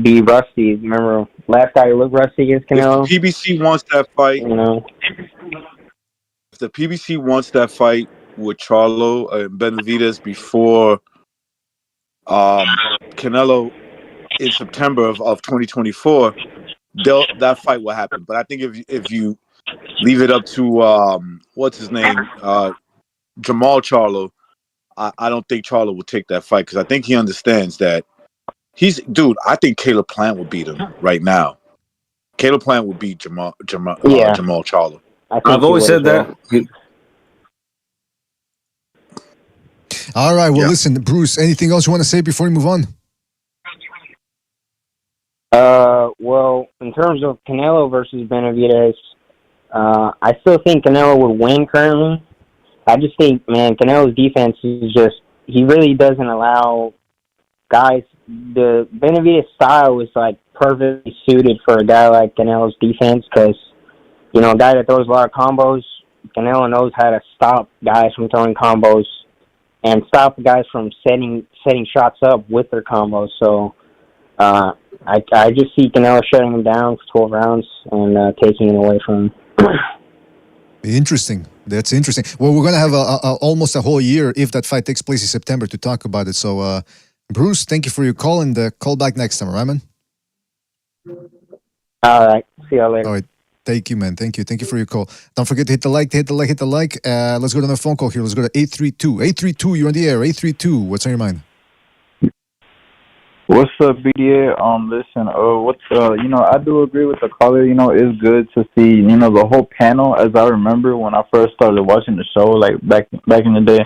be rusty. Remember last guy who looked rusty against Canelo? If the PBC wants that fight, if the PBC wants that fight with Charlo and Benavidez before Canelo in September of 2024, that fight will happen. But I think if you leave it up to what's his name, Jamal Charlo, I don't think Charlo will take that fight because I think he understands that. I think Caleb Plant will beat him right now. Caleb Plant will beat Jamal Charlo. I've always said that. All right. Well, listen, Bruce, anything else you want to say before we move on? Well, in terms of Canelo versus Benavidez, I still think Canelo would win currently. I just think, man, Canelo's defense is he really doesn't allow guys. The Benavidez style is like perfectly suited for a guy like Canelo's defense because, a guy that throws a lot of combos, Canelo knows how to stop guys from throwing combos and stop guys from setting shots up with their combos. So I just see Canelo shutting him down for 12 rounds and taking it away from him. Interesting. That's interesting. Well, we're going to have almost a whole year if that fight takes place in September to talk about it. So, Bruce, thank you for your call and call back next time, right, man? All right. See you later. All right. Thank you, man. Thank you. Thank you for your call. Don't forget to hit the like. Let's go to the phone call here. Let's go to 832. 832, you're on the air. 832, what's on your mind? What's up, BDA? Listen, I do agree with the caller. It's good to see, the whole panel. As I remember when I first started watching the show, like back in the day,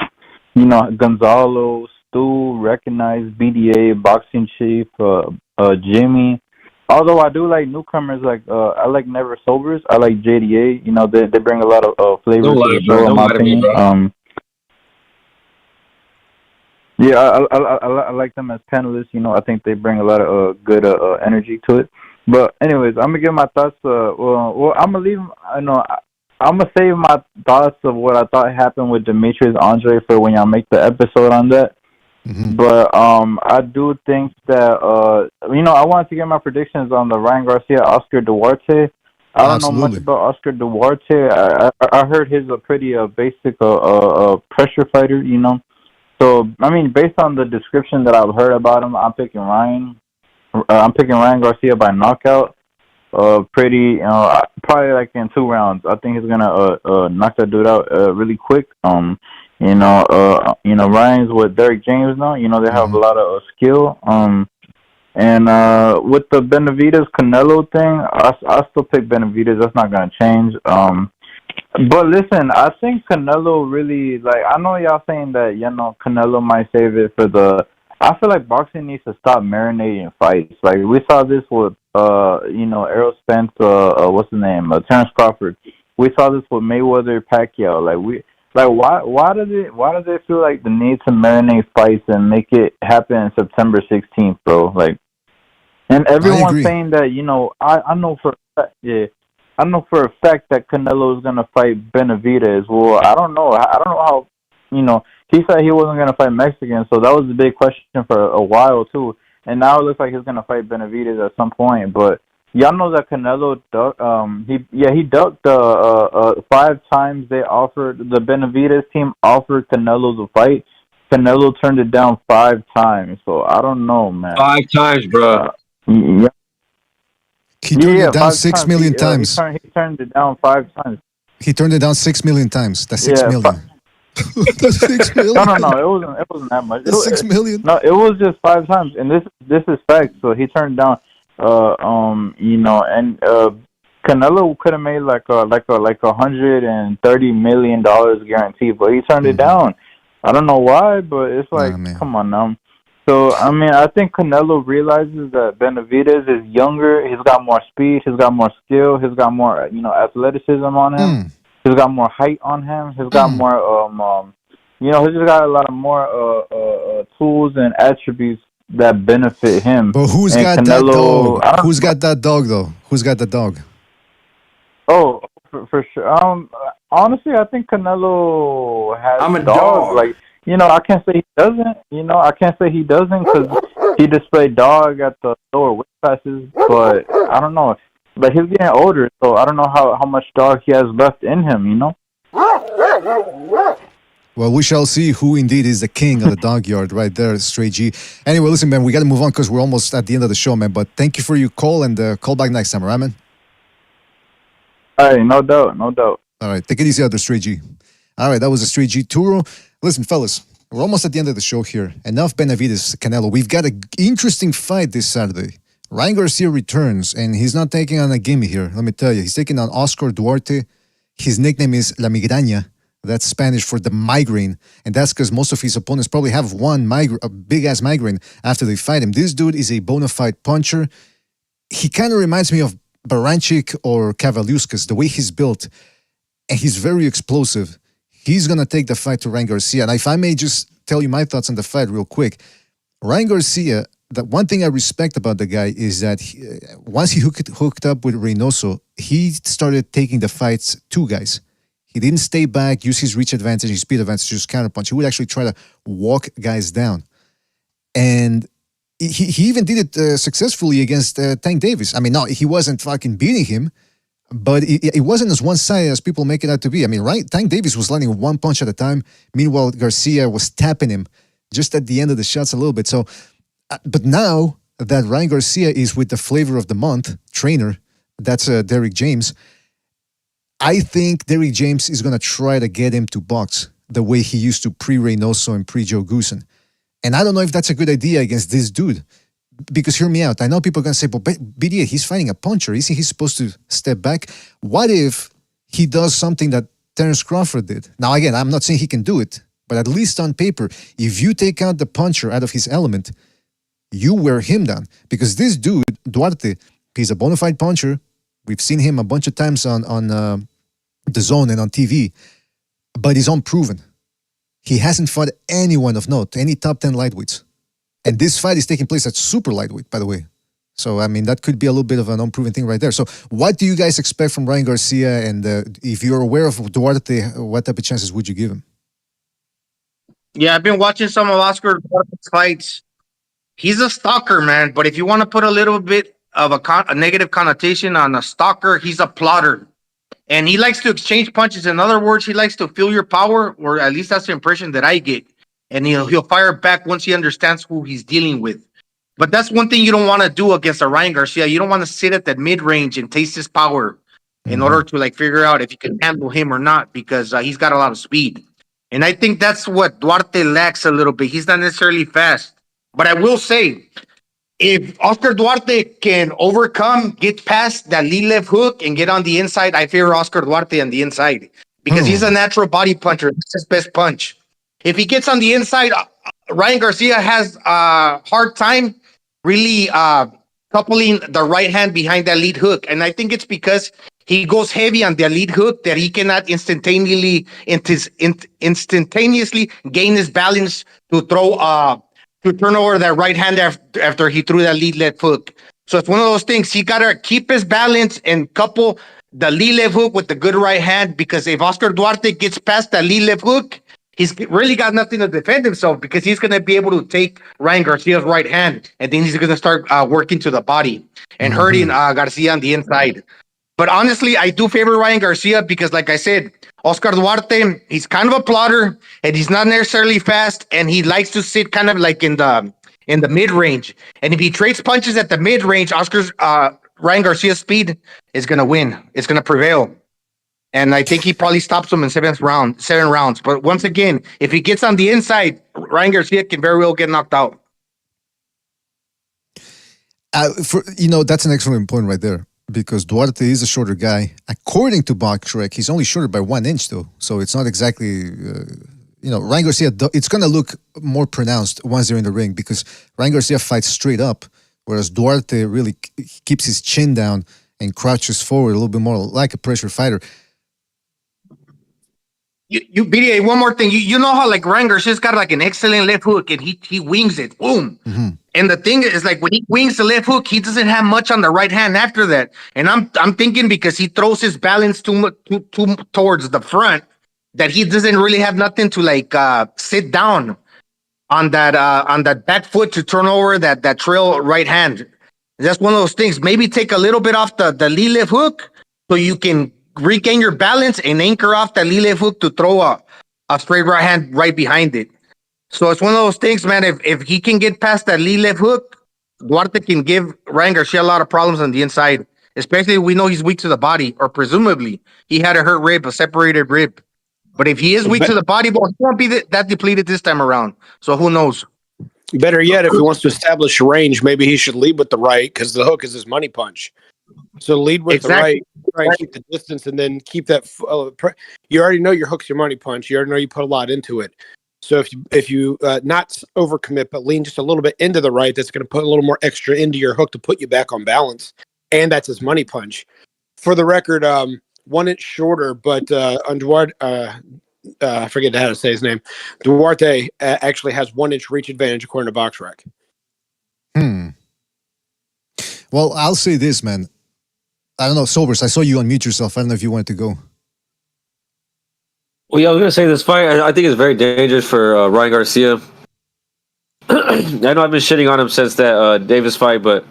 Gonzalo, Stu, recognized BDA, Boxing Chief, Jimmy. Although I do like newcomers, I like Never Sobers. I like JDA. They bring a lot of flavor to the show, in my opinion. Yeah, I like them as panelists. I think they bring a lot of good energy to it. But anyways, I'm gonna give my thoughts. Well, I'm gonna leave. I'm gonna save my thoughts of what I thought happened with Demetrius Andre for when y'all make the episode on that. But I do think that I wanted to get my predictions on the Ryan Garcia Oscar Duarte. I don't know much about Oscar Duarte. I heard he's a pretty basic pressure fighter, you know. So I mean, based on the description that I've heard about him, I'm picking Ryan Garcia by knockout. Pretty, probably like in 2 rounds. I think he's gonna knock that dude out really quick. Ryan's with Derek James now. You know, they have a lot of skill. And with the Benavidez Canelo thing, I still pick Benavidez. That's not gonna change. But listen, I think Canelo really, like, I know y'all saying that, Canelo might save it for the. I feel like boxing needs to stop marinating fights. Like, we saw this with, Errol Spence, what's his name, Terrence Crawford. We saw this with Mayweather, Pacquiao. Why do they feel like the need to marinate fights and make it happen on September 16th, bro? Like, and everyone's saying that, I know for a fact that Canelo is gonna fight Benavidez. Well, I don't know how, he said he wasn't gonna fight Mexican, so that was a big question for a while too. And now it looks like he's gonna fight Benavidez at some point. But y'all know that Canelo ducked. He ducked 5 times. They offered, the Benavidez team offered Canelo the fight. Canelo turned it down 5 times. So I don't know, man. 5 times, bro. He turned it down 6 million times. He turned it down 5 times. He turned it down 6 million times. That's 6 million. That's 6 million. No, it wasn't that much. That's 6 million. No, it was just 5 times, and this is fact. So he turned down, Canelo could have made like $130 million guaranteed, but he turned it down. I don't know why, but it's like, come on now. So I mean, I think Canelo realizes that Benavidez is younger. He's got more speed. He's got more skill. He's got more, athleticism on him. He's got more height on him. He's got more, he's just got a lot of more tools and attributes that benefit him. But who's got Canelo, that dog? Who's got that dog, though? Who's got the dog? Oh, for sure. Honestly, I think Canelo has I'm a dog. dog. Like, I can't say he doesn't. I can't say he doesn't because he displayed dog at the lower weight classes. But I don't know. But he's getting older, so I don't know how much dog he has left in him, Well, we shall see who indeed is the king of the dog yard right there, Stray G. Anyway, listen, man, we got to move on because we're almost at the end of the show, man. But thank you for your call, and call back next time, all right, man? All right, no doubt. All right, take it easy out there, Stray G. All right, that was a Stray G Turo. Listen, fellas, we're almost at the end of the show here. Enough Benavidez, Canelo. We've got an interesting fight this Saturday. Ryan Garcia returns, and he's not taking on a gimme here. Let me tell you, he's taking on Oscar Duarte. His nickname is La Migraña. That's Spanish for the migraine, and that's because most of his opponents probably have a big-ass migraine after they fight him. This dude is a bona fide puncher. He kind of reminds me of Baranchik or Kavaliauskas, the way he's built, and he's very explosive. He's going to take the fight to Ryan Garcia, and if I may just tell you my thoughts on the fight real quick. Ryan Garcia, the one thing I respect about the guy is that once he hooked up with Reynoso, he started taking the fights 2 guys. He didn't stay back, use his reach advantage, his speed advantage, just counterpunch. He would actually try to walk guys down. And he even did it successfully against Tank Davis. I mean, no, he wasn't fucking beating him, but it wasn't as one-sided as people make it out to be. I mean, right? Tank Davis was landing 1 punch at a time. Meanwhile, Garcia was tapping him just at the end of the shots a little bit. So, but now that Ryan Garcia is with the flavor of the month trainer, that's Derek James, I think Derek James is going to try to get him to box the way he used to pre-Reynoso and pre-Joe Goosen. And I don't know if that's a good idea against this dude. Because hear me out. I know people are going to say, but BDA, he's fighting a puncher. Isn't he supposed to step back? What if he does something that Terrence Crawford did? Now, again, I'm not saying he can do it, but at least on paper, if you take out the puncher out of his element, you wear him down. Because this dude, Duarte, he's a bona fide puncher. We've seen him a bunch of times on the zone and on TV, but he's unproven. He hasn't fought anyone of note, any top 10 lightweights. And this fight is taking place at super lightweight, by the way. So, I mean, that could be a little bit of an unproven thing right there. So, what do you guys expect from Ryan Garcia? And if you're aware of Duarte, what type of chances would you give him? Yeah, I've been watching some of Oscar Duarte's fights. He's a stalker, man. But if you want to put a little bit of a negative connotation on a stalker, he's a plotter. And he likes to exchange punches. In other words, he likes to feel your power, or at least that's the impression that I get. And he'll fire back once he understands who he's dealing with. But that's one thing you don't want to do against a Ryan Garcia. You don't want to sit at that mid-range and taste his power in order to like figure out if you can handle him or not, because he's got a lot of speed. And I think that's what Duarte lacks a little bit. He's not necessarily fast. But I will say, if Oscar Duarte can get past that lead left hook and get on the inside, I favor Oscar Duarte on the inside because he's a natural body puncher. That's his best punch. If he gets on the inside, Ryan Garcia has a hard time really coupling the right hand behind that lead hook. And I think it's because he goes heavy on the lead hook that he cannot instantaneously gain his balance to to turn over that right hand after he threw that lead left hook. So it's one of those things. He got to keep his balance and couple the lead left hook with the good right hand, because if Oscar Duarte gets past that lead left hook, he's really got nothing to defend himself, because he's going to be able to take Ryan Garcia's right hand, and then he's going to start working to the body and hurting Garcia on the inside. But honestly, I do favor Ryan Garcia because, like I said, Oscar Duarte, he's kind of a plotter, and he's not necessarily fast, and he likes to sit kind of like in the mid-range. And if he trades punches at the mid-range, Ryan Garcia's speed is going to win. It's going to prevail. And I think he probably stops him in 7 rounds. But once again, if he gets on the inside, Ryan Garcia can very well get knocked out. That's an excellent point right there, because Duarte is a shorter guy. According to BoxRec, he's only shorter by 1 inch, though. So it's not exactly, Ryan Garcia, it's going to look more pronounced once they're in the ring, because Ryan Garcia fights straight up, whereas Duarte really keeps his chin down and crouches forward a little bit more like a pressure fighter. You BDA, one more thing. You know how like Ryan Garcia's got like an excellent left hook, and he wings it. Boom. Mm-hmm. And the thing is, like, when he wings the left hook, he doesn't have much on the right hand after that. And I'm thinking because he throws his balance too towards the front, that he doesn't really have nothing to like sit down on that back foot to turn over that trail right hand. That's one of those things. Maybe take a little bit off the lead left hook so you can regain your balance and anchor off that lead left hook to throw a straight right hand right behind it. So it's one of those things, man. If he can get past that lead left hook, Duarte can give Ryan Garcia a lot of problems on the inside. Especially we know he's weak to the body, or presumably he had a hurt rib, a separated rib. But if he is weak to the body, he won't be that depleted this time around. So who knows? Better yet, if he wants to establish range, maybe he should lead with the right, because the hook is his money punch. So lead with the right, try and keep the distance, and then keep that. You already know your hook's your money punch. You already know you put a lot into it. So if you not overcommit, but lean just a little bit into the right, that's going to put a little more extra into your hook to put you back on balance, and that's his money punch. For the record, 1 inch shorter, but on Duarte, I forget how to say his name. Duarte actually has 1 inch reach advantage according to BoxRec. Well, I'll say this, man. I don't know, Sobers, I saw you unmute yourself. I don't know if you wanted to go. Well, yeah, I was going to say this fight, I think it's very dangerous for Ryan Garcia. I know I've been shitting on him since that Davis fight, but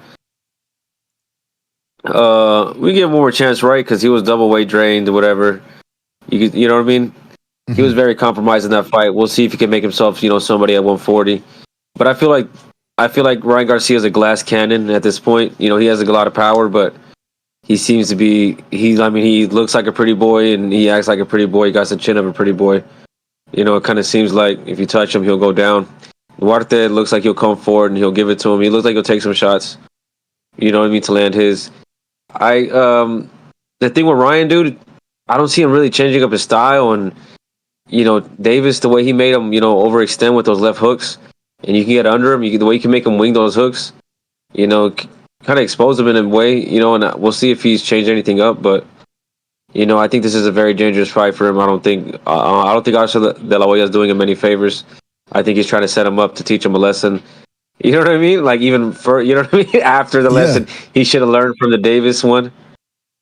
we give him one more chance, right? Because he was double weight drained or whatever. You know what I mean? Mm-hmm. He was very compromised in that fight. We'll see if he can make himself, somebody at 140. But I feel like Ryan Garcia is a glass cannon at this point. He has a lot of power, but he seems to be, he looks like a pretty boy and he acts like a pretty boy. He got the chin of a pretty boy. It kind of seems like if you touch him, he'll go down. Duarte looks like he'll come forward and he'll give it to him. He looks like he'll take some shots, to land his. The thing with Ryan, dude, I don't see him really changing up his style. And, Davis, the way he made him, overextend with those left hooks, and you can get under him, the way you can make him wing those hooks, kind of expose him in a way, and we'll see if he's changed anything up. But, I think this is a very dangerous fight for him. I don't think Oscar De La Hoya is doing him any favors. I think he's trying to set him up to teach him a lesson. You know what I mean? Like even for you know what I mean. After the lesson, he should have learned from the Davis one.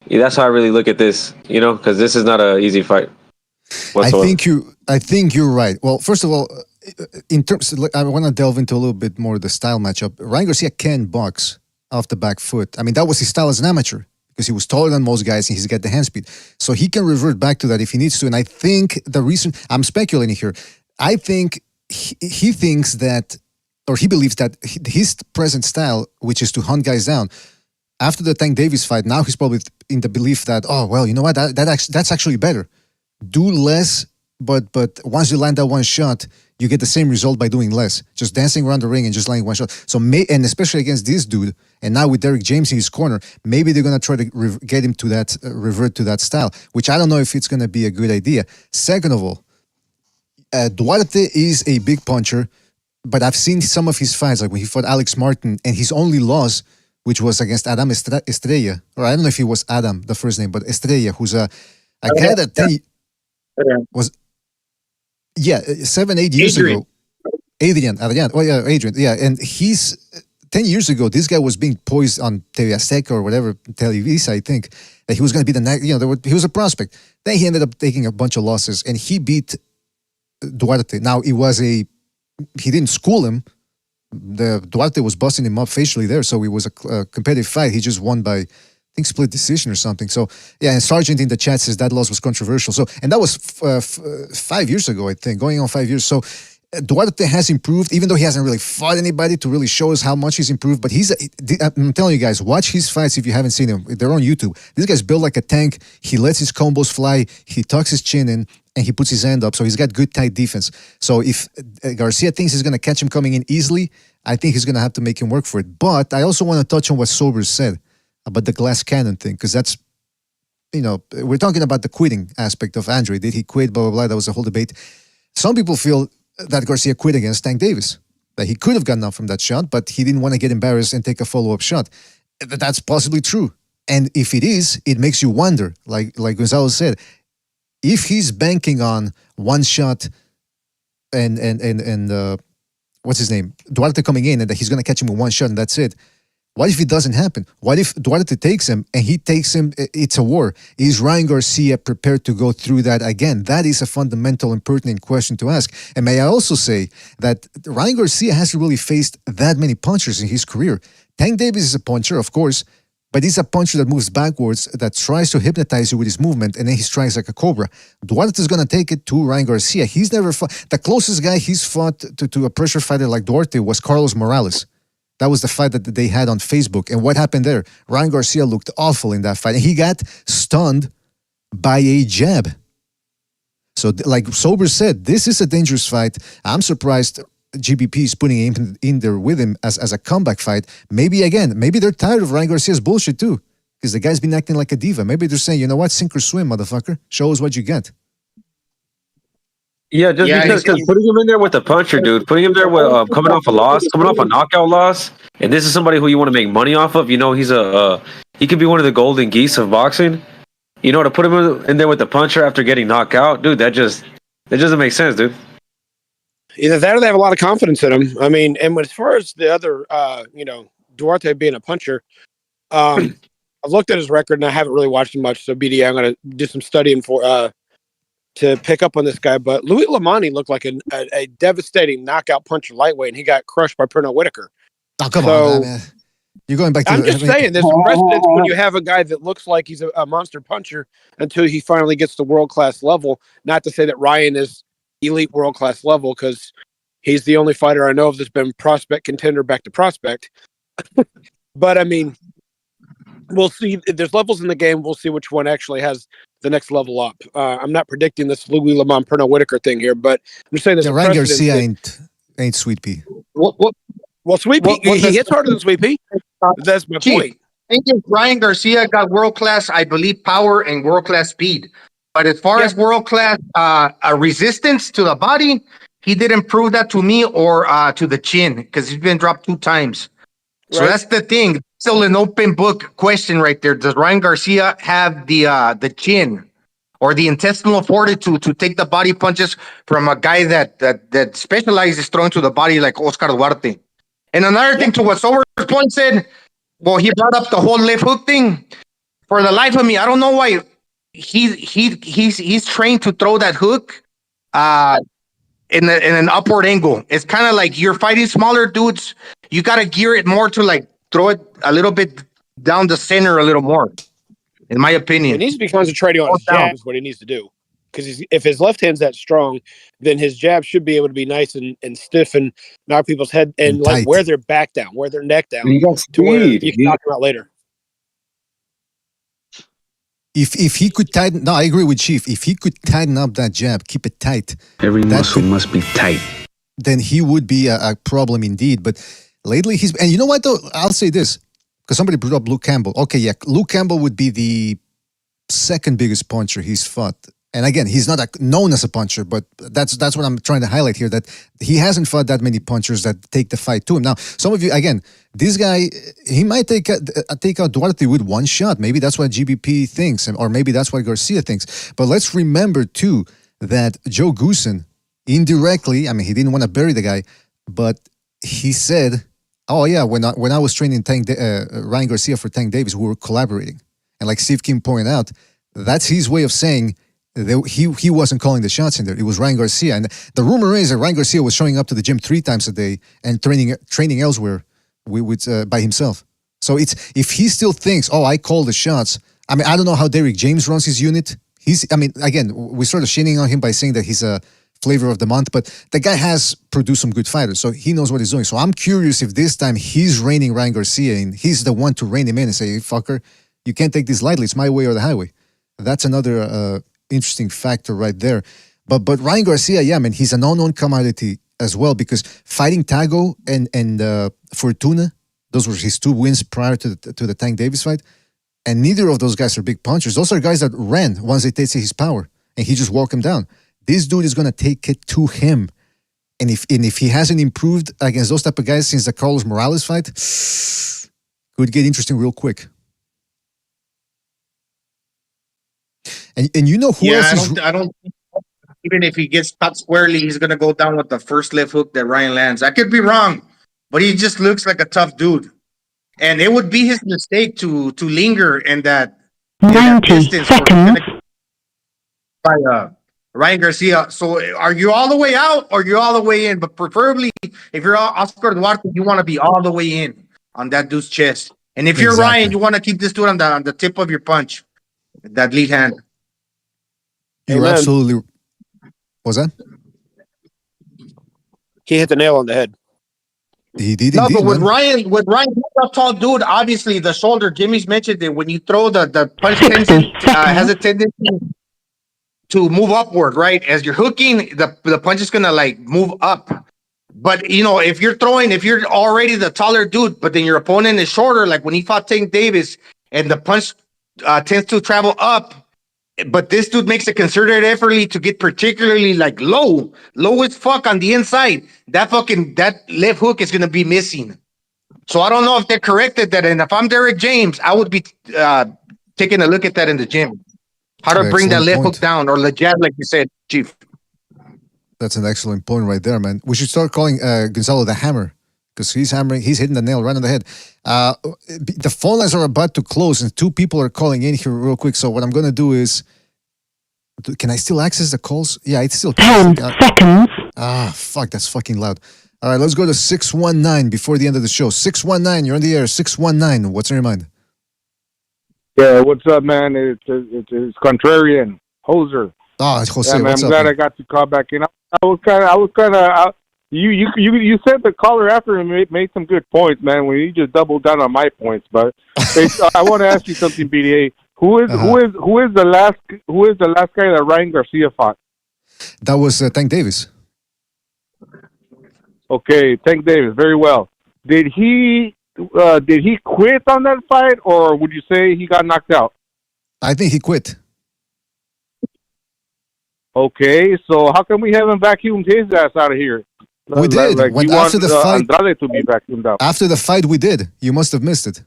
Yeah, that's how I really look at this. You know, because this is not an easy fight whatsoever. I think you're right. Well, first of all, in terms, I want to delve into a little bit more the style matchup. Ryan Garcia can box off the back foot. I mean, that was his style as an amateur because he was taller than most guys and he's got the hand speed. So he can revert back to that if he needs to. And I think the reason I'm speculating here, I think he thinks that, or he believes that his present style, which is to hunt guys down, after the Tank Davis fight, now he's probably in the belief that, oh well, you know what, that's actually better. Do less, but once you land that one shot, you get the same result by doing less. Just dancing around the ring and just landing one shot. So, and especially against this dude, and now with Derek James in his corner, maybe they're gonna try to get him to that revert to that style, which I don't know if it's gonna be a good idea. Second of all, Duarte is a big puncher, but I've seen some of his fights, like when he fought Alex Martin, and his only loss, which was against Adam Estrella, or I don't know if he was Adam, the first name, but Estrella, who's a guy that was 7-8 years ago. Adrian. Oh yeah, Adrian. Yeah, and he's 10 years ago. This guy was being poised on TV Azteca or whatever, Televisa, I think, that he was going to be the next. He was a prospect. Then he ended up taking a bunch of losses, and he beat Duarte. Now he didn't school him. The Duarte was busting him up facially there, so it was a competitive fight. He just won by, I think, split decision or something. So yeah, and Sargent in the chat says that loss was controversial. So, and that was 5 years ago, I think, going on 5 years. So Duarte has improved, even though he hasn't really fought anybody to really show us how much he's improved. But I'm telling you guys, watch his fights if you haven't seen him. They're on YouTube. This guy's built like a tank. He lets his combos fly. He tucks his chin in, and he puts his hand up. So he's got good tight defense. So if Garcia thinks he's going to catch him coming in easily, I think he's going to have to make him work for it. But I also want to touch on what Sobers said about the glass cannon thing, because that's, we're talking about the quitting aspect of Andre. Did he quit? Blah, blah, blah. That was a whole debate. Some people feel that Garcia quit against Tank Davis, that he could have gotten up from that shot, but he didn't want to get embarrassed and take a follow-up shot. That's possibly true. And if it is, it makes you wonder, like Gonzalo said, if he's banking on one shot and what's his name, Duarte coming in, and that he's going to catch him with one shot and that's it. What if it doesn't happen? What if Duarte takes him and he takes him? It's a war. Is Ryan Garcia prepared to go through that again? That is a fundamental and pertinent question to ask. And may I also say that Ryan Garcia hasn't really faced that many punchers in his career. Tank Davis is a puncher, of course, but he's a puncher that moves backwards, that tries to hypnotize you with his movement, and then he strikes like a cobra. Duarte is going to take it to Ryan Garcia. He's never fought. The closest guy he's fought to a pressure fighter like Duarte was Carlos Morales. That was the fight that they had on Facebook. And what happened there? Ryan Garcia looked awful in that fight. And he got stunned by a jab. So like Sober said, this is a dangerous fight. I'm surprised GBP is putting him in there with him as a comeback fight. Maybe they're tired of Ryan Garcia's bullshit too. Because the guy's been acting like a diva. Maybe they're saying, you know what, sink or swim, motherfucker. Show us what you get. Yeah, because putting him in there with a puncher, dude, putting him there with coming off a knockout loss, and this is somebody who you want to make money off of. He could be one of the golden geese of boxing. To put him in there with the puncher after getting knocked out, dude, that doesn't make sense, dude. Either that or they have a lot of confidence in him. I mean, and as far as the other, Duarte being a puncher, I've looked at his record and I haven't really watched him much. So BD, I'm going to do some studying to pick up on this guy. But Louis Lamani looked like a devastating knockout puncher lightweight, and he got crushed by Pernell Whitaker. Oh, come on, man. You're going back to I'm just saying, there's a precedence when you have a guy that looks like he's a monster puncher until he finally gets to world-class level. Not to say that Ryan is elite world-class level, because he's the only fighter I know of that's been prospect contender back to prospect. But I mean, we'll see. There's levels in the game. We'll see which one actually has the next level up. I'm not predicting this Louis Lamont Pernell Whitaker thing here, but I'm just saying there's Ryan Garcia ain't Sweet Pea. Well, Sweet Pea, he hits harder than Sweet Pea. That's my point. I think Ryan Garcia got world-class, I believe, power and world-class speed. But as far as world-class resistance to the body, he didn't prove that to me or to the chin, because he's been dropped 2 times. So that's the thing. Still an open book question right there. Does Ryan Garcia have the chin or the intestinal fortitude to take the body punches from a guy that specializes throwing to the body like Oscar Duarte? And another thing to what Sober's point said, well, he brought up the whole left hook thing. For the life of me, I don't know why he's trained to throw that hook in an upward angle. It's kind of like you're fighting smaller dudes. You got to gear it more to like throw it a little bit down the center a little more, in my opinion. He needs to be concentrating on his jab is what he needs to do. Because if his left hand's that strong, then his jab should be able to be nice and stiff and knock people's head and like wear their back down, wear their neck down. He got to where speed. you can knock him out later. If he could tighten, no, I agree with Chief. If he could tighten up that jab, keep it tight. Every muscle must be tight. Then he would be a problem indeed. But lately and you know what though? I'll say this, because somebody brought up Luke Campbell. Okay, yeah, Luke Campbell would be the second biggest puncher he's fought. And again, he's not known as a puncher, but that's what I'm trying to highlight here, that he hasn't fought that many punchers that take the fight to him. Now, some of you, again, this guy, he might take out Duarte with one shot. Maybe that's what GBP thinks, or maybe that's what Garcia thinks. But let's remember, too, that Joe Goosen, indirectly, I mean, he didn't want to bury the guy, but he said, oh, yeah, when I was training Ryan Garcia for Tank Davis, we were collaborating. And like Steve Kim pointed out, that's his way of saying he wasn't calling the shots in there. It was Ryan Garcia. And the rumor is that Ryan Garcia was showing up to the gym 3 times a day and training elsewhere by himself. So if he still thinks, oh, I call the shots. I mean, I don't know how Derrick James runs his unit. Again, we sort of shitting on him by saying that he's a flavor of the month, but the guy has produced some good fighters, so he knows what he's doing. So I'm curious if this time he's reining Ryan Garcia and he's the one to rein him in and say, hey, fucker, you can't take this lightly. It's my way or the highway. That's another interesting factor right there. But Ryan Garcia, yeah, man, he's an unknown commodity as well, because fighting Tago and Fortuna, those were his 2 wins prior to the Tank Davis fight, and neither of those guys are big punchers. Those are guys that ran once they tasted his power, and he just walked him down. This dude is going to take it to him. And if he hasn't improved against those type of guys since the Carlos Morales fight, could get interesting real quick. And you know who else I don't think even if he gets caught squarely, he's gonna go down with the first left hook that Ryan lands. I could be wrong, but he just looks like a tough dude. And it would be his mistake to linger in that 90 seconds by Ryan Garcia. So are you all the way out or you're all the way in? But preferably if you're Oscar Duarte, you want to be all the way in on that dude's chest. And if you're Ryan, you want to keep this dude on the tip of your punch, that lead hand. You're absolutely. What was that? He hit the nail on the head. He did. No, indeed, but with man. Ryan, he's a tall dude. Obviously, the shoulder. Jimmy's mentioned that when you throw the punch, has a tendency to move upward, right? As you're hooking, the punch is gonna like move up. But you know, if you're already the taller dude, but then your opponent is shorter, like when he fought Tank Davis, and the punch tends to travel up. But this dude makes a concerted effort to get particularly like low as fuck on the inside. That left hook is gonna be missing. So I don't know if they corrected that. And if I'm Derrick James, I would be taking a look at that in the gym. How to bring that left hook down, or the jab, like you said, Chief. That's an excellent point right there, man. We should start calling Gonzalo the Hammer, because he's hitting the nail right on the head. The phone lines are about to close, and 2 people are calling in here real quick. So what I'm going to do is, can I still access the calls? Yeah, it's still 10 seconds. Ah, fuck, that's fucking loud. All right, let's go to 619 before the end of the show. 619, you're on the air. 619, what's on your mind? Yeah, what's up, man? It's Contrarian, Hoser. Oh, it's Jose. Yeah, man, what's I'm up, glad man? I got to call back in. I was kind of. You said the caller after him made some good points, man. When you just doubled down on my points, but I want to ask you something, BDA. Who is the last guy that Ryan Garcia fought? That was Tank Davis. Okay, Tank Davis, very well. Did he quit on that fight, or would you say he got knocked out? I think he quit. Okay, so how come we haven't vacuumed his ass out of here? We did. After the fight, Andrade to be vacuumed out. After the fight, we did. You must have missed it.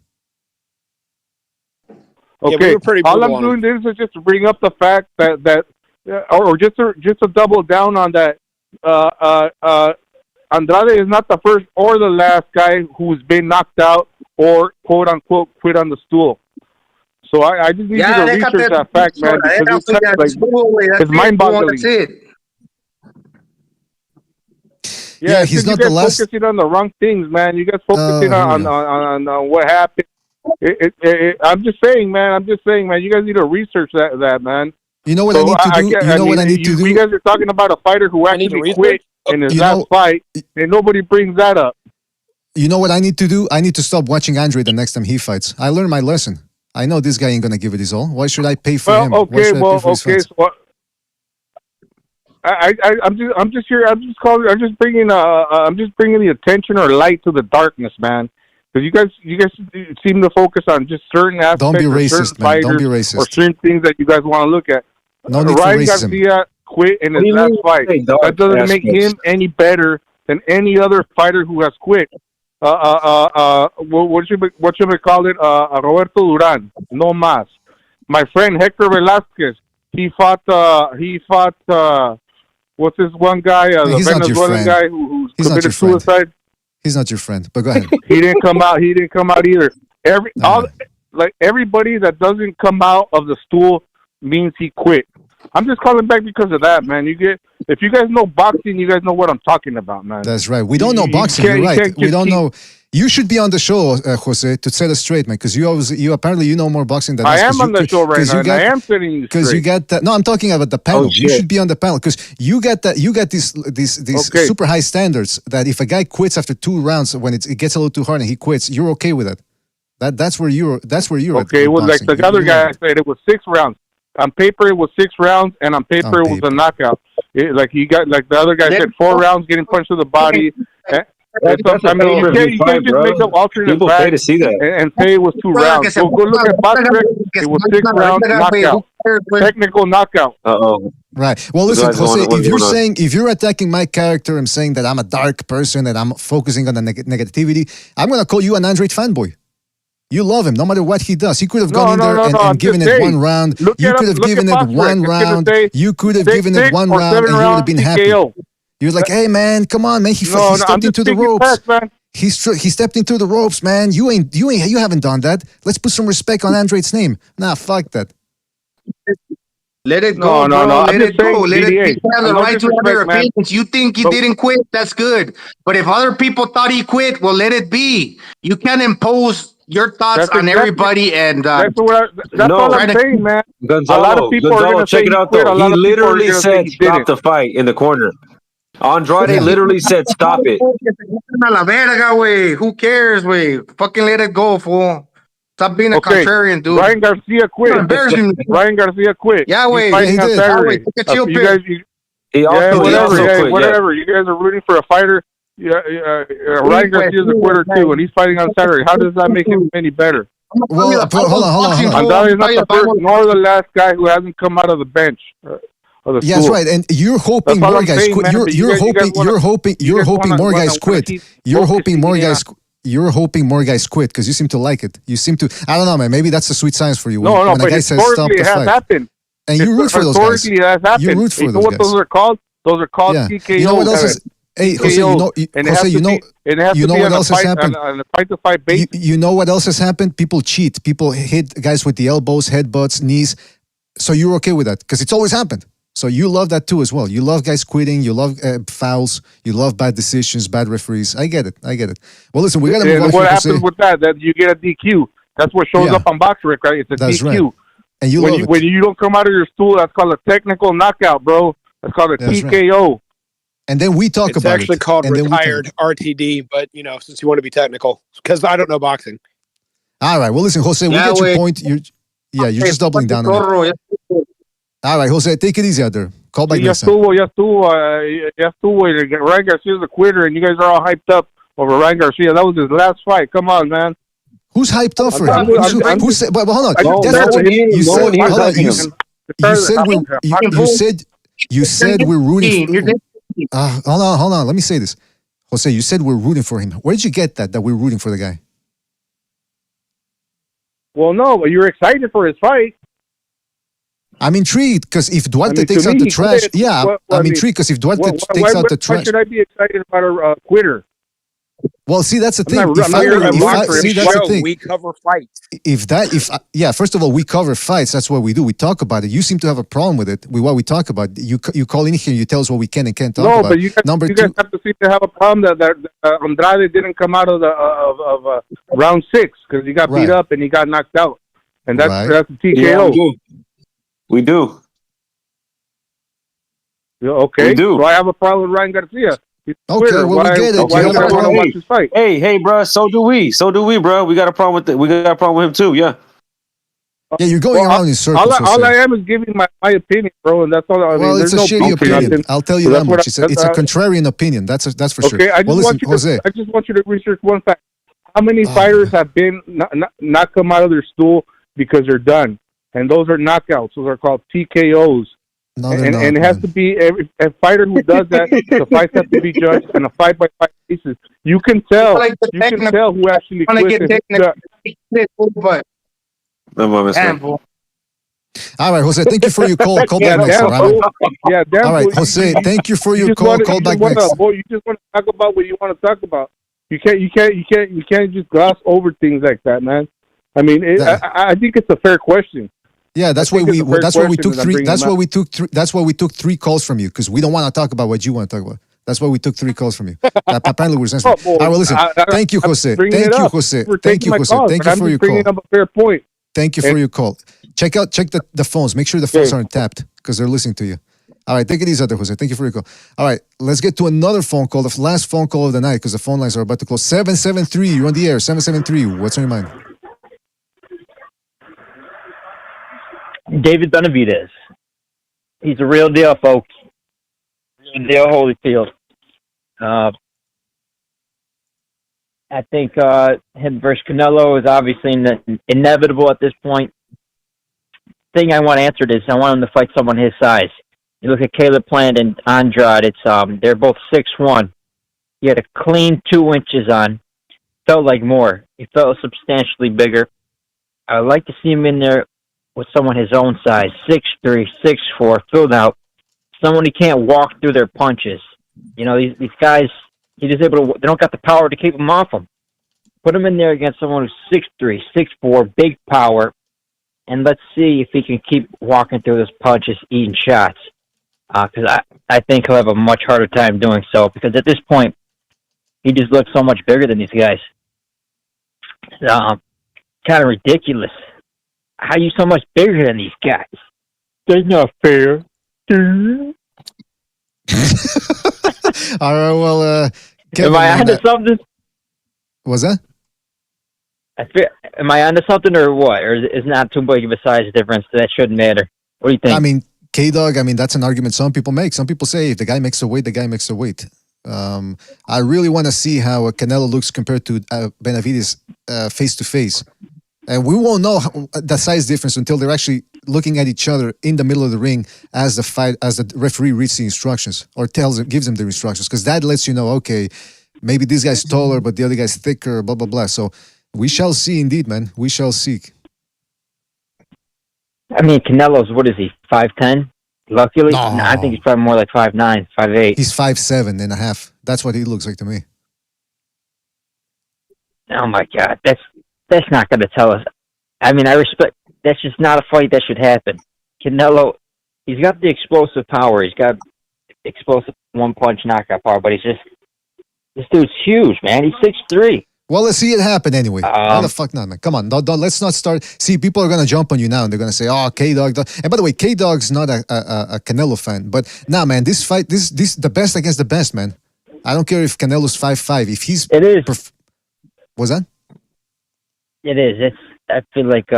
Okay, all I'm doing this is just to bring up the fact that or just to double down on that. Andrade is not the first or the last guy who's been knocked out or quote unquote quit on the stool. So I just need you to research that fact, man, because it's mind-boggling. That's it. Yeah, he's not you guys the last. focusing on the wrong things, man. You guys focusing on what happened. I'm just saying, man. You guys need to research that, man. You know what I need to do? You know what I need to do? You guys are talking about a fighter who actually quit in his last fight, and nobody brings that up. You know what I need to do? I need to stop watching Andre the next time he fights. I learned my lesson. I know this guy ain't gonna give it his all. Why should I pay for him? Okay. So I'm just here. I'm just bringing the attention or light to the darkness, man. Because you guys seem to focus on just certain aspects. Don't be racist, man. Don't be or racist. certain things that you guys want to look at. No need for Ryan racism. Garcia quit in his last fight. That doesn't make him any better than any other fighter who has quit. What should we call it? Roberto Duran, no más. My friend Hector Velasquez, he fought. What's this one guy? The Venezuelan guy who committed suicide. He's not your friend, but go ahead. He didn't come out either. Everybody that doesn't come out of the stool means he quit. I'm just calling back because of that, man. If you guys know boxing, you guys know what I'm talking about, man. That's right. We don't know boxing. You're right. We don't know. You should be on the show, Jose, to set us straight, man. Because you apparently know more boxing than us. I am on the show right now, and I am setting you straight. Because you got that. No, I'm talking about the panel. You should be on the panel because you got that. You got these super high standards that if a guy quits after 2 rounds when it gets a little too hard and he quits, you're okay with that. That's where you're. Okay, it was like the other guy I said. It was 6 rounds. On paper, it was 6 rounds, and on paper, it was a knockout. The other guy said 4 rounds, getting punched to the body. You can't just make up alternate facts pay to see that. and say it was 2 rounds. Go look at BoxRec. It was 6 rounds knockout. Technical knockout. Right. Well, listen, Jose, if you're attacking my character and saying that I'm a dark person and I'm focusing on the negativity, I'm going to call you an Andre fanboy. You love him no matter what he does. He could have gone in there and given it 1 round. You could have given it 1 round. You could have given it 1 round and you would have been happy. You're like, hey man, come on, man. He stepped into the ropes. He stepped into the ropes, man. You haven't done that. Let's put some respect on Andre's name. Nah, fuck that. Let it go, no. Let it go. Let it. You have the right to have your opinions. You think he didn't quit? That's good. But if other people thought he quit, well, let it be. You can't impose your thoughts on everybody. And that's all I'm saying, man. Gonzalo, a lot of people are going to check it out though. He literally said, "Stop the fight" in the corner. Andrade literally said, "Stop it." Who cares, wey? Fucking let it go, fool. Stop being a contrarian, dude. Ryan Garcia quit. Ryan Garcia quit. Yeah, wait. He quit. Whatever. You guys are rooting for a fighter. Ryan Garcia's a quitter too, and he's fighting on Saturday. How does that make him any better? Well, hold on. Andrade is not the first nor the last guy who hasn't come out of the bench. Yeah, that's right. And you're hoping more guys quit. You're hoping more guys quit. You're hoping more guys. You're hoping more guys quit because you seem to like it. You seem to. I don't know, man. Maybe that's the sweet science for you. But historically it has happened. And you root for those guys. Historically, it has happened. You root for those guys. You know what those are called? Those are called TKOs. You know what else is? Hey, Jose, you know what else has happened? You know what else has happened? People cheat. People hit guys with the elbows, headbutts, knees. So you're okay with that because it's always happened. So you love that too as well. You love guys quitting. You love fouls. You love bad decisions, bad referees. I get it. Well, listen, we got to move on. What happens with that? That you get a DQ. That's what shows up on BoxRec, right? It's a DQ. Right. And you love it. When you don't come out of your stool, that's called a technical knockout, bro. That's called a TKO. Right. And then we talk about it. It's actually called retired RTD, but since you want to be technical, because I don't know boxing. All right. Well, listen, Jose, we get your point. You're just doubling down on it. All right, Jose, take it easy out there. Call back next time. Ya estuvo. Ryan Garcia's a quitter, and you guys are all hyped up over Ryan Garcia. That was his last fight. Come on, man. Who's hyped up for him? Who said? But hold on. You said we're rooting for. Hold on. Let me say this, Jose. You said we're rooting for him. Where did you get that we're rooting for the guy? Well, no, but you're excited for his fight. I'm intrigued because if Duarte takes out the trash, I'm intrigued because if Duarte takes out the trash. Why should I be excited about a quitter? Well, see, that's the thing. We cover fights. First of all, we cover fights. That's what we do. We talk about it. You seem to have a problem with it, with what we talk about. You call in here, you tell us what we can and can't talk about. No, but you guys have to seem to have a problem that Andrade didn't come out of round 6 because he got beat up and he got knocked out, and that's the TKO. Yeah, we do. Okay, we do. So I have a problem with Ryan Garcia. Okay, well, we get it. Why do I want to watch this fight? Hey, bro. So do we, bro. We got a problem with it. We got a problem with him too. Yeah. Yeah, you're going around in circles. All I am is giving my opinion, bro, and that's all. I mean, it's a shitty opinion. I'll tell you that much. It's a contrarian opinion. That's for sure. Okay, I just want you to research one fact. How many fighters have been not come out of their stool because they're done? And those are knockouts. Those are called TKOs. No, and it has to be a fighter who does that. The fights have to be judged on a fight-by-fight basis. You can tell. You can tell who actually quit. All right, Jose. Thank you for your call. Call back next. All right, Jose. Thank you for your call. Call back next. You just want to talk about what you want to talk about. You can't just gloss over things like that, man. I mean, I think it's a fair question. Yeah, that's why we took three calls from you because we don't want to talk about what you want to talk about. That's why we took 3 calls from you. Apparently, we're sensitive. All right, well, listen. Thank you, Jose. Thank you, Jose. Thank you, Jose. Thank you for your call. Up a fair point. Thank you for your call. Check the phones. Make sure the phones aren't tapped because they're listening to you. All right, take it easy, Jose. Thank you for your call. All right, let's get to another phone call, the last phone call of the night because the phone lines are about to close. 773, you're on the air. 773, what's on your mind? David Benavidez. He's a real deal, folks. Real deal, Holyfield. I think him versus Canelo is obviously inevitable at this point. Thing I want answered is I want him to fight someone his size. You look at Caleb Plant and Andrade. It's they're both 6'1". He had a clean 2 inches on. Felt like more. He felt substantially bigger. I'd like to see him in there with someone his own size, 6'3", 6'4", filled out. Someone he can't walk through their punches. You know, these guys, he's just able to. They don't got the power to keep him off him. Put him in there against someone who's 6'3", 6'4", big power, and let's see if he can keep walking through those punches, eating shots. Because I think he'll have a much harder time doing so. Because at this point, he just looks so much bigger than these guys. Kind of ridiculous. How are you so much bigger than these guys? That's not fair. All right, well, Kevin, am I onto something? What's that? Am I onto something or what? Or is not too big of a size difference? That shouldn't matter. What do you think? I mean, K-Dog, that's an argument some people make. Some people say if the guy makes the weight, the guy makes the weight. I really want to see how Canelo looks compared to Benavidez face-to-face. And we won't know the size difference until they're actually looking at each other in the middle of the ring as the referee reads the instructions or gives them the instructions, because that lets you know, okay, maybe this guy's taller, but the other guy's thicker, blah, blah, blah. So we shall see indeed, man. We shall see. I mean, Canelo's, what is he, 5'10"? Luckily? No, I think he's probably more like 5'9", 5'8". He's 5'7" and a half. That's what he looks like to me. Oh, my God. That's not going to tell us. I mean, I respect. That's just not a fight that should happen. Canelo, he's got the explosive power. He's got explosive one-punch knockout power, but this dude's huge, man. He's 6'3". Well, let's see it happen anyway. How the fuck not, man? Come on, don't, let's not start. See, people are going to jump on you now, and they're going to say, oh, K-Dog. And by the way, K-Dog's not a Canelo fan. But nah, man, this fight, this the best against the best, man. I don't care if Canelo's 5'5". If he's... It is. What's that? It is. I feel like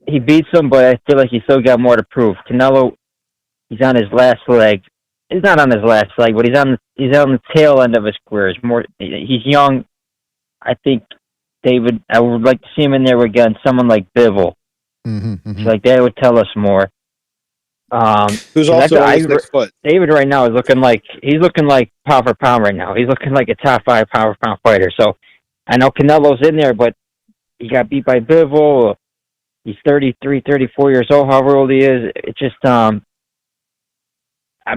he beats him, but I feel like he's still got more to prove. Canelo, he's on his last leg. He's not on his last leg, but he's on the tail end of his career. He's young. I think David. I would like to see him in there against someone like Bivol. So like that would tell us more. Who's also only 6 foot. David right now is looking like pound for pound right now. He's looking like a top 5 pound for pound fighter. So I know Canelo's in there, but he got beat by Bivol. He's 33, 34 years old, however old he is. It's just, I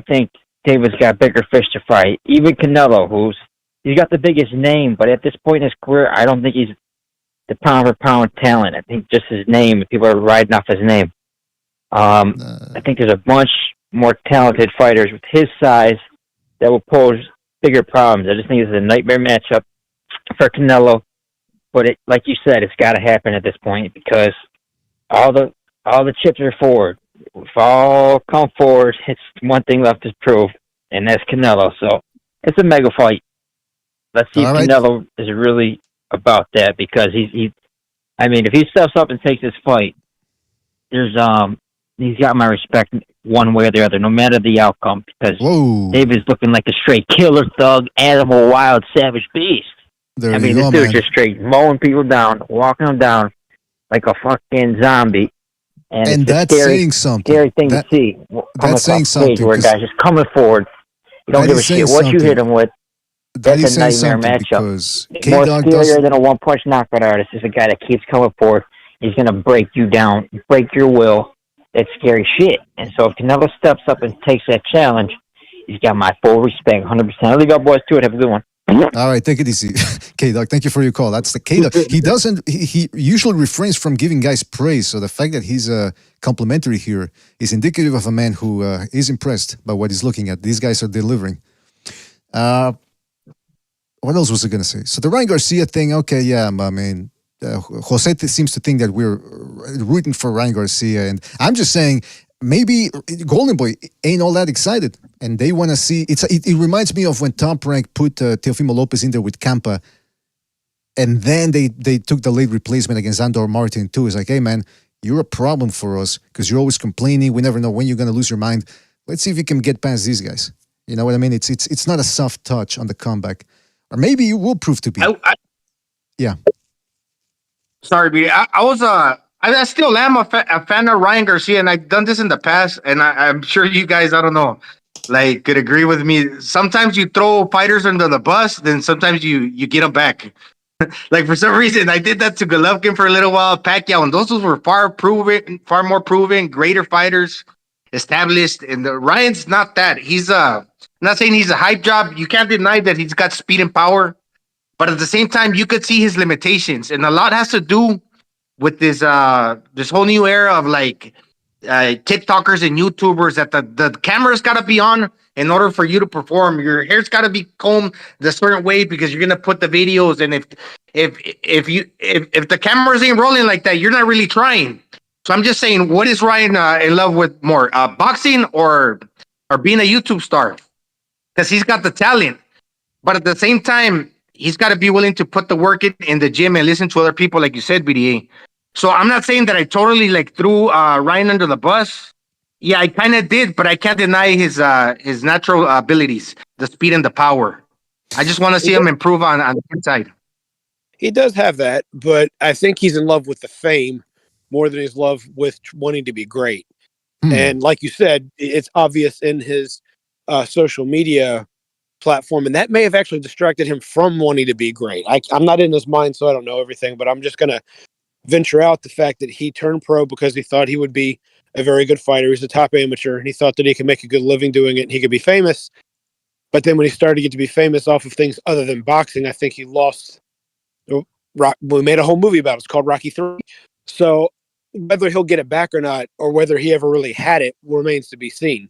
think David's got bigger fish to fry. Even Canelo, he's got the biggest name, but at this point in his career, I don't think he's the pound-for-pound talent. I think just his name, people are riding off his name. I think there's a bunch more talented fighters with his size that will pose bigger problems. I just think it's a nightmare matchup for Canelo. But like you said, it's got to happen at this point because all the chips are forward. We've all come forward. It's one thing left to prove, and that's Canelo. So it's a mega fight. Let's see if Canelo is really about that because if he steps up and takes this fight, he's got my respect one way or the other, no matter the outcome, because David's looking like a straight killer, thug, animal, wild, savage beast. This dude's just straight mowing people down, walking them down like a fucking zombie. And it's that's saying something. Scary thing to see. That's saying something. Where a guy's just coming forward. You don't give a shit what you hit him with. That's a nightmare matchup. More scarier than a one-punch knockout artist is a guy that keeps coming forward. He's going to break you down, break your will. That's scary shit. And so if Canelo steps up and takes that challenge, he's got my full respect, 100%. I'll leave our boys to it. Have a good one. All right, take it easy. K-Dog, thank you for your call. That's the K-Dog. He usually refrains from giving guys praise, so the fact that he's complimentary here is indicative of a man who is impressed by what he's looking at. These guys are delivering. What else was I going to say? So the Ryan Garcia thing, okay, yeah, I mean, Jose seems to think that we're rooting for Ryan Garcia, and I'm just saying maybe Golden Boy ain't all that excited, and they want to see. It reminds me of when Top Rank put Teofimo Lopez in there with Campa, and then they took the late replacement against Andor Martin too. It's like, hey man, you're a problem for us because you're always complaining. We never know when you're going to lose your mind. Let's see if you can get past these guys. You know what I mean? It's not a soft touch on the comeback. Or maybe you will prove to be. Yeah. Sorry, B. I still am a fan of Ryan Garcia, and I've done this in the past, and I'm sure you guys, I don't know, like, could agree with me. Sometimes you throw fighters under the bus, then sometimes you get them back. Like, for some reason, I did that to Golovkin for a little while, Pacquiao, and those were far more proven, greater fighters, established, and Ryan's not that. He's I'm not saying he's a hype job. You can't deny that he's got speed and power, but at the same time, you could see his limitations, and a lot has to do with this whole new era of like TikTokers and YouTubers that the camera's got to be on in order for you to perform. Your hair's got to be combed the certain way because you're gonna put the videos, and if the cameras ain't rolling like that, you're not really trying. So I'm just saying, what is Ryan in love with more, boxing or being a YouTube star? Because he's got the talent, but at the same time, he's got to be willing to put the work in the gym and listen to other people, like you said, BDA. So I'm not saying that I totally threw Ryan under the bus. Yeah, I kind of did, but I can't deny his natural abilities, the speed and the power. I just want to see him improve on the inside. He does have that, but I think he's in love with the fame more than he's in love with wanting to be great. And like you said, it's obvious in his social media platform, and that may have actually distracted him from wanting to be great. I'm not in his mind, so I don't know everything, but I'm just going to venture out the fact that he turned pro because he thought he would be a very good fighter. He's a top amateur, and he thought that he could make a good living doing it, and he could be famous. But then when he started to get to be famous off of things other than boxing, I think he lost. We made a whole movie about it. It's called Rocky 3. So whether he'll get it back or not, or whether he ever really had it, remains to be seen.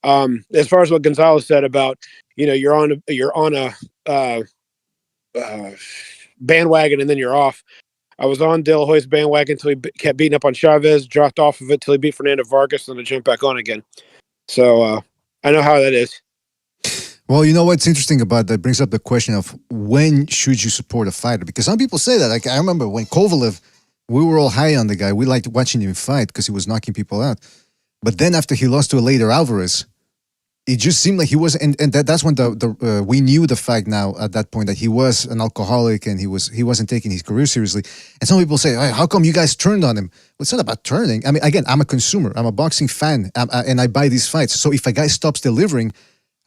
As far as what Gonzalez said about, you're on a bandwagon and then you're off. I was on De La Hoya's bandwagon until he kept beating up on Chavez, dropped off of it till he beat Fernando Vargas, and then I jumped back on again. So I know how that is. Well, you know what's interesting about that brings up the question of when should you support a fighter? Because some people say that. Like, I remember when Kovalev, we were all high on the guy. We liked watching him fight because he was knocking people out. But then after he lost to a later Alvarez, it just seemed like he was, and that's when we knew the fact now at that point that he was an alcoholic and he wasn't taking his career seriously. And some people say, hey, how come you guys turned on him? Well, it's not about turning. I mean, again, I'm a consumer. I'm a boxing fan, and I buy these fights. So if a guy stops delivering,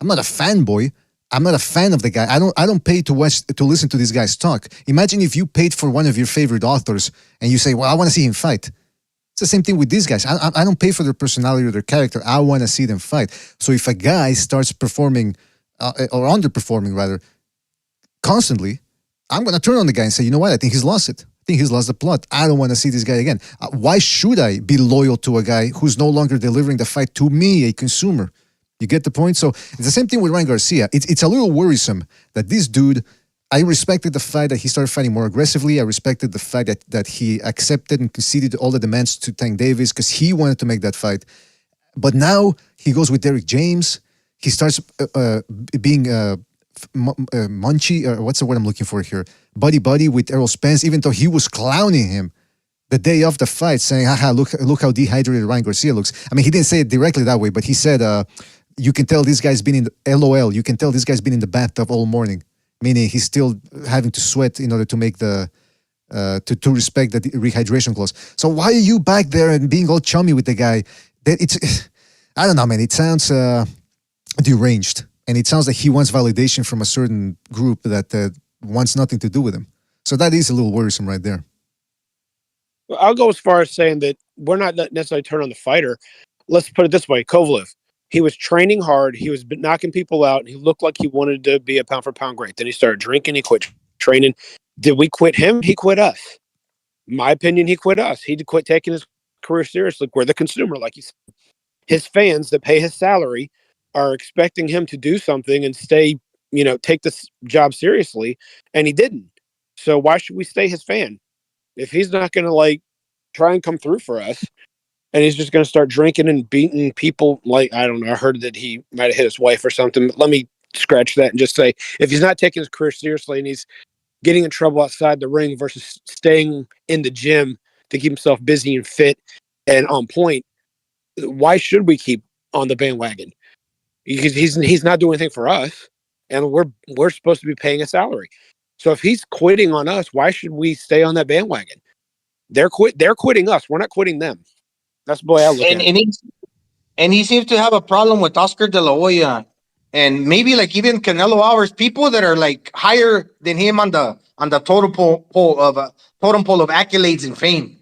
I'm not a fanboy. I'm not a fan of the guy. I don't pay to listen to these guys talk. Imagine if you paid for one of your favorite authors and you say, well, I want to see him fight. It's the same thing with these guys. I don't pay for their personality or their character. I want to see them fight. So if a guy starts performing or underperforming rather constantly, I'm going to turn on the guy and say, you know what? I think he's lost it. I think he's lost the plot. I don't want to see this guy again. Why should I be loyal to a guy who's no longer delivering the fight to me, a consumer? You get the point? So it's the same thing with Ryan Garcia. It's a little worrisome that this dude, I respected the fact that he started fighting more aggressively. I respected the fact that he accepted and conceded all the demands to Tank Davis because he wanted to make that fight. But now he goes with Derrick James. He starts being munchy, or what's the word I'm looking for here? Buddy with Errol Spence, even though he was clowning him the day of the fight, saying, haha, look how dehydrated Ryan Garcia looks. I mean, he didn't say it directly that way, but he said, you can tell this guy's been in the LOL. You can tell this guy's been in the bathtub all morning, meaning he's still having to sweat in order to make the to respect the rehydration clause. So why are you back there and being all chummy with the guy? It's I don't know, man. It sounds deranged, and it sounds like he wants validation from a certain group that wants nothing to do with him. So that is a little worrisome right there. Well, I'll go as far as saying that we're not necessarily turn on the fighter. Let's put it this way: Kovalev. He was training hard. He was knocking people out. He looked like he wanted to be a pound-for-pound great. Then he started drinking. He quit training. Did we quit him? He quit us. In my opinion, he quit us. He quit taking his career seriously. We're the consumer, like he said. His fans that pay his salary are expecting him to do something and stay, take this job seriously, and he didn't. So why should we stay his fan? If he's not going to, try and come through for us, and he's just going to start drinking and beating people. I don't know. I heard that he might have hit his wife or something. Let me scratch that and just say, if he's not taking his career seriously and he's getting in trouble outside the ring versus staying in the gym to keep himself busy and fit and on point, why should we keep on the bandwagon? Because he's not doing anything for us, and we're supposed to be paying a salary. So if he's quitting on us, why should we stay on that bandwagon? They're quitting us. We're not quitting them. That's the way I look at it. And he seems to have a problem with Oscar De La Hoya, and maybe even Canelo Alvarez, people that are higher than him on the totem pole of accolades and fame.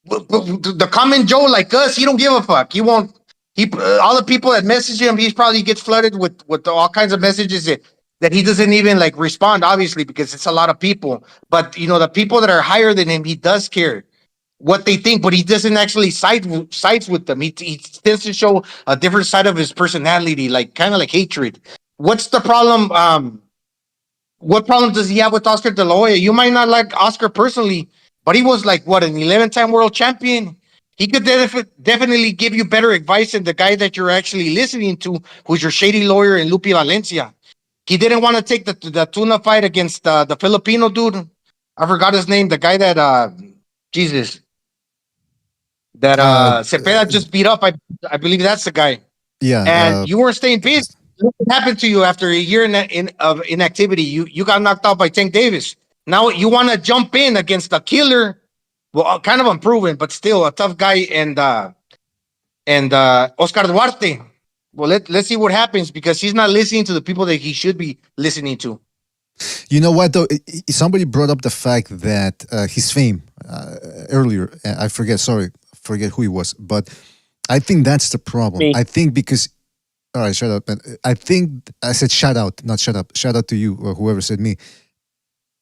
The common Joe like us, he don't give a fuck. He won't. All the people that message him, he probably gets flooded with all kinds of messages that he doesn't even respond. Obviously, because it's a lot of people. But the people that are higher than him, he does care what they think, but he doesn't actually sides with them. He tends to show a different side of his personality, kind of like hatred. What's the problem? What problem does he have with Oscar De La Hoya? You might not like Oscar personally, but he was an 11-time world champion. He could definitely give you better advice than the guy that you're actually listening to, who's your shady lawyer in Lupi Valencia. He didn't want to take the tuna fight against the Filipino dude. I forgot his name. The guy that Cepeda just beat up. I believe that's the guy. Yeah. And you weren't staying busy. What happened to you after a year of inactivity? You got knocked out by Tank Davis. Now you want to jump in against a killer. Well, kind of unproven, but still a tough guy, and Oscar Duarte. Well, let's see what happens, because he's not listening to the people that he should be listening to. You know what, though? Somebody brought up the fact that his fame earlier. I forget who he was, but I think that's the problem. Me. I think because, all right, shut up. I think I said shout out, not shut up. Shout out to you or whoever said me.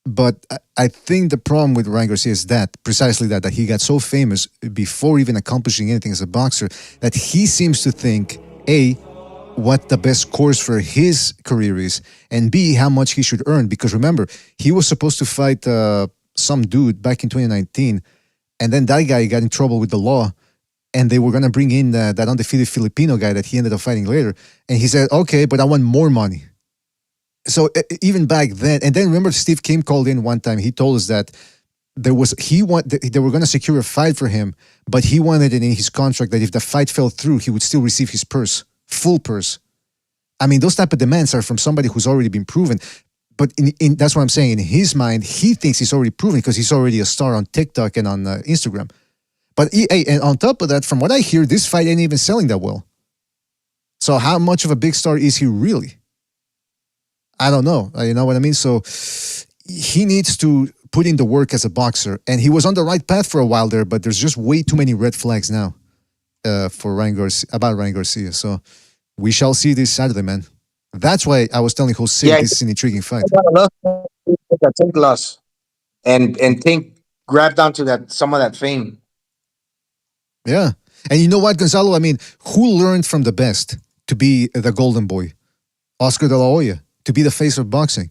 But I think the problem with Ryan Garcia is precisely that he got so famous before even accomplishing anything as a boxer, that he seems to think, A, what the best course for his career is, and B, how much he should earn. Because remember, he was supposed to fight some dude back in 2019, and then that guy got in trouble with the law, and they were going to bring in that undefeated Filipino guy that he ended up fighting later. And he said, okay, but I want more money. So even back then, and then remember Steve Kim called in one time. He told us that they were going to secure a fight for him, but he wanted it in his contract that if the fight fell through, he would still receive his purse, full purse. I mean, those type of demands are from somebody who's already been proven. But that's what I'm saying. In his mind, he thinks he's already proven because he's already a star on TikTok and on Instagram. But and on top of that, from what I hear, this fight ain't even selling that well. So how much of a big star is he really? I don't know. You know what I mean? So he needs to put in the work as a boxer, and he was on the right path for a while there, but there's just way too many red flags now for Ryan Garcia. So we shall see this Saturday, man. That's why I was telling Jose this is an intriguing fight. Tank loss and Tank grabbed onto that some of that fame. Yeah. And you know what, Gonzalo? I mean, who learned from the best to be the golden boy? Oscar de la Hoya, to be the face of boxing.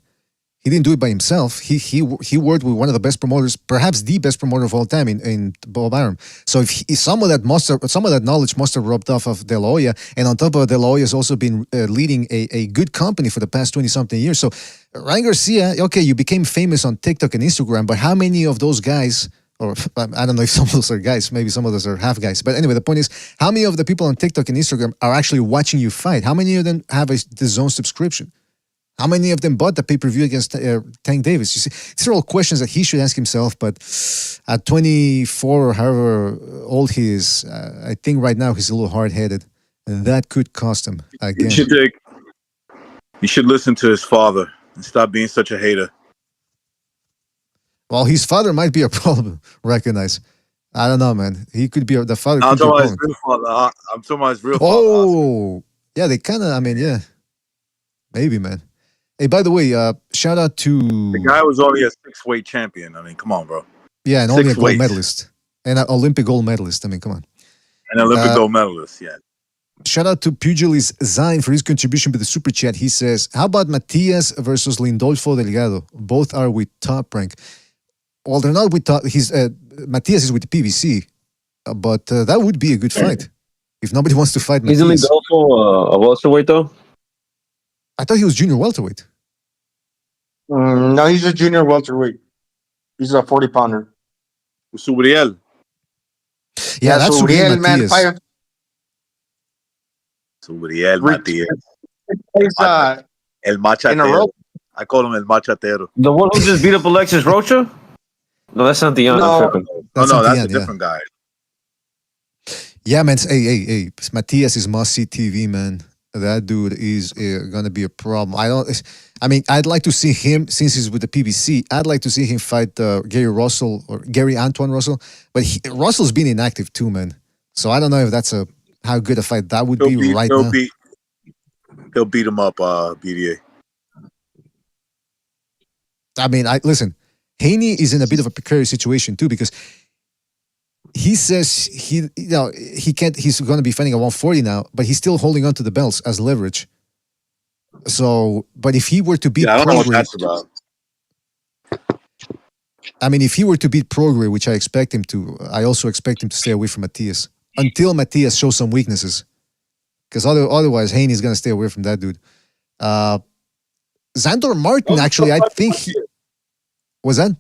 He didn't do it by himself. He worked with one of the best promoters, perhaps the best promoter of all time in Bob Arum. So if some of that knowledge must have rubbed off of De La Hoya, and on top of De La Hoya has also been leading a good company for the past 20-something years. So Ryan Garcia, okay, you became famous on TikTok and Instagram, but how many of those guys, or I don't know if some of those are guys, maybe some of those are half guys. But anyway, the point is, how many of the people on TikTok and Instagram are actually watching you fight? How many of them have a DAZN subscription? How many of them bought the pay-per-view against Tank Davis? You see, these are all questions that he should ask himself, but at 24 or however old he is, I think right now he's a little hard-headed, and that could cost him again. You should listen to his father and stop being such a hater. Well, his father might be a problem, recognize. I don't know, man. He could be, the father I'm could talking be a about his problem. real father. I'm talking about his real father. Oh, yeah, they kind of, I mean, yeah. Maybe, man. Hey, by the way, shout out to... The guy was only a 6-weight champion. I mean, come on, bro. Yeah, and only a 6 gold weights. medalist. And an Olympic gold medalist. I mean, come on. An Olympic gold medalist, yeah. Shout out to Pugilist Zain for his contribution to the Super Chat. He says, how about Matias versus Lindolfo Delgado? Both are with Top Rank. Well, they're not with Top... Matias is with the PVC. But that would be a good fight. If nobody wants to fight Matias. Isn't Lindolfo a welterweight, though? I thought he was junior welterweight. No, he's a junior welterweight. He's a 40-pounder. Subriel. Yeah, that's Subriel, man. Subriel Matias. El Machatero. I call him El Machatero. The one who just beat up Alexis Rocha? No, that's not the young. That's a different guy. Yeah, man. Hey. Matias is must-see TV, man. That dude is going to be a problem. I'd like to see him, since he's with the PBC, I'd like to see him fight Gary Russell or Gary Antoine Russell. But Russell's been inactive too, man. So I don't know if that's how good a fight that would be right now. He'll beat him up, BDA. I mean, listen, Haney is in a bit of a precarious situation too, because he says he can't. He's going to be fighting at 140 now, but he's still holding on to the belts as leverage. So, but if he were to beat, I don't know what that's about. I mean, if he were to beat Prograis, which I expect him to, I also expect him to stay away from Matias until Matias shows some weaknesses, because otherwise Haney's going to stay away from that dude. Xandor Martin, actually, I think was that.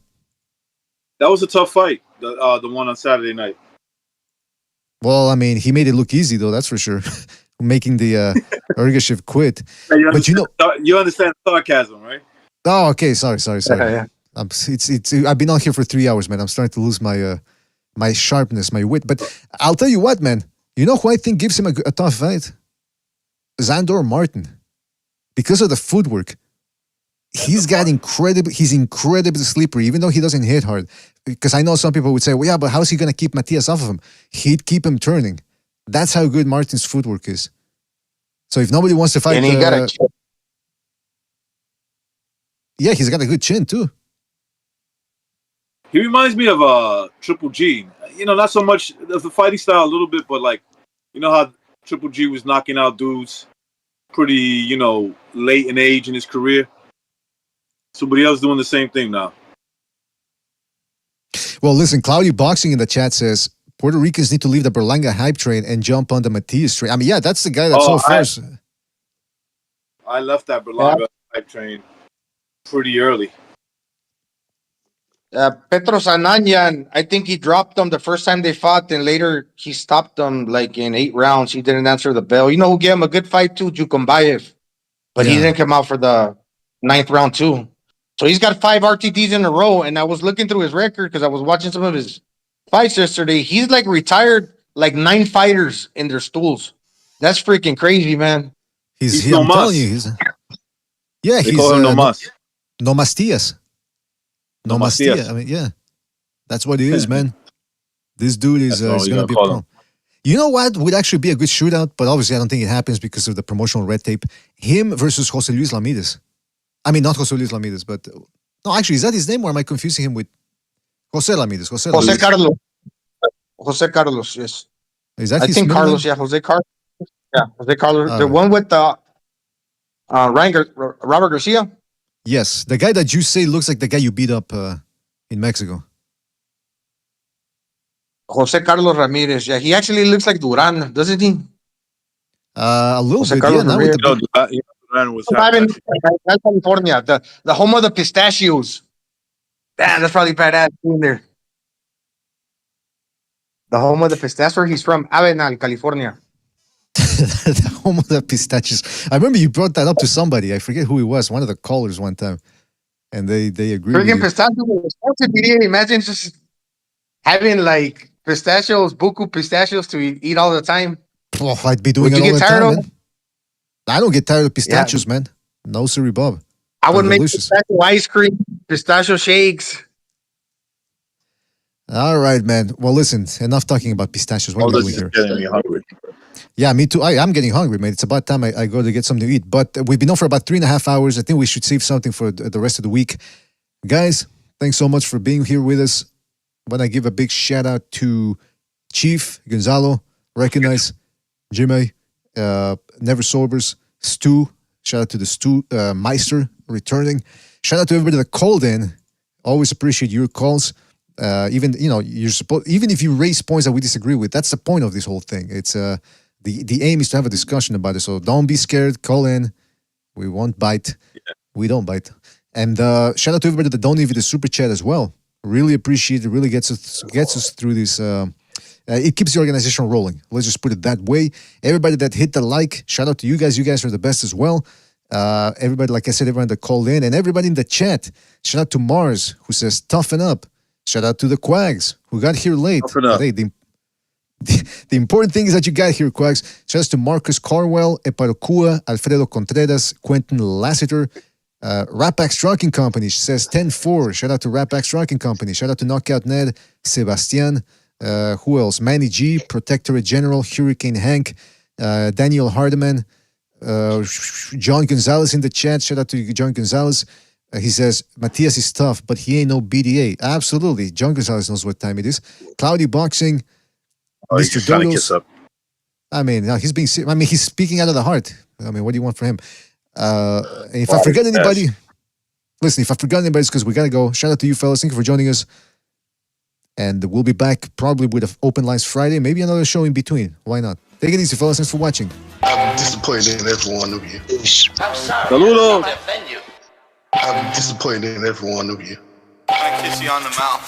That was a tough fight. The one on Saturday night. Well, I mean, he made it look easy, though. That's for sure. Making the Ergashev quit. Yeah, you understand sarcasm, right? Oh, okay. Sorry. Yeah. I've been on here for 3 hours, man. I'm starting to lose my my sharpness, my wit. But I'll tell you what, man. You know who I think gives him a tough fight? Xandor Martin, because of the footwork. He's incredibly slippery, even though he doesn't hit hard. Because I know some people would say, well, yeah, but how's he going to keep Matias off of him? He'd keep him turning. That's how good Martin's footwork is. So if nobody wants to fight... And he got a chin. Yeah, he's got a good chin, too. He reminds me of Triple G. You know, not so much of the fighting style a little bit, but like, you know how Triple G was knocking out dudes pretty, late in age in his career? Somebody else doing the same thing now. Well, listen, Cloudy Boxing in the chat says Puerto Ricans need to leave the Berlanga hype train and jump on the Matias train. I mean, yeah, that's the guy that's first. I left that Berlanga hype train pretty early. Petros Ananyan, I think he dropped them the first time they fought, and later he stopped them like in 8 rounds. He didn't answer the bell. You know who gave him a good fight too? Jukumbayev. But he didn't come out for the 9th round too. So he's got 5 RTDs in a row, and I was looking through his record because I was watching some of his fights yesterday. He's like retired like 9 fighters in their stools. That's freaking crazy, man. He's no mas. He's they call him no mas. No Mastias. No Mastia. I mean, yeah. That's what it is, man. This dude is going to be a pro. You know what would actually be a good shootout, but obviously I don't think it happens because of the promotional red tape. Him versus Jose Luis Lamirez. I mean, not Jose Luis Lamirez, but... No, actually, is that his name or am I confusing him with Jose Lamirez? Jose Carlos. Jose Carlos, yes. Is that I his think middle Carlos, name? yeah, Jose Carlos. Yeah, Jose Carlos. All The right. one with Robert Garcia? Yes, the guy that you say looks like the guy you beat up in Mexico. Jose Carlos Ramirez. Yeah, he actually looks like Duran, doesn't he? A little Jose bit, Carlos yeah. Now Ramirez. with the Duran was California, the home of the pistachios. Damn, that's probably badass in there. The home of the pistachios. That's where he's from, Avenal, California. the home of the pistachios. I remember you brought that up to somebody. I forget who it was. One of the callers one time, and they agreed. Freaking pistachios. Imagine just having like pistachios, buku pistachios to eat all the time. Oh, I'd be doing it all the time, man. I don't get tired of pistachios, man. No, siree, Bob. I would make pistachio ice cream, pistachio shakes. All right, man. Well, listen, enough talking about pistachios. What are we doing here? Getting me hungry. Yeah, me too. I'm getting hungry, man. It's about time I go to get something to eat. But we've been on for about 3.5 hours. I think we should save something for the rest of the week. Guys, thanks so much for being here with us. I want to give a big shout out to Chief, Gonzalo, Recognize, Jimmy, Never Sobers, Stu. Shout out to the Stu Meister returning. Shout out to everybody that called in. Always appreciate your calls. Even even if you raise points that we disagree with, that's the point of this whole thing. It's the aim is to have a discussion about it. So don't be scared. Call in. We won't bite. Yeah. We don't bite. And shout out to everybody that donated the super chat as well. Really appreciate it. Really gets us through this. It keeps the organization rolling. Let's just put it that way. Everybody that hit the like, shout out to you guys. You guys are the best as well. Everybody, like I said, everyone that called in and everybody in the chat. Shout out to Mars who says toughen up. Shout out to the Quags who got here late. Hey, the important thing is that you got here, Quags. Shout out to Marcus Carwell, Eparokua, Alfredo Contreras, Quentin Lassiter, Rapax Trucking Company says 10-4. Shout out to Rapax Trucking Company. Shout out to Knockout Ned, Sebastian. Who else? Manny G, Protectorate General, Hurricane Hank, Daniel Hardeman, John Gonzalez in the chat. Shout out to John Gonzalez. He says, Matias is tough, but he ain't no BDA. Absolutely. John Gonzalez knows what time it is. Cloudy Boxing. Mr. Dodos. I mean, he's speaking out of the heart. I mean, what do you want from him? If I forget anybody, listen, if I forgot anybody, it's because we got to go. Shout out to you fellas. Thank you for joining us. And we'll be back probably with an open lines Friday, maybe another show in between. Why not? Take it easy, fellas. Thanks for watching. I'm disappointed in every one of you. I'm sorry. Saludos. I'm disappointed in every one of you. I kiss you on the mouth.